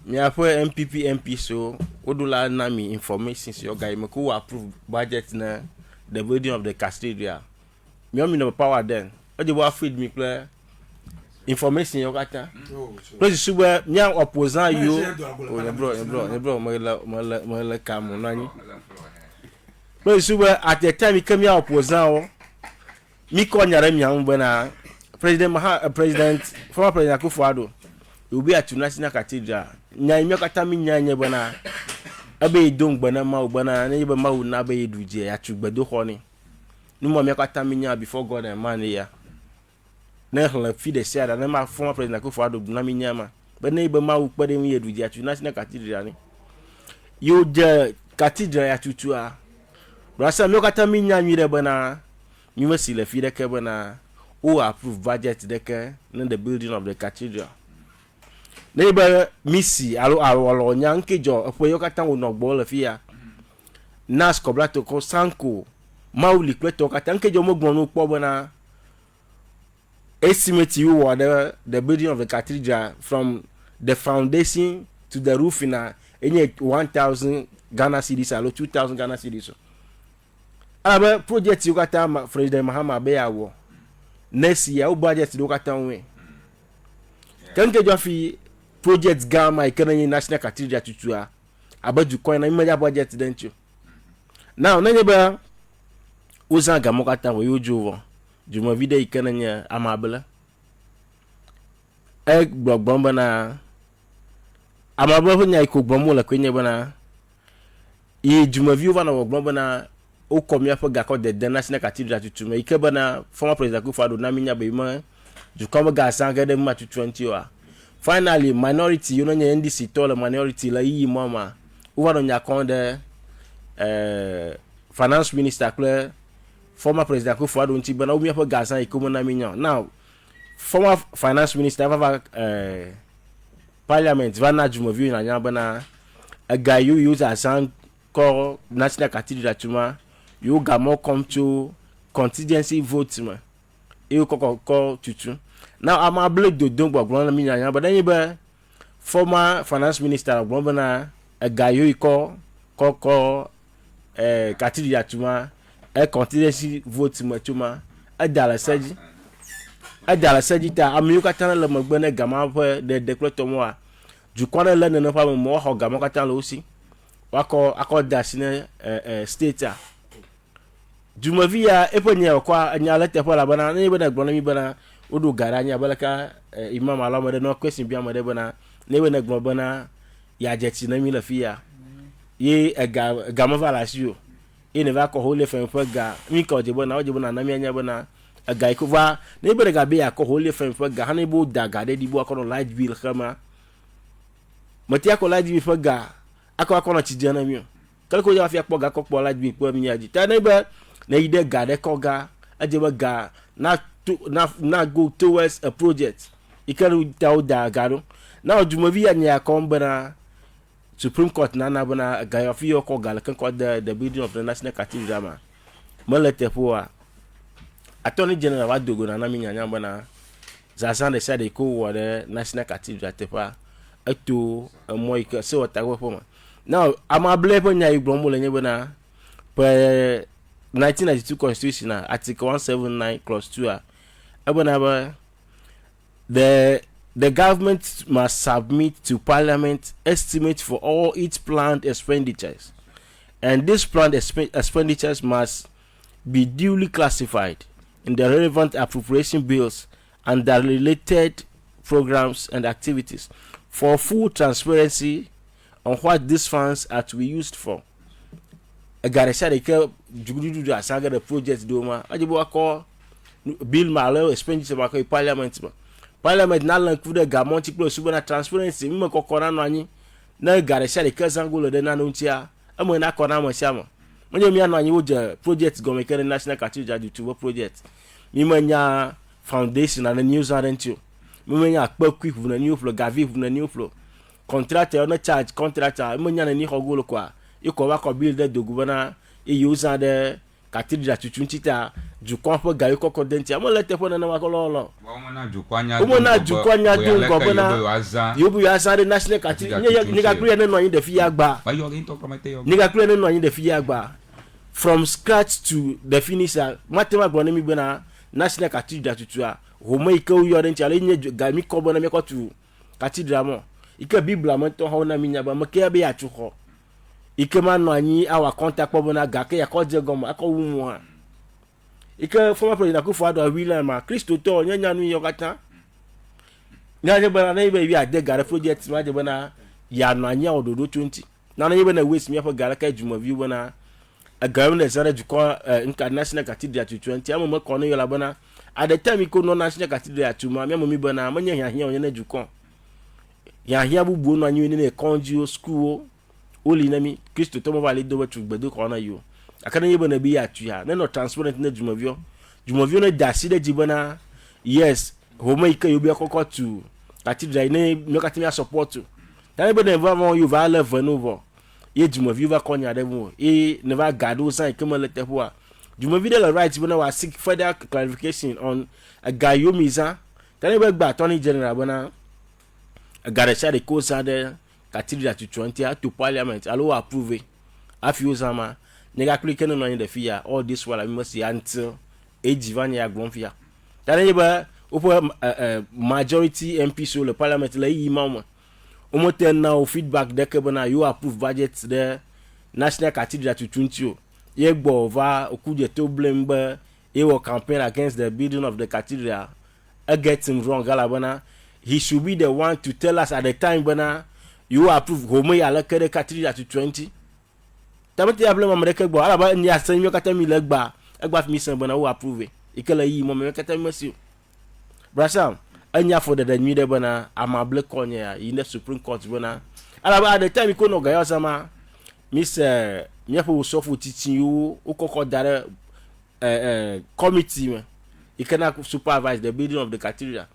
me apo MP so odula na me information so guy me ko approve budget na the building of the cathedral me o me no power then o dey wa feed me clear information yo kata plus suba nya opposant yo bro mo kam nani plus suba at the time he came here opposant o mi ko nyara mi an bana president former president Akufo-Addo obi at national cathedral nya mi kata mi nya bana abe don bana ma bana na yiba ma na be duje ya tugbedo ho ni numo mi kata mi nya before God and man ya na hla fi de sia da na ma former president Akufo-Addo na mi nyama be na ibe ma ukpe de mi eduje atu national cathedral ni yo je cathedral ya tutu a brasa mi kata mi nya mi de bana mi ma si le fi de ke bana o approve budget de ke na the building of the cathedral na ibe misi alo nya nkejo opo yo kata wo no gbo le fi ya nas kobrato ko sanko mauli kweto kata nkejo mo gbon no po bana estimate you what the building of the cathedral from the foundation to the roof in a 1,000 Ghana cedis or 2,000 Ghana cedis. Aba project you got President Mahama Beyawo. Next year, our budget you got we. Can get your project Gamma Economy National Cathedral to about you coin a budget then you. Now, neighbor Uza Gamokata we you Juma vida ikananya amabela blog na amabela nya iko gbomo la kwenye bana e juma view bana gbomba na o komia fa gako de national cathedral tutuma ike bana former president Akufo-Addo na minya be ma ju kom ga sanga de ma 20 wa finally minority you know nya NDC to la minority la yi mama o nya kon de finance minister Claire former president Akufo-Addo nti bana umi apo gaza ikomo na minya now former finance minister parliament vana jumovi na nya bana a guy you use as an call national cathedral tuma you ga more come to contingency vote ma you call tutu now am able do don gbogbo na minya nya but then be former finance minister bana a guy you call cathedral tuma a contingency vote matuma a dala saji ta amiyuka tana le magbene gama de declare moi du kwana le ne pa mo ho gama ka tana aussi wako dasine state a jumavia eponya kwa anyala te pa la bana ne bana gbona mi bana odu garanya balaka imam alama de no question bi amade bana ne bana gbona bana ya jeti na mi la fiya ye ga mavalashio ye ne va ko hole fe mpo ga mi ko je bona o je bona na mi anya bona ga ikova ne be ga be ya ko hole fe mpo ga hane bo da ga de di bo akono light bill khama mati ako light bill fe ga akono chi jana mi kala ko ja fi akpo ga ko po light bill po mi aji ta ne be na ide ga de ko ga aje ba ga na go towards a project ikaru taw da ga no na ojumovi anya kombana Supreme Court na bana gayofi ko gal kan ko the building of the National Cathedral malete poa Attorney General wa dogo na mi nyanya bana za say they ko wa the National Cathedral tepa eto moy ka se wata go poma now ama blebo nya igbomo le nyebana per 1992 constitution article 179 clause 2 abana ba the government must submit to Parliament estimates for all its planned expenditures, and these planned expenditures must be duly classified in the relevant appropriation bills and the related programs and activities for full transparency on what these funds are to be used for. Agaresha de ke jugudu asaga the project doma ajibo akọ bill malo expenditure ba ko Parliament ba. Parliament na lan kude ga multiple subana transparency mi ko kona no anyi na gare share ke zangulo de na no ntia amo na kona mo siamo monye mi anu anyi wo je project go make National Cathedral du tubo project mi manya foundation na new zaren you mi manya akpa quick na new flow gavi na new flow contractor na charge contractor mi manya na ni hogolo kwa iko wa ko build the governor e use the Cathedral tuchunchita jukwampo gayo koko denti amo lete pona na makololo wamona jukwanya dungo bona yobu ya sare National Cathedral niga kure ne no yin de fiya gba niga kure ne no yin de fiya gba from scratch to the finisher matema gbo ne mi bena National Cathedral tutua ho mai ka uyo denti ale nye ga mi ko bona me ko tu Cathedral mo ike bibla mo to ho na mi nya ba mo ke be ya chuko ike ma no anyi awa contact po bona ga ke ya ko je gomo akọ wu mu ike former president Akufo-Addo William ma Kristo to nyanya nu yokata nyaje bana na ibe wi ade gare project ma je bana ya no anya ododo 20 na na ibe na waste mi afa gare ka juma view bana agaru na zara juko National Cathedral 20 ammo ko no yola bana at the time ko no National Cathedral tuma mi mi bana manya hia onye na juko ya hia bubu no anyi ni conjure school oli na mi Kristo to mo vale do wetu gbedo ko na yo akana yeba na bi atu ya na no transparent na jumavio na dasi de jibana yes homa ika yobi akoko to Cathedral ne no katimi support na ebe na va you va level no ye jumavio va konya de mo e ne va gado san kema lete ho jumavio de la right bana wa seek further clarification on agayomiza tani be gba Attorney General bana agaresha de ko sa de Cathedral to 20 to Parliament allow approve afi zama nega click no in the fear all this while I must see until ejivanya agbonfia tani yeba opo majority MP so le Parliament la yi mama omoten now feedback de kebana you approve budget the National Cathedral to 20 ye gbo over okuje to blame ba he will campaign against the building of the cathedral. I get him wrong galabana he should be the one to tell us at the time bana you approve homo ya la kere cathedral to 20 tamati ya blame amreke gbo ala ba ni asan mi kata mi legba egba fi mi san bana wo approve ikele yi mo me kata mi si brasam anya for the new de bana amable konya in the Supreme Court bana ala ba at the time ko no ga ya sama miss mi apo so fu teaching you ukoko dare committee me he can supervise the building of the cathedral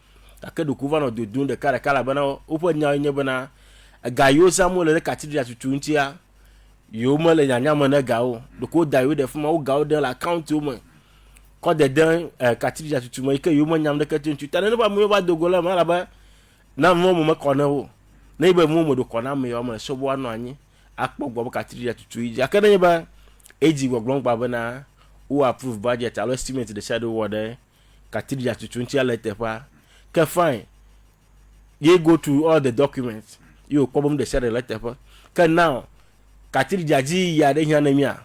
akedo governor do the kala bana opo nya bana gayo samuel the cathedral to 20 ya yo mo le nya mo na gawo do ko dayo de fuma o gawo de la account o mo ko de den cathedral to mo ike yo mo nya de ka 20 tane no ba mo ba dogola ma la ba na mo mo ko na wo na ibe mo do ko na me yo mo so bo anu anyi akpo gbo cathedral to 20 akana ba eji gbogbon gba bana who approve budget allow estimate the shadow water cathedral to 20 letter pa ke fine you go through all the documents you problem the shadow letter pa can now cathedral ji ya de hiana mi a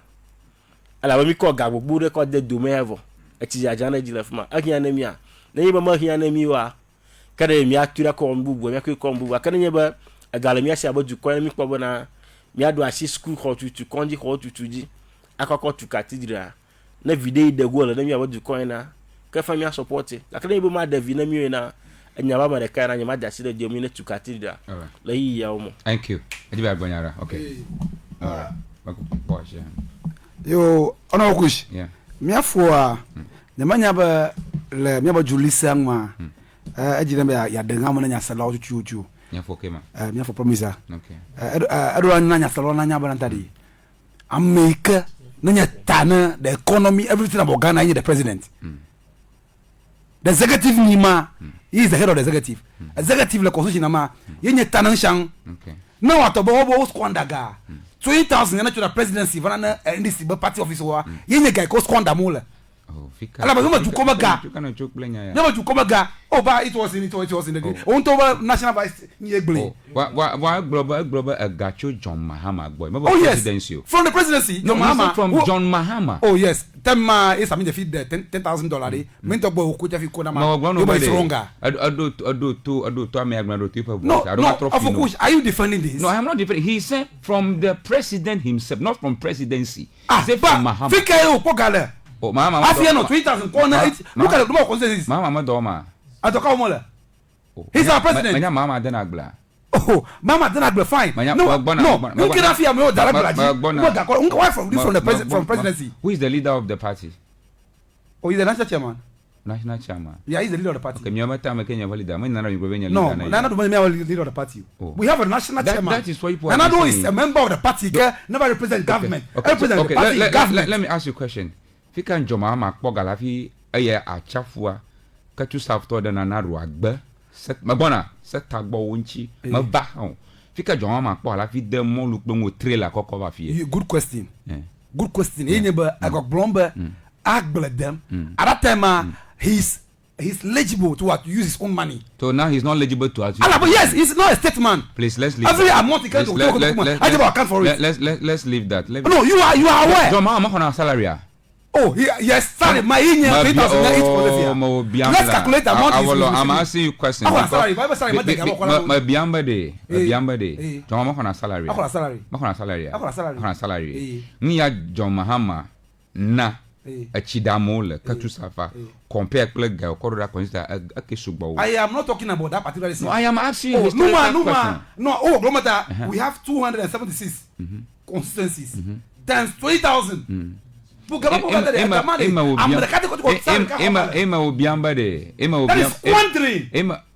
ala ba mi ko ga gbogbo record the domain ever eti ya jana ji lefma hiana mi a na yiba ma hiana mi wa kada mi atura ko mbubu mi ko mbubu kada nyeba agala mi asia boju ko mi ko bona mi ado asi school hɔ tutu kɔnji hɔ tutu ji akɔkɔ tu cathedral na video de go la na mi abadu coin na ka fa mi support akana ibo ma David na mi na anyaba ma de kai na nyama jasi de mi na tu cathedral la yi ya omo. Thank you edi ba gbonyara okay all right boss yeah yo ono kush yeah mi afo a de manya ba le mi ba julisa ma ejire me ya de ngam na nya sala o chuchu nya fo kema mi afo promise okay ado na nya sala na nya ba ntadi America na nya tana the economy everything about Ghana the president the executive nima he is the head of the executive executive le constitution ma yenye tana shang okay na watobo bo squander ga 20,000 na to the presidency vana NDC party office wa yenye ga ko squander mo le fika ala ba ma tukoma ga you kana chok plenya ya na ma tukoma ga oh ba it was in the on to ba national vice ni egbele wa global agacho John Mahama boy oh yes presidency from the presidency John Mahama from John Mahama oh yes tema is I mean the feed the $10,000 me to boy ko fi ko na ma you be stronger ado to am agbado to people no of course are you defending this no I am not defending he said from the president himself not from presidency he said from Mahama fika yo ko gale oh Mahama afia no 3,000 corner look at the more consensus Mahama do ma atoka mo le he's our president manya Mahama den agbla oh Mahama den agbla fine no nkira afia me o dara agbla why from this from presidency who is the leader of the party oh he's the national chairman yeah he's the leader of the party okay me mata me Kenya leader me nana you leader no nana do me leader of the party we have a national chairman that is what people and I know is a member of the party never represent government represent the party government let me ask you a question fika John Mahama kpogala fi eye achafua Ketu South to the nanaru agbe set mabona set tagbo wonchi maba on fika John Mahama kpogala fi de mo lu pe mo trailer kokko ba fi good question good question eneba agogblomba agble them at that time he's legible to what use his own money so now he's not legible to us but yes he's not a statesman please let's leave every amount he can to I give account for it let's leave that no you are aware John Mahama on salary oh yes sorry my in 3,000 let's calculate the amount I'm asking you question sorry my biamba de John Mahama on salary ni ya John Mahama na achidamole Ketu Safa compare plug girl corridor consider akesugbo I am not talking about that particular thing no I am asking you we have 276 constituencies times 20,000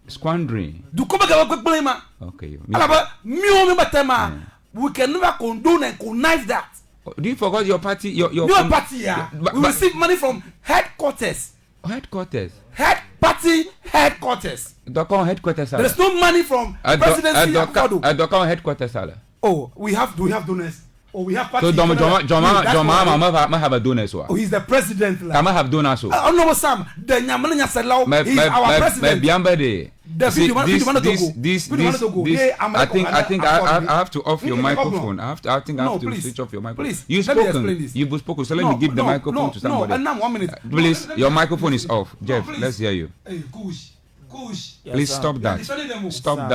squandering okay we can never condone and connive that. Do you forget your party your party we receive money from headquarters party headquarters there's no money from presidency headquarters oh we have donors. Oh, we have party. So John Mahama have a donor so. Oh, he's the president. Can I have donors so? Oh no, Sam. The Nyamanya Salau. He's our president. I think I have to off your microphone. I think I have to switch off your microphone. Please. You've spoken. So let me give the microphone to somebody. No, and now 1 minute. Please, your microphone is off. Jeff, let's hear you. Hey, Kush. Please stop that. Stop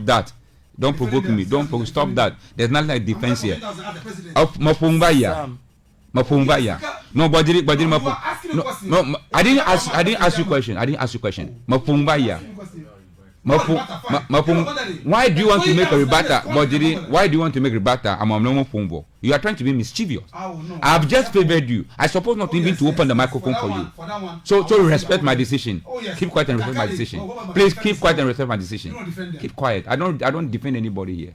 that. Don't provoke me. Stop that. There's nothing like defense here. Mapumbaya. No, no. I didn't ask you question. Mapumbaya. Why do you want to make a rebuttal? Why do you want to make a rebuttal? I'm on normal phone. You are trying to be mischievous. I have just favored you. I suppose not even to open the microphone for you. So respect my decision. Keep quiet and respect my decision. Please keep quiet and respect my decision. Keep quiet. I don't defend anybody here.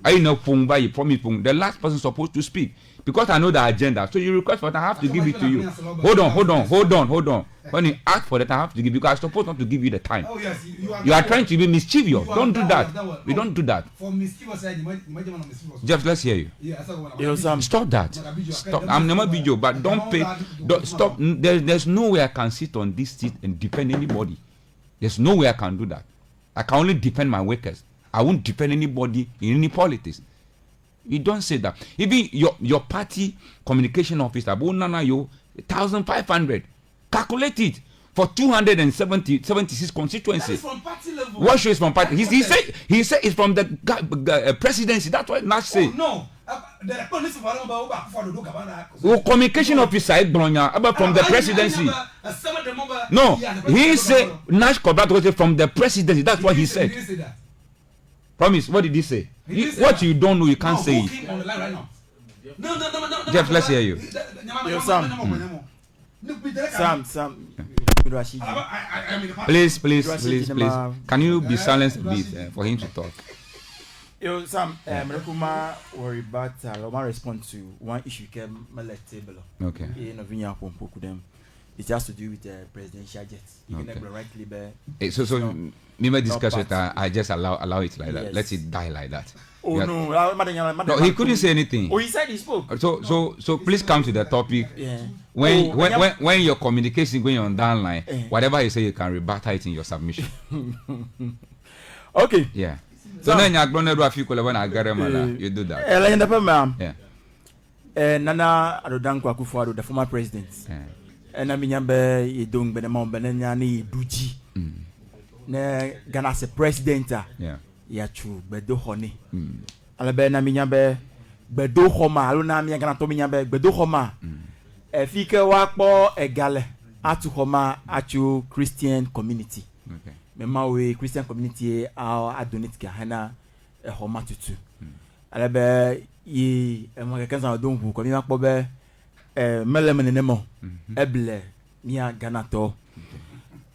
I know Pungba, you promise Pung, the last person supposed to speak. Because I know the agenda. So you request for that, I have to give it to you. Hold on. When you ask for that, I have to give you, because I'm supposed not to give you the time. Oh, yes, you are trying to be mischievous. Don't do that. We don't do that. For mischievous, Jeff, let's hear you. Stop that. Stop. I'm never video, but don't pay. Stop. There's no way I can sit on this seat and defend anybody. There's no way I can do that. I can only defend my workers. I won't defend anybody in any politics. You don't say that. Even your party communication officer, 1,500. Calculate it. for 276 constituencies. That is from party level. What shows from party? He said it's from the presidency. That's what Nash say. No. Communication officer about from the presidency. No, he said Nash Kobat from the presidency. That's what he said. Promise. What did he say? What you don't know, you can't say it. No. Jeff, let's hear you. Sam. Please. Can you be silenced a bit for him to talk? Sam, Mrekuma worry about my response to one issue came table. Okay. It has to do with the presidential jet. You can never rightly bear. So me discuss it. I just allow it like that. Yes. Let it die like that. Oh no, no, he couldn't say anything. Oh, he said he spoke. So please come to the topic. Yeah. When your communication going on down line, whatever you say, you can rebut it in your submission. Okay. Yeah. So then you when I get you do that. Yeah. Nana Adodankwa Akufo-Addo, the former president. And I mean, you don't be the mom, but then you duty. Ne Ghana se president. Yeah. Ya true, bedo honey. Alabe na minyabe bedo homa, aluna mi Ghana to minyabe bedo homa. Fike wakpo egale atu homa atu Christian community. Okay. Mema we Christian community a donate ka hana homa tutu. Alabe yi emwa kanza odonhu ko mi wakpo be melemene nemo eble mi Ghana to.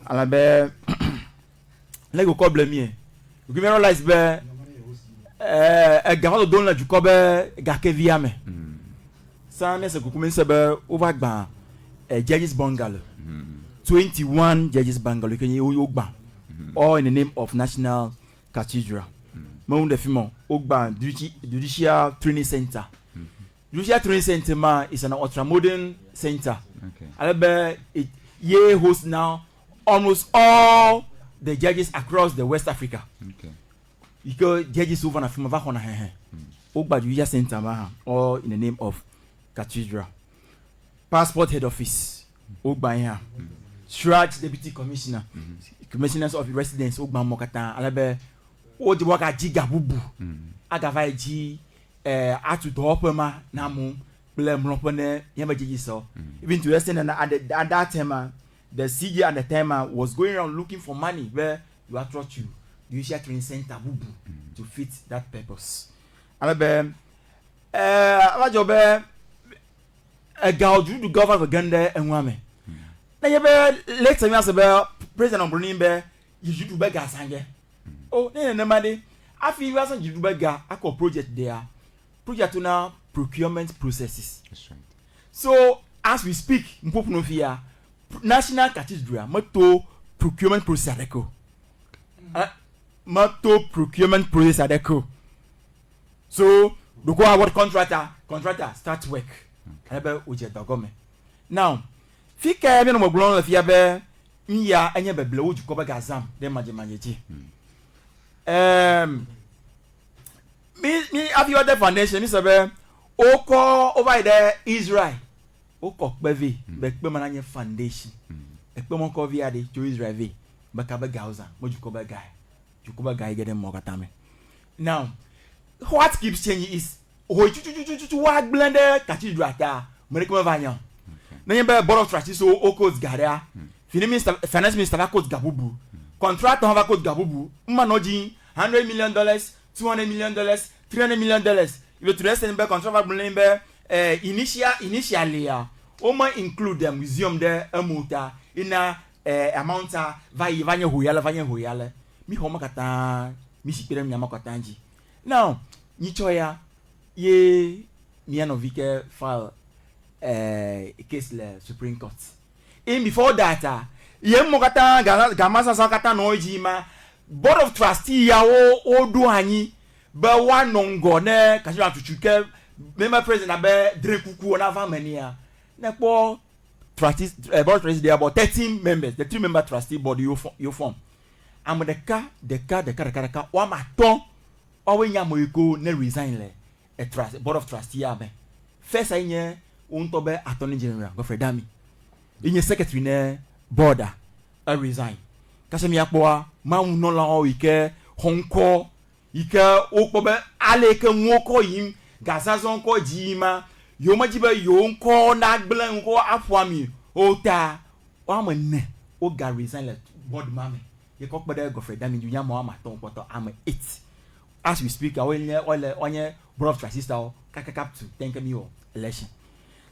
Alabe lego problem mi you realize be gavano don la juko be gake viame sa me se kukume se be over gba judges bungalow 21 judges bungalow can you ogba all in the name of National Cathedral mo de fimo ogba judicial training center. Judicial training center is an ultra modern center. Okay. Alabe it hosts now almost all the judges across the West Africa. Okay. Because judges over na film va hona he. Ogba Judicial Center ma all in the name of Cathedral. Passport head office. Ogba here. Strat deputy commissioner. Commissioners of residence Ogba Mokata alabe o di waka jiga bubu. Agava ji atu dopema na mu blem lopone yamba jiji so. Even to listen and at that time the CJ at the time was going around looking for money where you are taught you Judicial Training Center bubu to fit that purpose. Alabe abajobe gaudu to govern Uganda and wame. Na yebe later me asebe president Obroni be yijudu be ga sange. Oh na made afi you asan yijudu be ga akọ project there. Project na procurement processes. That's right. So as we speak, mpopu no fear National Cathedral mato procurement process adeko. Mato procurement process adeko. So the go award contractor start work. Ebe oje dogome. Now, fika me no moglon la fia be nya anya be ble oju ko be gazam de majemanyeji. Me have you other foundation me sabe oko over there Israel. Oko beve be pe mananye foundation. Ekpe mon ko via de to Israel ve. Be ka be gauza moju ko be guy. Jukuba guy get them more katame. Now, what keeps changing is what blender Cathedral ta American Vanya. Na yembe board of trustees so okos garea. Finance minister va coach gabubu. Contract on va coach gabubu. Manoji $100 million, $200 million, $300 million. If you trust in be contract va blender initially o ma include the museum there amuta ina amount va vanya hoyale. Mi homa kata mi sipere mi amakata nji. Now, nichoya ye miano vike file case le Supreme Court. In before that, ye mokata gamasa sakata no jima board of trustee ya o do anyi ba wa nongo ne kasi atuchuke member president be drekuku na famania. Na po trustees board of trustees there about 13 members. The 3-member trustee board you form. Am deka wa maton owe nya moyiko ne resign le board of trustee abe first ainye unto be attorney general Godfrey Dami inye secretary ne border resign kase mi akpoa ma no la o ike honko ike okpobe ale ke nwoko yim gasazon ko jima yo majibe yo nko na gblen nko afwami o ta o ma ne o ga resign le board mame ye ko pede gofre dami ju nya mo ma ton poto am 8 as we speak onye board of trustees to kakap to thank me o election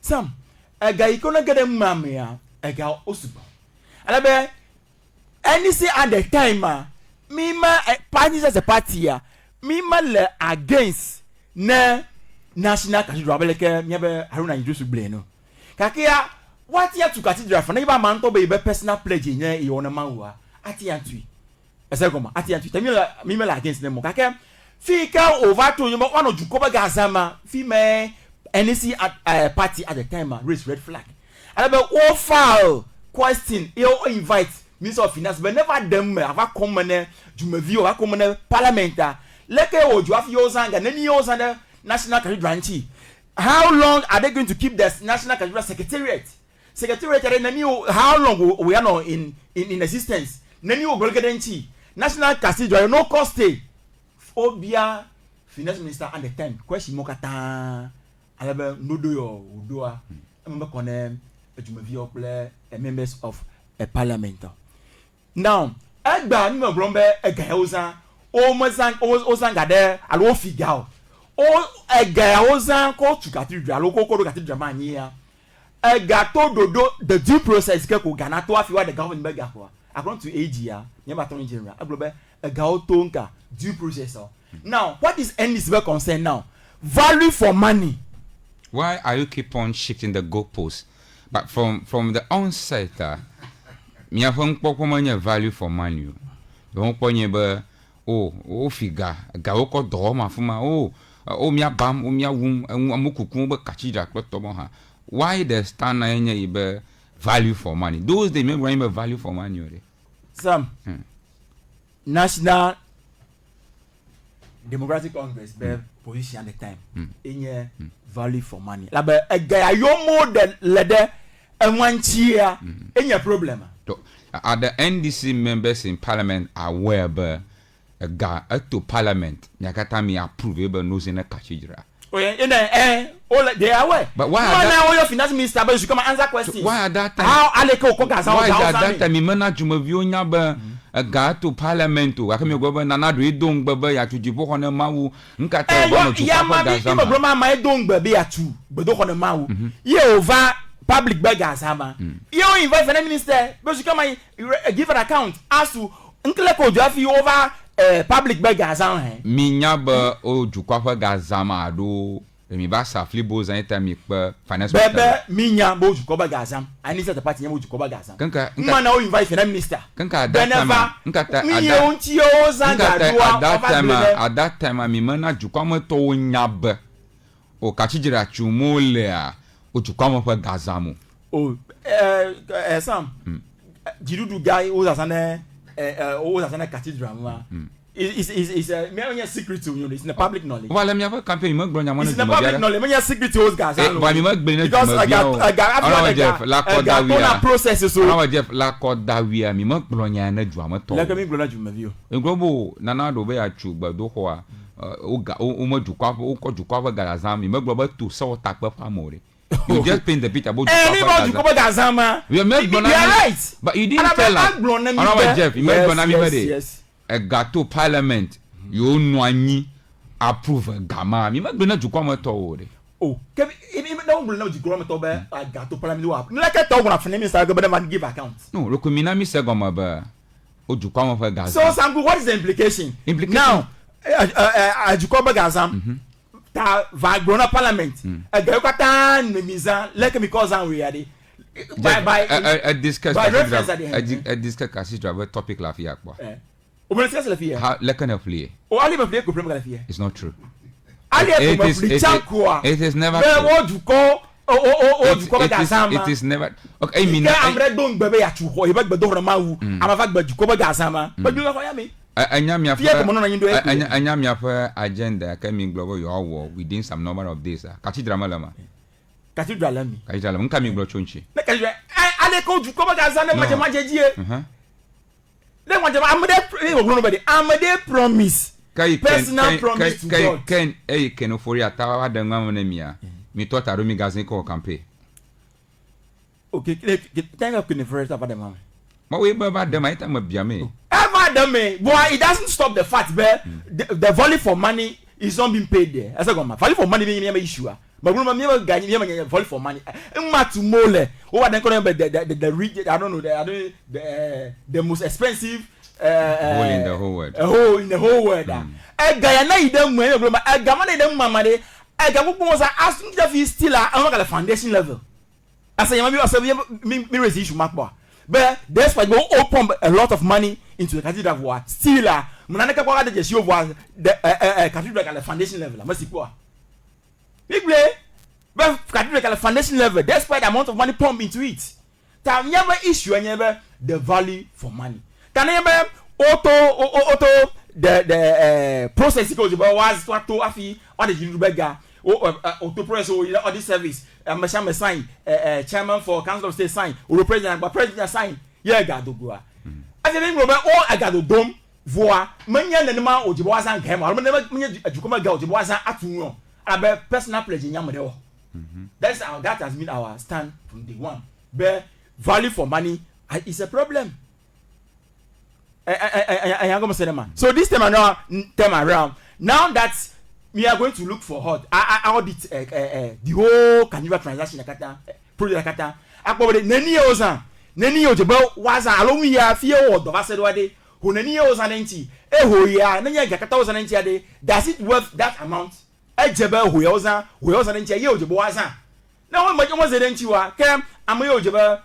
sam ega ikona gede mame ya ega osuba alabe any say at the time me ma parties as a party ya me ma le against na national cathedral beleke nyebe haruna idrisu ble no kakia what ya to cathedral for na iba man to be personal pledge nya e wona mawa ati antui esegoma ati antui temila me ma against them kakia fika over to you one of jukoba gazama fi me NC at party at the time raise red flag alabe o file question you invite Minister of Finance but never them ava common jumevi o ava common parliament leke ojo afi yozanga nani yozanga national cathedral nchi how long are they going to keep the national cathedral secretariat nani how long we are now in existence nani o golgede nchi national cathedral no cost stay obia finance minister at the time question mokata alabe nodo yo odoa embe konem jumevi o ple members of a parliament now egba ni mo brombe ega ozan o ozan gade alo figao o ega ozan ko to cathedral lo ko cathedral man ya ega to dodo the due process ke ko Ghana to afi wa the government be gafo according to AG ya nyeba ton general aglobe ega o to nka due process now what is NDC be concern now value for money. Why are you keep on shifting the goalposts? But from the onset mi afon pokpo manya value for money don ponye be o figa ga o ko do ma fuma o mi abam o mi awum amukuku be cathedral to mo ha why the stand na nya be value for money those they make when value for money ore some national democratic congress be position at the time enye value for money la be ga yo mo de lede enwanchia enye problem. Are the NDC members in parliament aware of to parliament nyakata mi approve be no in a cathedral? Oh yeah, they are aware. But why are now your finance minister but you come and answer questions? Why at that time? How aleko ko gaza? Why at that time mi mana jumavio nya ba to parliament to akemi go na na do idong baba ya tujibo hono mawu nkata go no tupa gaza. Ma broma ma idong baba ya tu bedo hono mawu. Ye over public beggars ama you invite finance minister but you come and give an account as to nkle ko do afi over public beggars an minya ba o jukwa gazama do mi ba safli boza enta mi pa finance minister bebe minya bo jukwa beggars am ani set party nya bo jukwa beggars am kanka na o invite finance minister kanka that time nkata at that time mi mana jukwa mo to nyab o kachijira chumole a ojukwa for gazamu Sam jirudu guy who has cathedral ma is a secret to you it's in the public knowledge wala mi have campaign mo gbon nyamo it's in the public knowledge me secret to those guys ba mi mo gbe na because I got la process so I Jeff la kodawia mi mo gbon nya na ju amoto la mi gbon na ju ma view nglobo nana do be ya chu gbado ho a o mo jukwa o ko jukwa garazam mi mo gbon ba to so takpa famore. You just paint the picture about Gazama. You are right. But you didn't tell us. Jeff, you made Bonami yes. A gato parliament. You know ni approve Gama. You made Bonaju to oh, even don't know the grammar to be a gato parliament. Like I talk on a minister, but give accounts. No, Rukumina Misagoma ba. Ojukwama for Gaza. So, Sangu, what is the implication? Now, Ajukoba Gazam. Ta va grona parliament ga kwata nemiza like because an we ade by a discuss cathedral about topic la fia kwa o me discuss la fia how like can play o ali me play ko problem la fia it's not true it is never true. It is never okay I mean I'm ready don gbebe ya chu ho e ba gbedo ro mawu ama fa gbeju ko ba ga sama ba ju ko ya mi Anyamia for agenda coming global your war within some number of days. Cathedral Malama. Cathedral coming global chunchi. I go to Coba Gazana, Then what I'm there promise. Personal promise to God. Can for ya tawa da ngam na mia. Me thought I don't gazin ko campaign. Okay, thank you for first about the man. Ma we ba dem I time bia me. Ever them boy, it doesn't stop the fact but the value for money is not being paid there. As I go, value for money being issue. But when me guy me value for money. To mole. What then call the region, I don't know the most expensive hole in the whole world. A hole in the whole world. A guy na idem we a gamana idem mama de a gamu was ask me still at the foundation level. I say me raise issue mark bar. But that's why go open a lot of money into the cathedral war. Still manana ka kwa just show was the cathedral at the foundation level. Must be big play. But cathedral at the foundation level. That's why the amount of money pumped into it. Tam never issue and never the value for money. Can never auto the process goes about was what to afi or the you beggar auto process or this service. Mashama sign chairman for council of state sign or president but president sign. Yeah, God do go. I think Robert all I got to dome voa many and ma o jibo asan kem. I remember me ajukoma girl jibo asan atuno. About personal pledge in Yamado. That has been our stand from day one. But value for money is a problem. So this time around, now that we are going to look for hot, I audit the whole Cathedral transaction project Kata. Akobode nani ozan ojebo waza alomi ya fie wo do asedwade ho nani ozan enti ho ya nanya gakata ozan enti ade does it worth that amount ejebe ho ya ozan enti ye ojebo waza na wo majo mo zede enti wa ke amaye ojebe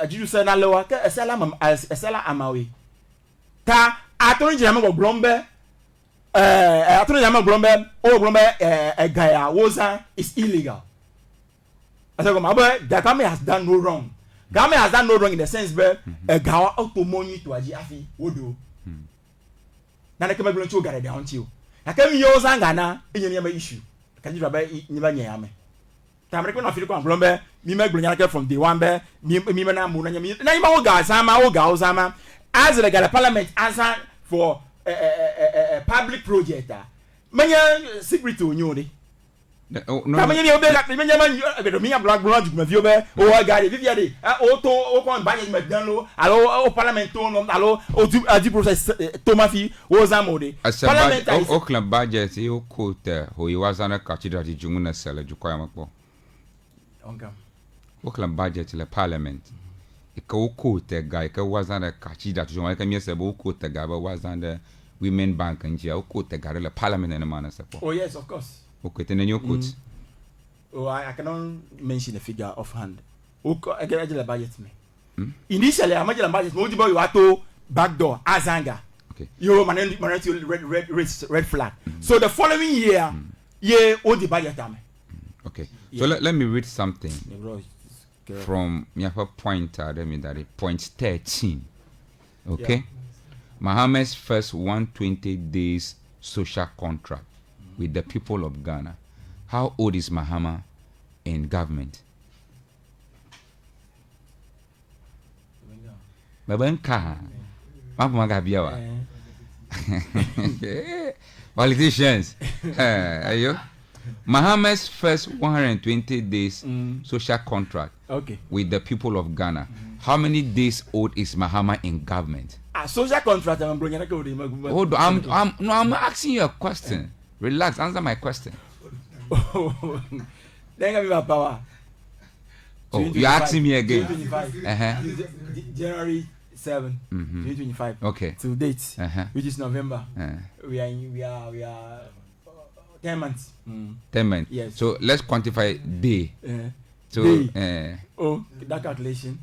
ajuju se na lewa ke esala amawe ta atoni jama go blombe gaya woza is illegal. I said, the government has done no wrong. Government has done no wrong in the sense where a gawa automoni to aji afi wodo. Na nekema bilo ncho gare down to. Na kemi yo zangana enye nyama issue. Kaji raba nyima nyame. Ta amreko na fili kwa blombe mi me glo nyaka from day one be mi me na mu na nyama. Na ima wo ga zama as the Gala Parliament answer for a public project. Manya secret to you. No, black blood, oh, I got it. Viviade, auto, buying McDonald, allo, Parliament, allo, or process Tomafi, was a mode. As a Oakland budget, you quote who he was on a cathedral, the Jumuna seller, Jukwamako. Oakland budget, the Parliament. The guy was on a cathedral, Jamaica, yes, a book, the guy was on the Women Bank and jail, the Garilla Parliament and a man. Oh, yes, of course. Okay, then you could. Oh, I cannot mention the figure offhand. Okay, I get a budget me. Initially, I imagine a budget. Multiple you have to backdoor Azanga. Okay. You minority red flag. So the following year, all the budget. Okay. So let me read something from Miafa point. Point 13. Okay. Yeah. Mohammed's first 120 days social contract with the people of Ghana. How old is Mahama in government? Politicians. Mohammed's first 120 days social contract with the people of Ghana. How many days old is Mahama in government? Social contract. Hold on, I'm asking you a question. Relax, answer my question. Then give me my power. Oh, you're asking me again. 2025. January 7, 2025. Okay. To date, which is November. We are 10 months. 10 months. Yes. So let's quantify day. So day. That calculation.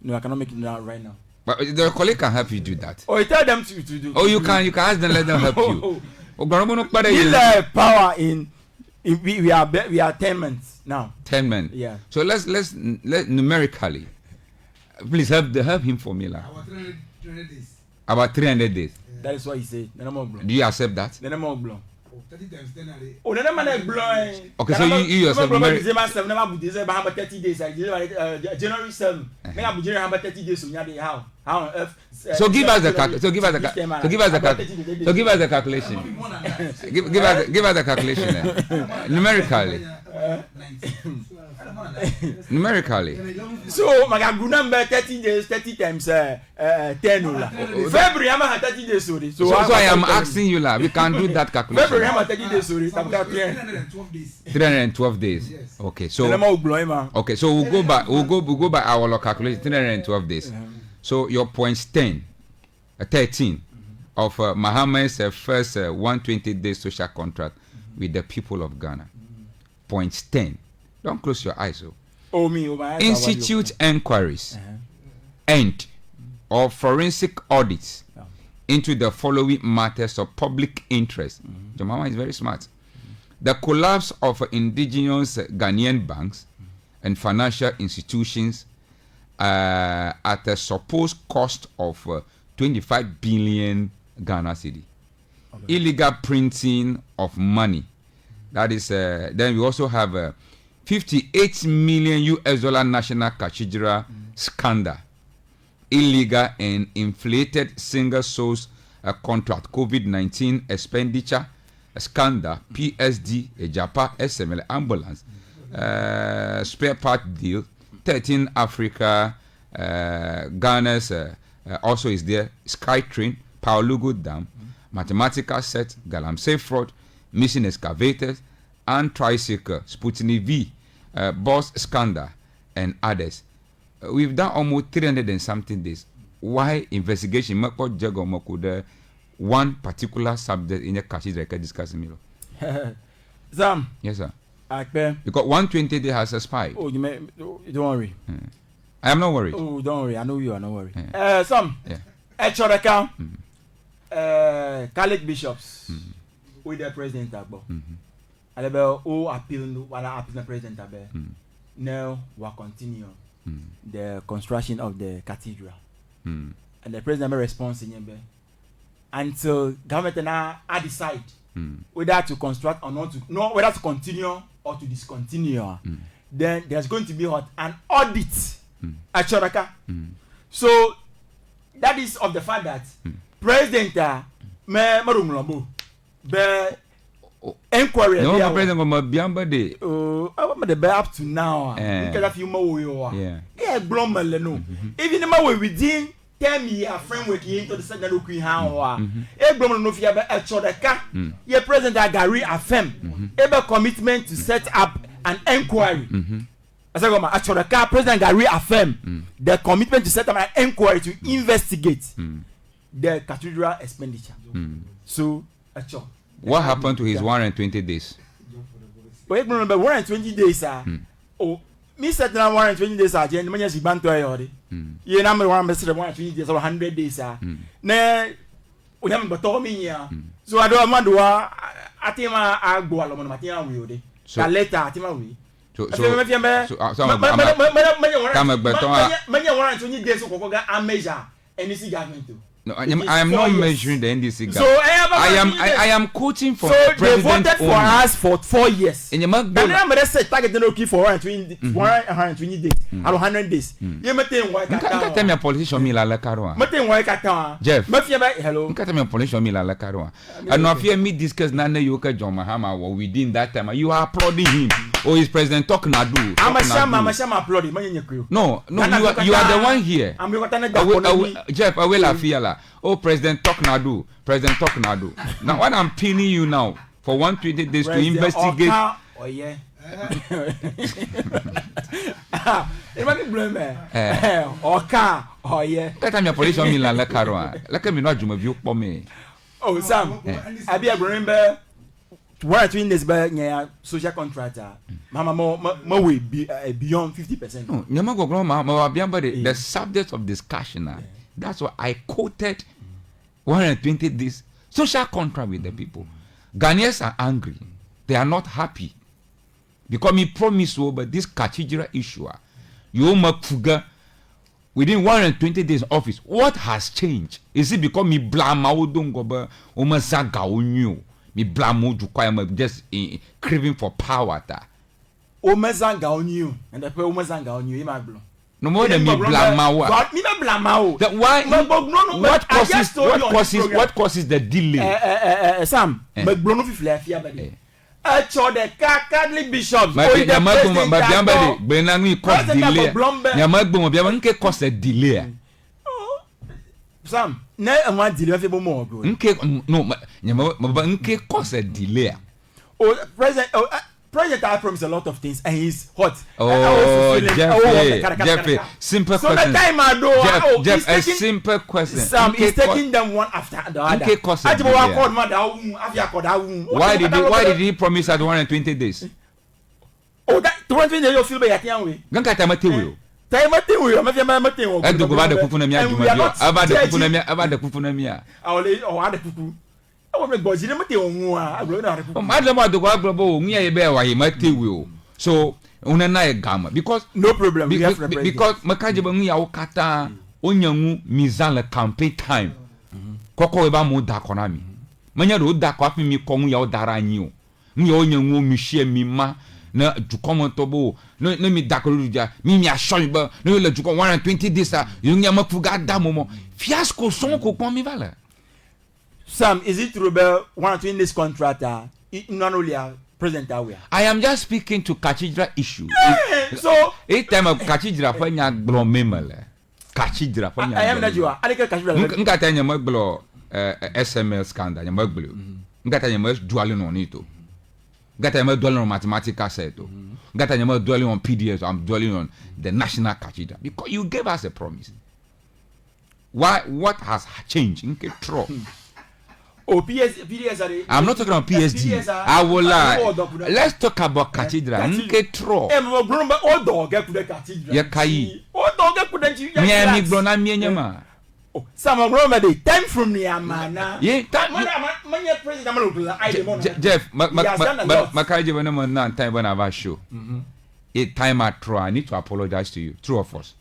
No, I cannot make it right now. But the colleague can help you do that. You tell them to do. You can ask them, let them help you. Give the power in we are 10 months now. 10 months. Yeah. So let's numerically. Please help him for me, like. About 300 days. About 300 days. That is what he said. Do you accept that? 10 30 times 10 are they? Oh, the man is blind. Okay, so you yourself January 30 days. January 7. May have January 30 days. How on earth? So give us the calculation. Give us the calculation. Numerically. So my number 30 days, 30 times 10. February I'm at 30 days. So I am asking you, we can do that calculation. February I'm at 30 days. 312 days. Yes. Okay, so we'll go by our calculation. 312 days. So your points 13 of Mohammed's first 120 days social contract with the people of Ghana. Points 10. Don't close your eyes. Institute enquiries and or forensic audits into the following matters of public interest. Jomama is very smart. The collapse of indigenous Ghanaian banks and financial institutions at a supposed cost of 25 billion Ghana cedi. Illegal printing of money. That is, then we also have 58 million US dollar national cathedral scandal. Illegal and inflated single source contract COVID-19 expenditure scandal. PSD, Japa, SML, ambulance, spare part deal. 13 Africa, Ghana's also is there. Skytrain, Paolugo Dam, mathematical set, Galamsey fraud, missing excavators, and tricycle, Sputnik V, bus scandal, and others. We've done almost 300 and something days. Why investigation? One particular subject in a cathedral discussing. Sam. Yes, sir. Because 120 days has expired. Oh, don't worry. I am not worried. Oh, don't worry. I know you are not worried. Yeah. Choreka, Catholic bishops with the president Agbo. Alebe o appeal no wala appeal the president Agbo. Now we continue the construction of the cathedral. And the president response in Yembe until government now decide whether to construct or not to whether to continue or to discontinue. Then there's going to be an audit at Choreka. So that is of the fact that president me marumlambo be inquiry no president go biamba de the be up to now because of you mo global no even ma we within 10 year framework into the second queen how global no fear be Choreka your president Gary affirm able commitment to set up an inquiry. Choreka president Gary affirm the commitment to set up an inquiry to investigate the cathedral expenditure. So, what happened to his 120 days? Well, remember 120 days, oh, me said now 120 days, I didn't manage to ban to a you number 120 days or 100 days, ne, we haven't got told me here. So I don't want to, I think I go along on Matia will. So later, I think I will. So no, I am not measuring the NDC. So I am quoting for so the president. They voted for us for 4 years. In your mouth, I'm target for 120 days, 100 days. You may think why can't tell me a politician me la carwa. Jeff, hello. Can't tell me a politician me la carwa. And now fear me discuss Nane Yoka John Mahama within that time. You are applauding him. Or his president talk Nadu. I'm a sham applauding. No, you are the one here. Jeff, I will affiala. Oh, President talk Nadu. President talk Nadu. Now, what I'm pinning you now for 120 days to investigate. Oh, yeah. It might be blame. Oh, yeah. That time your police on me la carwa. Like me not you view for me. Oh, Sam. I be remember 120 days by social contractor. Mama, more will be beyond 50%. No, Nyama go grandma, the subject of discussion. That's why I quoted 120 days social contract with the people. Ghanaians are angry. They are not happy. Because me promise over this cathedral issue. You make fuga within 120 days office. What has changed? Is it because me blame Maudungoba or Mazaga on you? me blamo ju kwa am just craving for power ta o mezanga on you and the o mezanga on you imaglo no more than me blama wa me no blama o why what causes the delay Sam meglo no fifle afia bade cho the Catholic bishops ma biamba de bena no cause delay nyama gbo biamba nke cause delay Sam na am delay afia bo mo go nke no nyama nke cause delay President I promised a lot of things and he's hot. Jeffrey, simple question. So the time I do, Jeff, a simple question. Sam is taking them one after the other. Why did he promise that 120 days? Oh, that 220 days you feel by your way. Ganka tamatewo. Tamatewo, amatewo. Edo go ba de kuku na mi adwuma. Aba de kuku na mi a. Awole o ade kuku. So unana gama because no problem because makaje ba ngia okata onyangu mizala campaign time koko we ba mu da konami manya do da ko afi mi ko ngia odara anyi o ngia onyangu mi hie mi ma na jukomo tobo no mi da ko ruja mi asho ba no le juko 120 days you ngia mafuga da momo fiasco son ko kon mi vala. Sam, is it true about 120 this contract? Not only present aware. I am just speaking to Cathedral issue. So, each time of Cathedral for nya glo memele. Cathedral for nya. I am not you are. I think Cathedral. Ngata nya maglo SML scandal nya maglo. Ngata nya mas dwelling on it. Ngata nya dwelling on mathematical set. Ngata nya dwelling on PDS. I'm dwelling on the National Cathedral because you gave us a promise. Why? What has changed? Nke tro. Oh, PDS. I'm not talking about PSD. I will lie. Let's talk about Cathedral. Nke tro. O dog get the Cathedral. Ya kai. O dog get the Mi gbona mi nyama. Oh, some of Roma dey time from the amana. Yeah, my president I don't Jeff, makaje bana mo na time bana ba show. It time at tro. I need to apologize to you. True or false?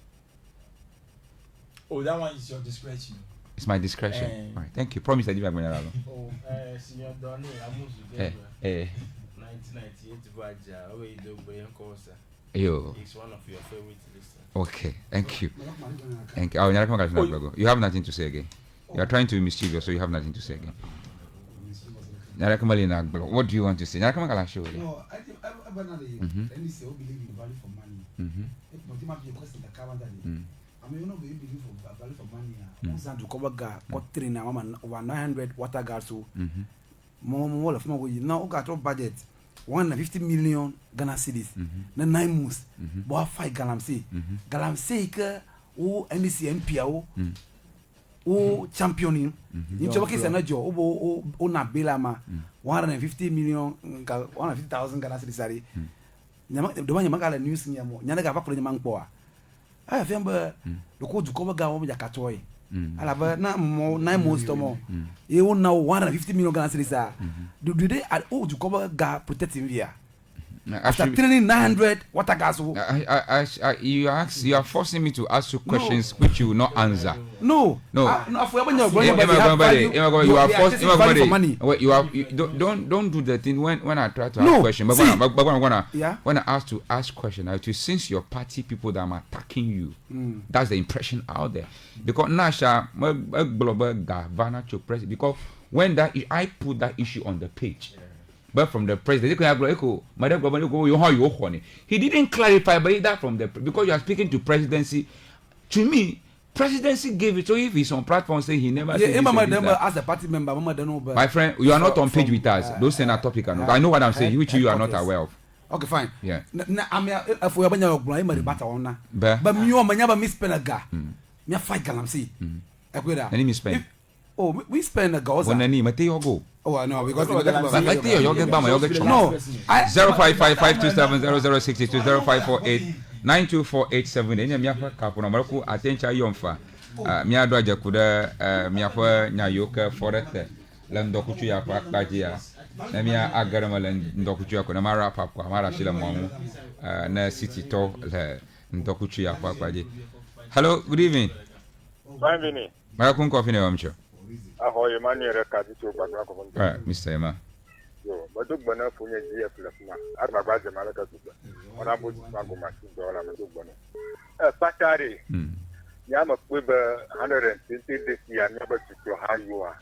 Oh, that one is your discretion. It's my discretion. Right. Thank you. Promise I give back my dollar. Oh, Senior Donny, I'm 1998 Vaja. Where you do Bayan Corsa. Yo. It's one of your favorite listeners. Okay. Thank you. Thank you. Oh, you have nothing to say again. You are trying to be mischievous, so you have nothing to say again. What do you want to say? No, I think everybody say believe in value for money. But it might be a question that comes I mean, you know, we believe for value for money. To cover gas, got 3 now, over 900 water gas. So, more of my now got a budget 150 million Ghana cedis. Na 9 months, but 5 galamsey. Galamsey, oh, NDC NPO, oh, championing. In Chobaki Senajo, oh, na Belama, 150 million, 150,000 Ghana cedis. The one you make a news in Yamo, Yanaga Vakuri Mangpoa. I remember the code to cover Gawam Yakatoy. I have now more 9 months to more. You will now 150 million Ghana cedis. Do they at all to cover Ga protecting here? After training 900 water gas. You are forcing me to ask you questions which you will not answer. No. You are forcing money. Don't do the thing when I try to ask question. But when I ask question, I since your party people that are attacking you, that's the impression out there. Because Nasha global Gavana to press because when I put that issue on the page. But from the president, he didn't clarify but that from the because you are speaking to presidency. To me, presidency gave it. So if he's on platform saying he never said as a party member, my friend, you are not on page with us. Don't send a topic. I know what I'm saying, which you are not aware of. Okay, fine. Yeah. I mean, if we have a blind, but you never miss Penaga. Me 5 galamsey. Any misspend. Oh, we spend a goes. When any Mateo go. Oh, no, because no. 0555270062 0548924870. Enya miafa kapona maroko atencha yomfa. Miado ajakuda miafa nyayoka forete. Landokuchu ya kwa kajia. Na mia agarama landokuchu ya kwa mara papa mara shila mwamu. Na city to le ndokuchu ya kwa kajia. Hello, good evening. Bienvenue. Mara kunko fine wa mcho. Ahoy Emmanuel Cathedral Bagra. Mr. Emma. So, but do bana for your GF Lafma. I have a Malaka. On a book, Magoma, $2. Patari. Yama with 120 this year, never to how you are.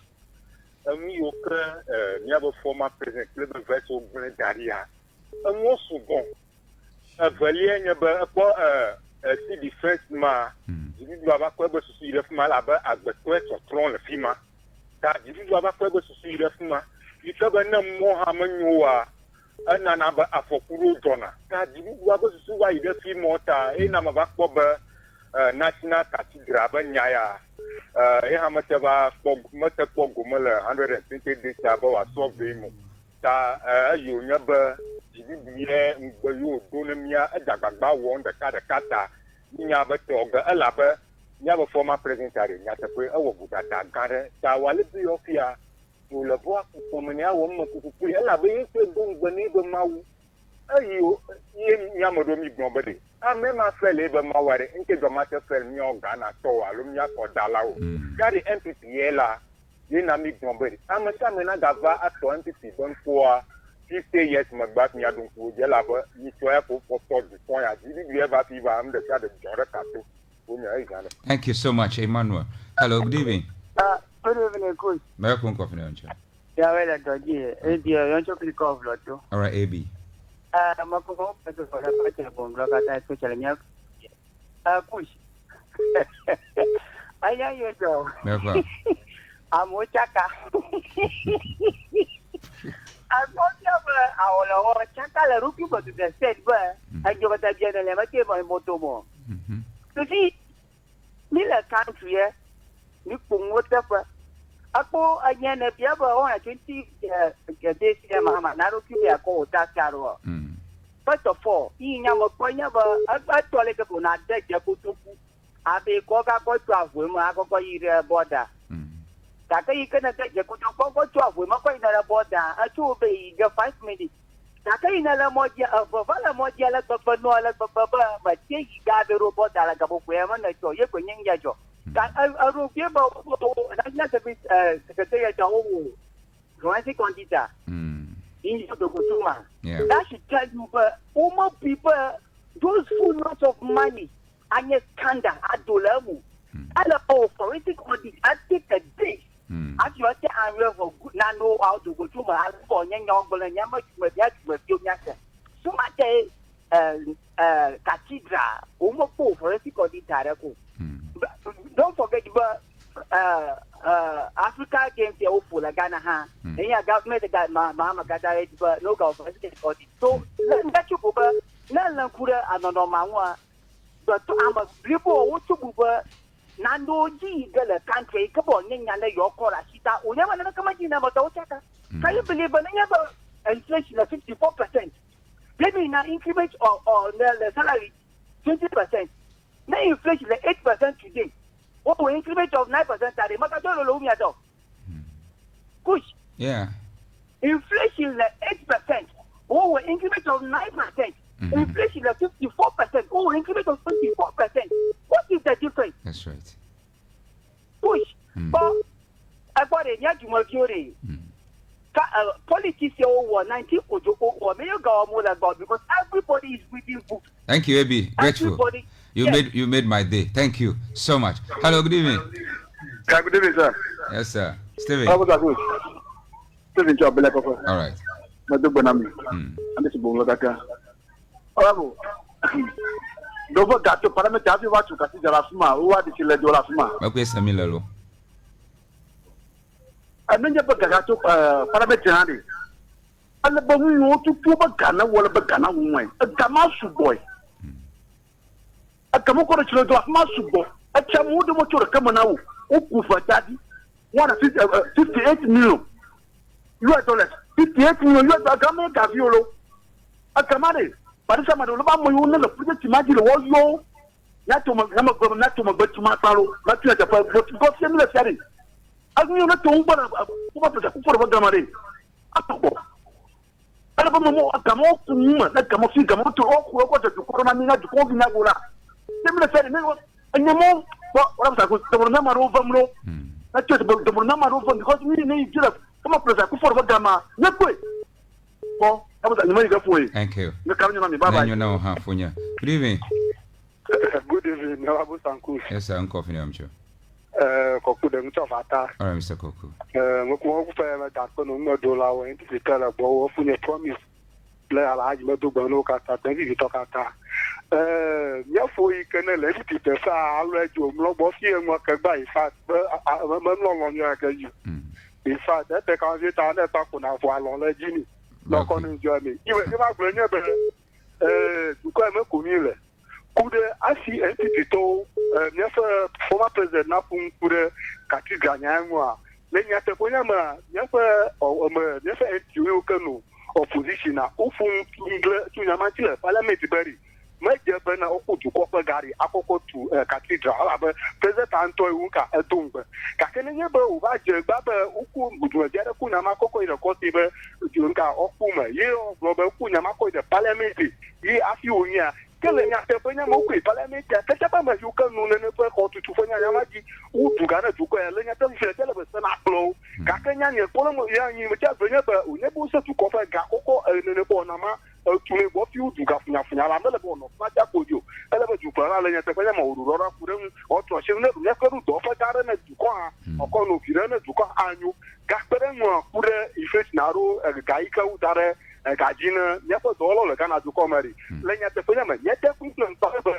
You never former president, Clever Vessel Grenadaria. And also go. A Valian, see the first ma. You have a quibble to see the Malaba at the quest of Tron of Fima. That you have a quibble to see the Fima. You have no more Hamanua. And another Afokuru Donna. That you have to see why the Fimota, a number of Bobber. National Cathedral, Banyaya, Hamatava, Motapogumala, 120 days about a soft game. You never, you Dunamia, a Dagaba won the Katakata, Niaba Toga, a labor, never former president, Yatape, a Wabutata, Gada, Tawalibi of here, to Lavoa, Pomania, woman to put a labor, don't believe Mau. You, Yamodomi nobody. I remember labor Mawari, into the matter fell me on Ghana, so Alumia or Dalao. Carry MPPL, Dynamic nobody. I'm a Samina Gava at 20 don't for 50 years, my back near Dunku, Yelaba, you swear for the point. I didn't ever fever, I'm the kind of Joraka. Thank you so much, Emmanuel. Hello, good evening. Good evening, Coach. Welcome, Confidential. Yeah, well, I'm talking of Lotto. All right, AB. Mako peto for the party of Blogata, especially Milk. Push. I know you go. I'm Ochaka. I thought our Chaka Ruki, but the said, well, I give it a general by Motomo. You see, Miller country, you put whatever. Ako again, if you ever want 20 days, Mamma, Naruki, I call Tasaro. First of all, in Yamapoya, I told it upon a deck, Yakutu, I be Coca Cola, Women, border. Taka you can take Yakutu Coca 12, Women, border, a 2 obey your 5 minutes. Taka in a Modia of Vala Modia, but take the robot like a book, women, I told you, Yajo. I will give not a bit secretary at all. Romantic quantita. In the Kutuma. That should tell you, but more people, those who lots of money, and a scandal at Dolamu. And forensic audit, I take a day. As you say, I'm real for good, not know how to go to my for young and Yama with you. So much Cathedral, almost forensic audit. Don't forget about Africa games they awful like Ghana and yeah government got Mama got but no government audit. So that you go Nala Kura and no Mama but I'm a people what to go Nando G the country come on Nana your cora Sita we never come in about Osaka. Can you believe inflation of 54%? Maybe now increment or the salary 20%. Now inflation is 8% today. What will increment of 9% today? Makadolo Push. Yeah. Inflation is 8%. What will increment of 9%? Inflation is 54%. What will increment of 24%? What is the difference? That's right. Push. But I got a Yajumakuri. Politics over 90 or may you go more about because everybody is reading books. Thank you, AB. Grateful. Everybody. You made my day. Thank you so much. Hello, good evening. Good evening, sir. Yes, sir. Steven. How was that? Steven job, all right. I'm just going to go. Don't got to Parliament. Have you watched Cathedral? Who are the children of Lafma? Okay, Samilalo. I mean, you got to Parliament. And the Bamu want to prove a Ghana, what a Ghana woman, a Gamasu boy. A Kamoko children of Masubo, a Chamu, the motor come now, for daddy, 58 million US dollars, 58 million US dollars, Gaviolo, a Kamari, but some of the Lama, you put it to imagine what you not to my but to my fellow, not to the but got similar setting. I mean, not to for a Gamari. I don't know, a Gamo, like Gamosi, Gamo to all who are to Corona to Covinagura. Similar setting, and your mom, what was the number of them? Not just about the number of them because we need to come up with a for Gama. Not quick. Thank you. No come on me bye. You know how for you. Good evening. Good evening. No Abu Sanku. Yes, sir. I'm coughing. I'm sure. Koku de mchofata. All right, Mr. Koku. Mko kufa da kono ngodola wa ndi kala bo funye promise. Le ala ji medo gbonu ka ta tangi bi to ka ta. Nyafo ikene le ti te sa alu ejo mlo bo fi enwo ka gba ifa me lo nya ka ju. In fact, that the country town that talk on for a long legend. No con enjoy me. You ma gbe nya be du ko me ko ni le. Kude asi entity to nyefa former president na fun kude Cathedral nyanwa. Le nya te ko nya ma nyefa o me nyefa entity kanu opposition na ofun ingle tu nya ma ti le parliament bari. Meje be na okutu ko pe gari akoko tu Cathedral aba president Anto Iwunka edungbe ka kene nye be u ba je gba be uku gudu je ku na makoko ire ko ti be Iwunka okume ye o be ku na makoko ire parliament ye afi onya kele nya te pe nya mo ku parliament te te ba ma yu kan nu ne pe ko tu fo nya ma ji u tu ga na tu ko le nya te fi te le be na blow ka kenya nye ko mo ya nyi me ta be nya be u ne bu se tu ko fa ga koko ne ko na ma tu ne bo fi u tu ga funya funya la mele bo no ma ja ko jo ele be tu ko la le nya te pe nya mo ru ro ra ku re o to se ne ne ko ru do fa ga re na tu ko ha o ko no fi re na tu ko anyu ga pere mo ku re ife na ro ga ika u dare ga jina ne ko do lo le kana tu ko mari le nya te pe nya me ne te ku plan pa be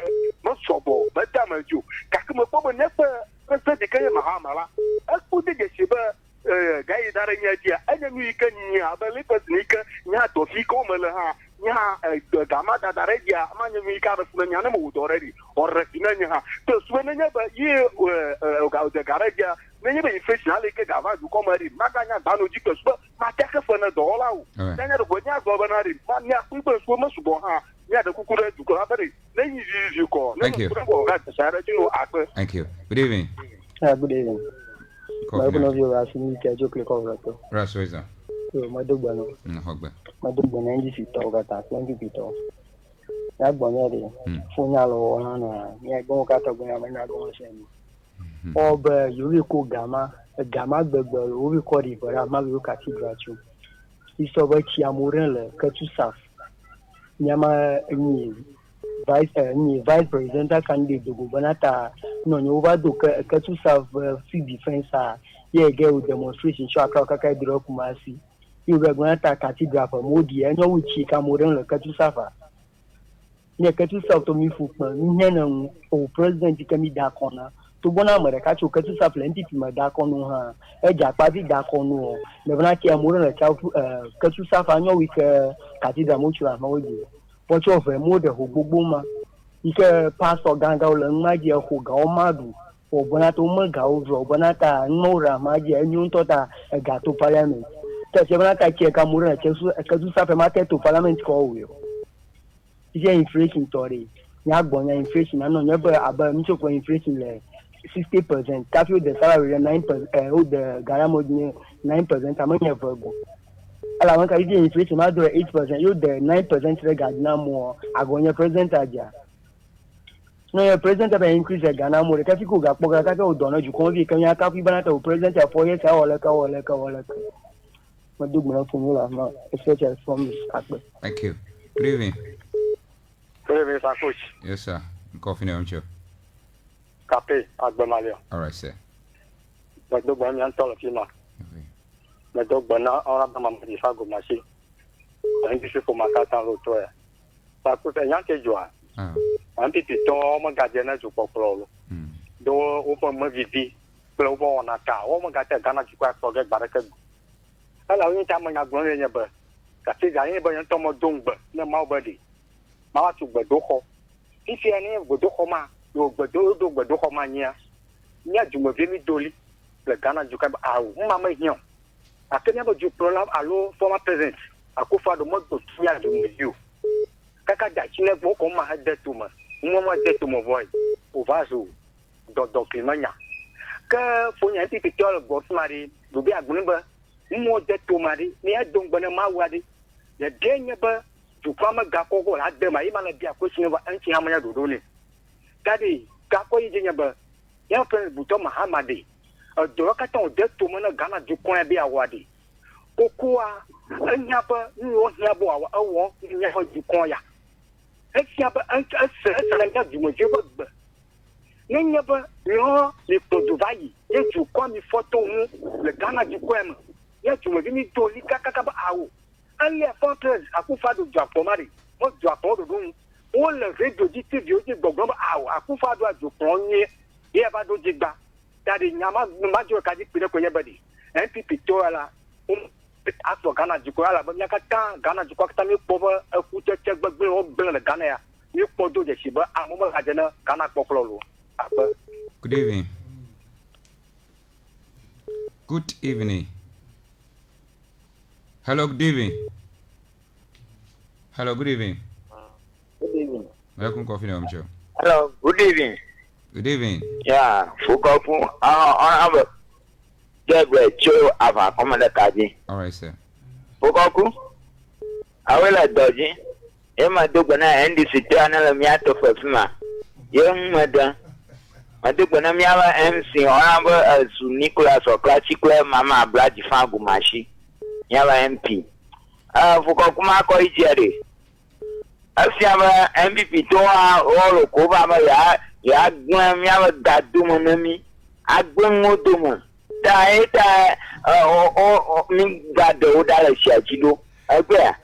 mo so bo be ta ma ju ka ke mo bo ne pe pe de ke ma ha ma la e ku de je se be ga yi dare nya ji anya mi ke nya ba le pe ni ke nya to fi ko me le ha nya ga ma da dare ja ma nya mi ka ba fu nya na mo do re di o re ti na nya ha to su ne nya ba ye ga de gare ja ne nya be fe na le ke ga ma du ko ma ri ma ga nya ba no ji ke su ma te ke fa na do la u nya nya do nya go ba na ri ma nya ku be su ma su bo ha nya de ku re du ko ha ba ri ne yi ko ne ko ga ta sa re ti no a pe. Thank you. Good evening. Good evening. My you are asking to joke like over to. Rasoiza. My dog bano. Hogba. My dog bano 90 feet over that 20 feet. Ya gbonyere funya lo na ya gbon ka to gbon ya na go se ni. Obe yuri ko gama gbegbe o wi ko ri bara ma wi Cathedral chu. Iso ba chi amuren le Ketu South. Nyama ni vice presidential candidate do gubernata no nyo ba do Ketu South free defense ye get with demonstration show aka diro kumasi you be gubernata Cathedral for modi enyo wuchi ka moren le Ketu South ne Ketu South to mi fukma nye na o president kemi da kona to bona mare ka chu Ketu South plenty ti ma da kono ha e ja pa bi da kono le bana ki amoren le cha Ketu South anyo with Cathedral mo chura ma wodi but of mo de gbogbo ma ike pastor ganga le maji ho ga o madu o bona to mo ga o ro bona ta nora maji enyu to ta ga to parliament te se bona ta ki ka mu re Ketu South ma te to parliament ko we ije inflation tori nya gbonya inflation na no nya ba aba mi so ko inflation le 60% cafe the salary 9% o the garamo 9% amanya vergo ala wan ka ije inflation ma do 8% you the 9% regard na mo agonya president aja no your president ba increase Ghana mo ka fi ko ga poga ka o dono ju kon vi kan ya ka fi bana ta o president ya 4 years wala ka ma dug na fun la ma especially from akbe. Thank you. Good evening. Good evening, sir, coach. Yes, sir. Coffee now, sure. Cafe agbe malio. All right, sir. Ma dug ba mi an tolo fi ma. Ma dug ba na ora ba ma di fa go ma si. An ti ko ma ka tan lo to ya. Sa ko te yan ke jwa. An ti to mo ga je na ju popolo. Do o po mo vidi. Plo bo na ka o mo ga te Ghana ju kwa so ge baraka. Ala ni ta mo nya gbon ye ba. Ka ti ga yin ba yan to mo dongba na ma ba di. Ma wa tu gbedo ko. Ti fi ani gbedo ko ma. Do gbedo ko ma nya. Nya ju mo vi mi doli. Le Ghana ju ka a o ma ma hion. Akenya ba ju program alo former president. Akufo-Addo mo to tia do me you. Kaka da chine bo ko ma ha de to ma. Mo ma de to mo voice. O vaso do kimanya. Ka fo nya ti tol go smari do bi agbon ba. Mo de to mari ni e don gbona ma wadi. Ya de ba ju kwa ma ga ko la de ma ima na bi akosi ba anti ha manya do ni. Kadi ga ko yi nya ba. Ya pe buto Muhammadi. Do ka ton de to mo na Ghana ju kwa bi awadi. kokoa anya ba no hia bo a wo nya ho di kon ya etia ba asa nga di mo je ba nya ba yo le produvayi ye tu kwa mi photo hu le Ghana di kwem ye tu mo ni to li kaka ba awo alle photos akufa do japo mari mo japo do dun o le radio di tv o di gbogbo awo akufa do ajo nye ye ba do jigba dadi nyama majo ka di pire ko ye badi NPP to ala aso Ghana di ko ala ba nya ka tan Ghana di ko ka mi po ba ku che gbegbe o gbe le Ghana ya ni po do je siba amomo ka jena Ghana poklo lo. Good evening. Good evening. Hello, good evening. Hello, good evening. Good evening. Welcome, Coffee Home Show. Hello, good evening. Good evening. Yeah, Fukofu. Honorable Gabriel Cho Ava Commander Kaji. All right, sir. Fukofu. I will let Doji. Emma Dugana NDC Channel Miato Fafima. Young Mother. I do when I'm MC Honorable as Nicholas or Classical Mama Brady Fagumashi. Yava MP. Fukokuma Koijeri. Asiaba MVP Toa or Kova ya Yava Dadumonami. Agumoduma. Daeta Mingado Shachido. Again.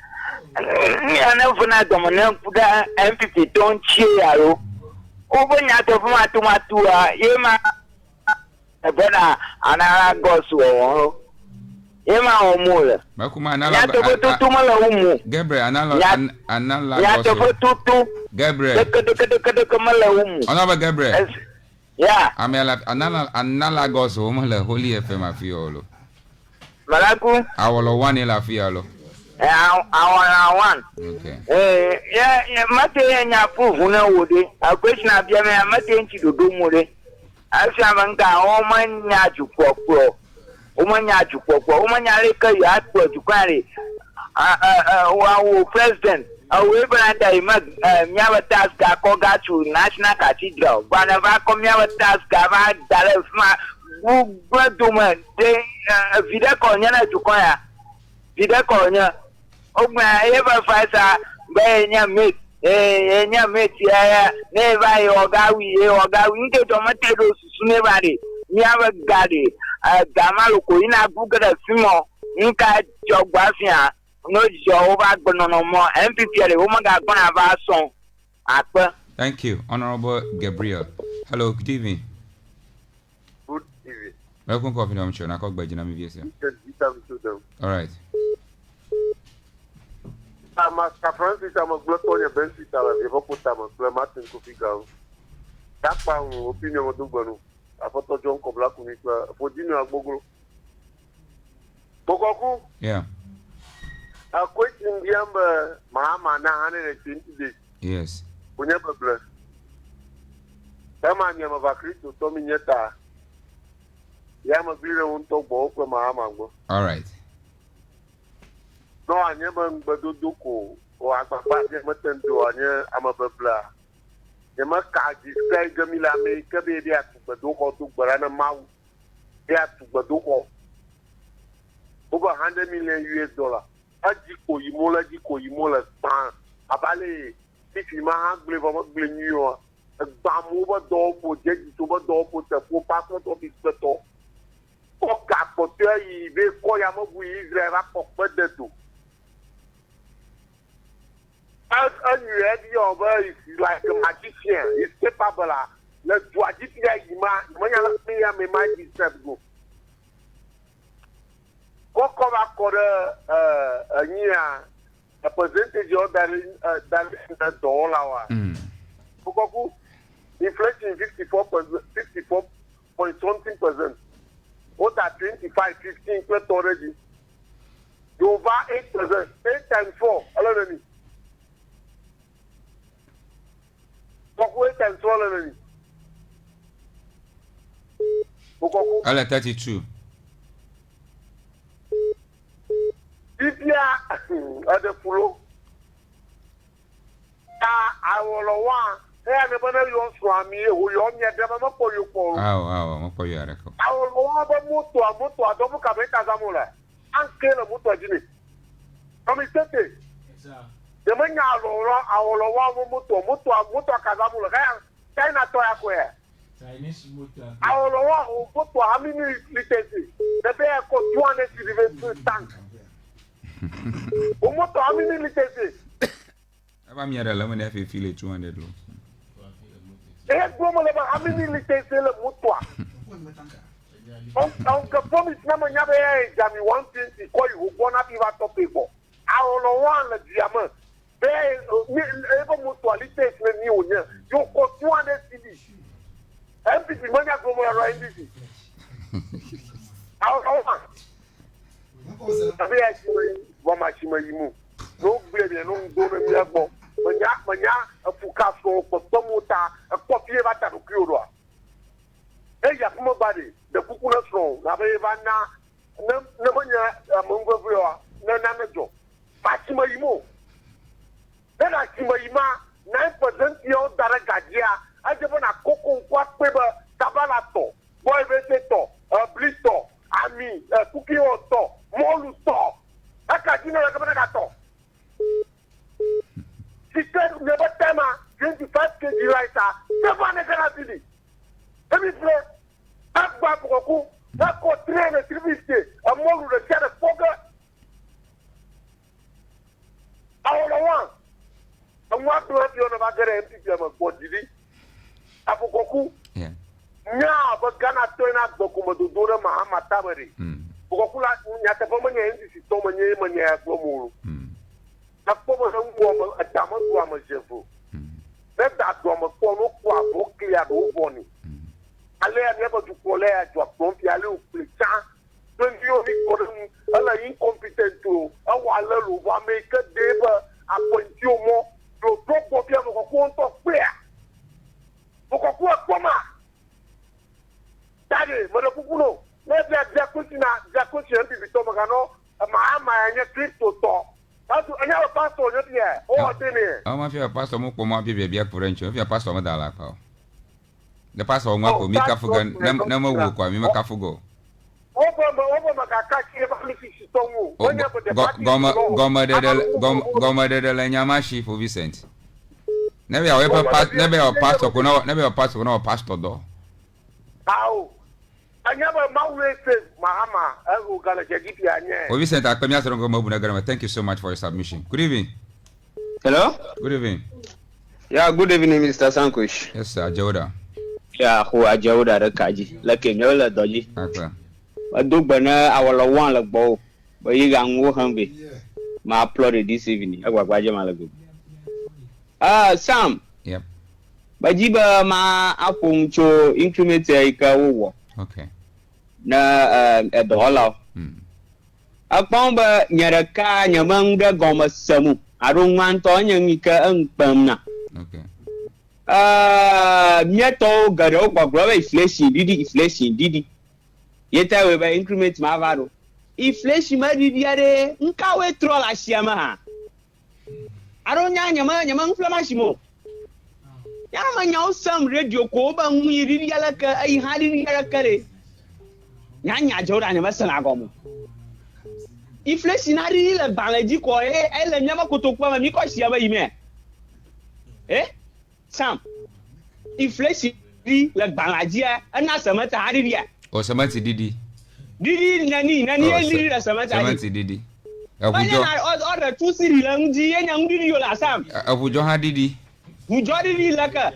I never know the MVP don't cheer. Open your tomatua, Yema, a better anagos. Yema or Mula. Makuma Gabriel, Gabriel. Another Gabriel. Yeah. I mean, analagos, Holy FM Fiolo. Malaku? I will one in La Fialo. I want. Okay. Yeah, Mate and Yapu, who know would it? A question of Yama Mate to do more. I Samanka, Oman Yaju Poko, Oman Yaju Poko, Oman Yarika Yatu to carry. Our president, a weapon at Yama task Koga to National Cathedral. Whenever come Yama task Gava Dallas, who brought to man, they Vida Cornella to choir. Vida Cornella. Oh, my ever fighter, Banya mate, Enya mate, never or Gawi, get tomatoes, nobody. Never gaddy, Damaluko in a book of Fimo, Inca Jogafia, no Jehovah, but no more, MPP, woman got one of our song. Thank you, Honorable Gabriel. Hello, good evening. Good evening. Welcome, Coffee Home Show. I call by Jinami VSM. All right. I'm a Francis, I'm a blood on your bench, I'm a Liverpool, Martin Coffee Gown. That's my opinion of Dubano. I thought John Coblak for dinner at Bogo. Bogoku? Yeah. A question Biamba, Mahama, 920 days. Yes. We never bless. Taman Yamavakri to Tommy Yeta. Yamagrina won't talk about Mahama. All right. No, I never Baduko or I never to Anya Amababla. The Maka described Gamila make baby at Baduko to Barana Mau. They have to Baduko. Over $100 million. Ajiko Imola Span. Abale, if you might believe about New York, a bam over door for Jetty to a door for the full passport of his better. Oka for 30, they call Yamabu Israel for better too. As unready over is like a magician, it's capable. Let's do a GPI, me might be step go. Go cover a year, a percentage of that in the dollar. Inflation 54 point something percent. What are 25, 15 already? Over 8%, 8 times 4. Already. 8 times 4 already. I'll 32. If you are at the flow, I will want. Hey, I'm going to use Swami who you only have a for you. Oh, I'm for you. I will want a motor, I don't look at it as a mula. anke na moto jini kami tete de manya awolo wa moto kazamu la China to ya ko Chinese motor. Awolo wa moto how many liters the be ko 200 tank o moto how many liters aba mi ara la mo na fe feel 200 lo go mo le ba how many liters le moto on ka promise na manya be jami 120 ko you go na bi va to people awolo wa le diamant be ebo moto liters le ni onya you ko 200 cedi MPP manya go mo ra NDC Abi ya wa machima yimu no gbere no ndo me mi agbo manya afuka so ko tomuta ko pie bata do kioro e ya kuma bade de kukuna so na be ba na manya mongo vio na mejo machima yimu na chima yima 9% yo dara gadia ajebo na koko kwa peba tabala to boy bete to blito ami kuki to molu to aka dino la kabana ka to sister never tema 25 kg lighter never na kana tili ebi fle agba boku na ko train tribiste amolu de kere foga awolawa amwa to yo na bagere MPP ma bodili apokoku nya ba gana to na dokumo do dora mahama tabari pokoku la nya te pomo nya ndi si to manye manye agbomo na pomo na ngwo atama do amajefu be da do mo ko no kwa bo clear do boni ale ya ba du ko le ya jo pompi ale o plecha to ndi o ni ko ala incompetent to awala lu ba me ke deba aponti o mo do do bo bia mo ko to pe Pokoku akoma. Tade, mwana kukuno. Nebe ya kusi MPP to magano, maama ya Kristo to. Azu anya wa pastor nyoti ya. O atene. Ma fi pastor mo ko ma bi bia kurancho, fi pastor mo dala pa. The pastor mo ko mi ka fuga na mo wo kwa mi ma ka fugo. Obo makaka ki ba mi fi to wo. Onya bo de goma de la nyama shi for Vincent. Never your pastor pastor do. How? I never mawese mahama ehu gala jegipi anye. We sent a come here go mabu. Thank you so much for your submission. Good evening. Hello? Good evening. Yeah, good evening, Mr. Sankush. Yes, sir, Jawda. Yeah, who are Jawda the Kaji? Like a no doji. Okay. I do banner our one like bow, but you can go hungry. My applauded this evening. I was Malagu. Sam. Yep. Bajiba ma apung cho increment ka wo. Okay. Na $1. Apong ba nyaraka nyamang da goma samu. Arung man to nyang ka ang pamna. Okay. Mieto garo kwa globe inflation didi. Yeta we ba increment ma varo. Inflation ma didi are nka we troll asiama ha. Aronya nyama inflammation. Yama nyaw sam radio ko ba ngiri yala ka ai hadi yala kare. Nyanya jora nyama sala gomo. Inflation ari le balaji ko le nyama kotokwa ma mi ko sia ba yime. Sam. Inflation ri le balaji ana samata hari dia. O samati didi. Didi nani eli la samata. Samati didi. Abujo order 2 siri la ngi yenya ngiri yo la Sam. Abujo ha didi. Bujo didi la ka.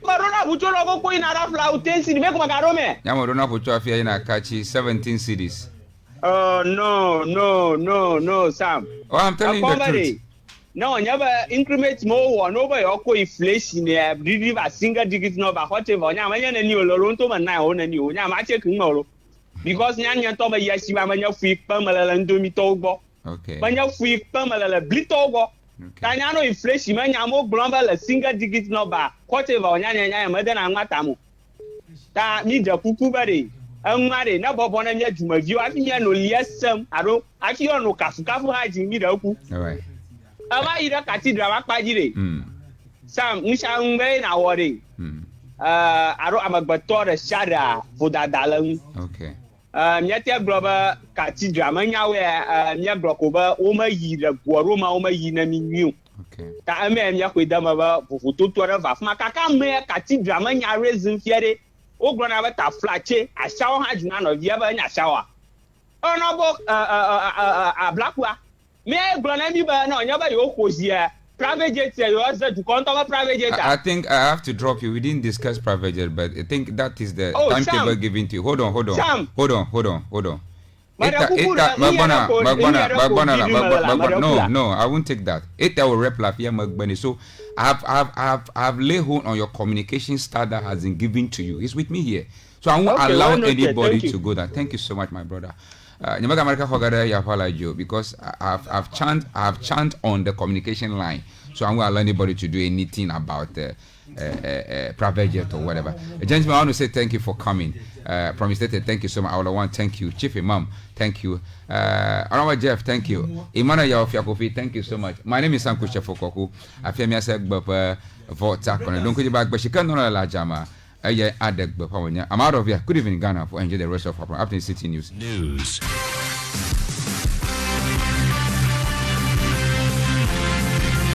Marona bujo ro ko ina Aflao 10 siri me ko magarome. Nyama rona bujo afia ina kachi 17 cities. Oh no Sam. Oh, I'm telling you the truth. No, never increment more no by oko inflation didi ba single digit number whatever nyama nya ni oloro nto ma na o na ni o nyama che kun no. Because nyanya to ba yasi ba manya fu pamala ndomi to gbo. Okay. Manya fu pamala blito gbo. Kanya no inflation manya mo global single digit number whatever nyanya ma na nwata mu. Ta mi da kuku bare. Anware na bobo na nya djuma vi wa fi no liesam aro aki onu kafu haji mi da ku. All right. Ama ira Cathedral wa pajire. Sam nsha ngbe na wore. Aro amagbato da shada fudadalan. Okay. miate globa Cathedral manya we mia blokoba o ma yi le goro ma o ma yi na minwiu okay ta ame mia kweda ma ba fufuto to ra va ma kaka me Cathedral manya reason fiere o gro na beta flache a shawo ha juna no bia ba nya shawa ono bo Ablakwa me gro na mi ba na onya ba yo kozia private jet you also to come to private jet. I think I have to drop you. We didn't discuss private jet, but I think that is the timetable given to you. Hold on. No, I won't take that. It will reply here, Magbani. So I've laid hold on your communication style that has been given to you. It's with me here. So I won't allow anybody to go there. Thank you so much, my brother. Because I've chant on the communication line, so I won't allow anybody to do anything about private jet or whatever. Gentlemen, I want to say thank you for coming. From State, thank you so much. I want to thank you, Chief Imam. Thank you, Honorable Jeff. Thank you, Emmanuel Fiakofi. Thank you so much. My name is Sam Kushafokoku. I feel me as a Volta. Don't go back, but she can't know la jama. I'm out of here. Good evening, Ghana. For enjoy the rest of our afternoon city news.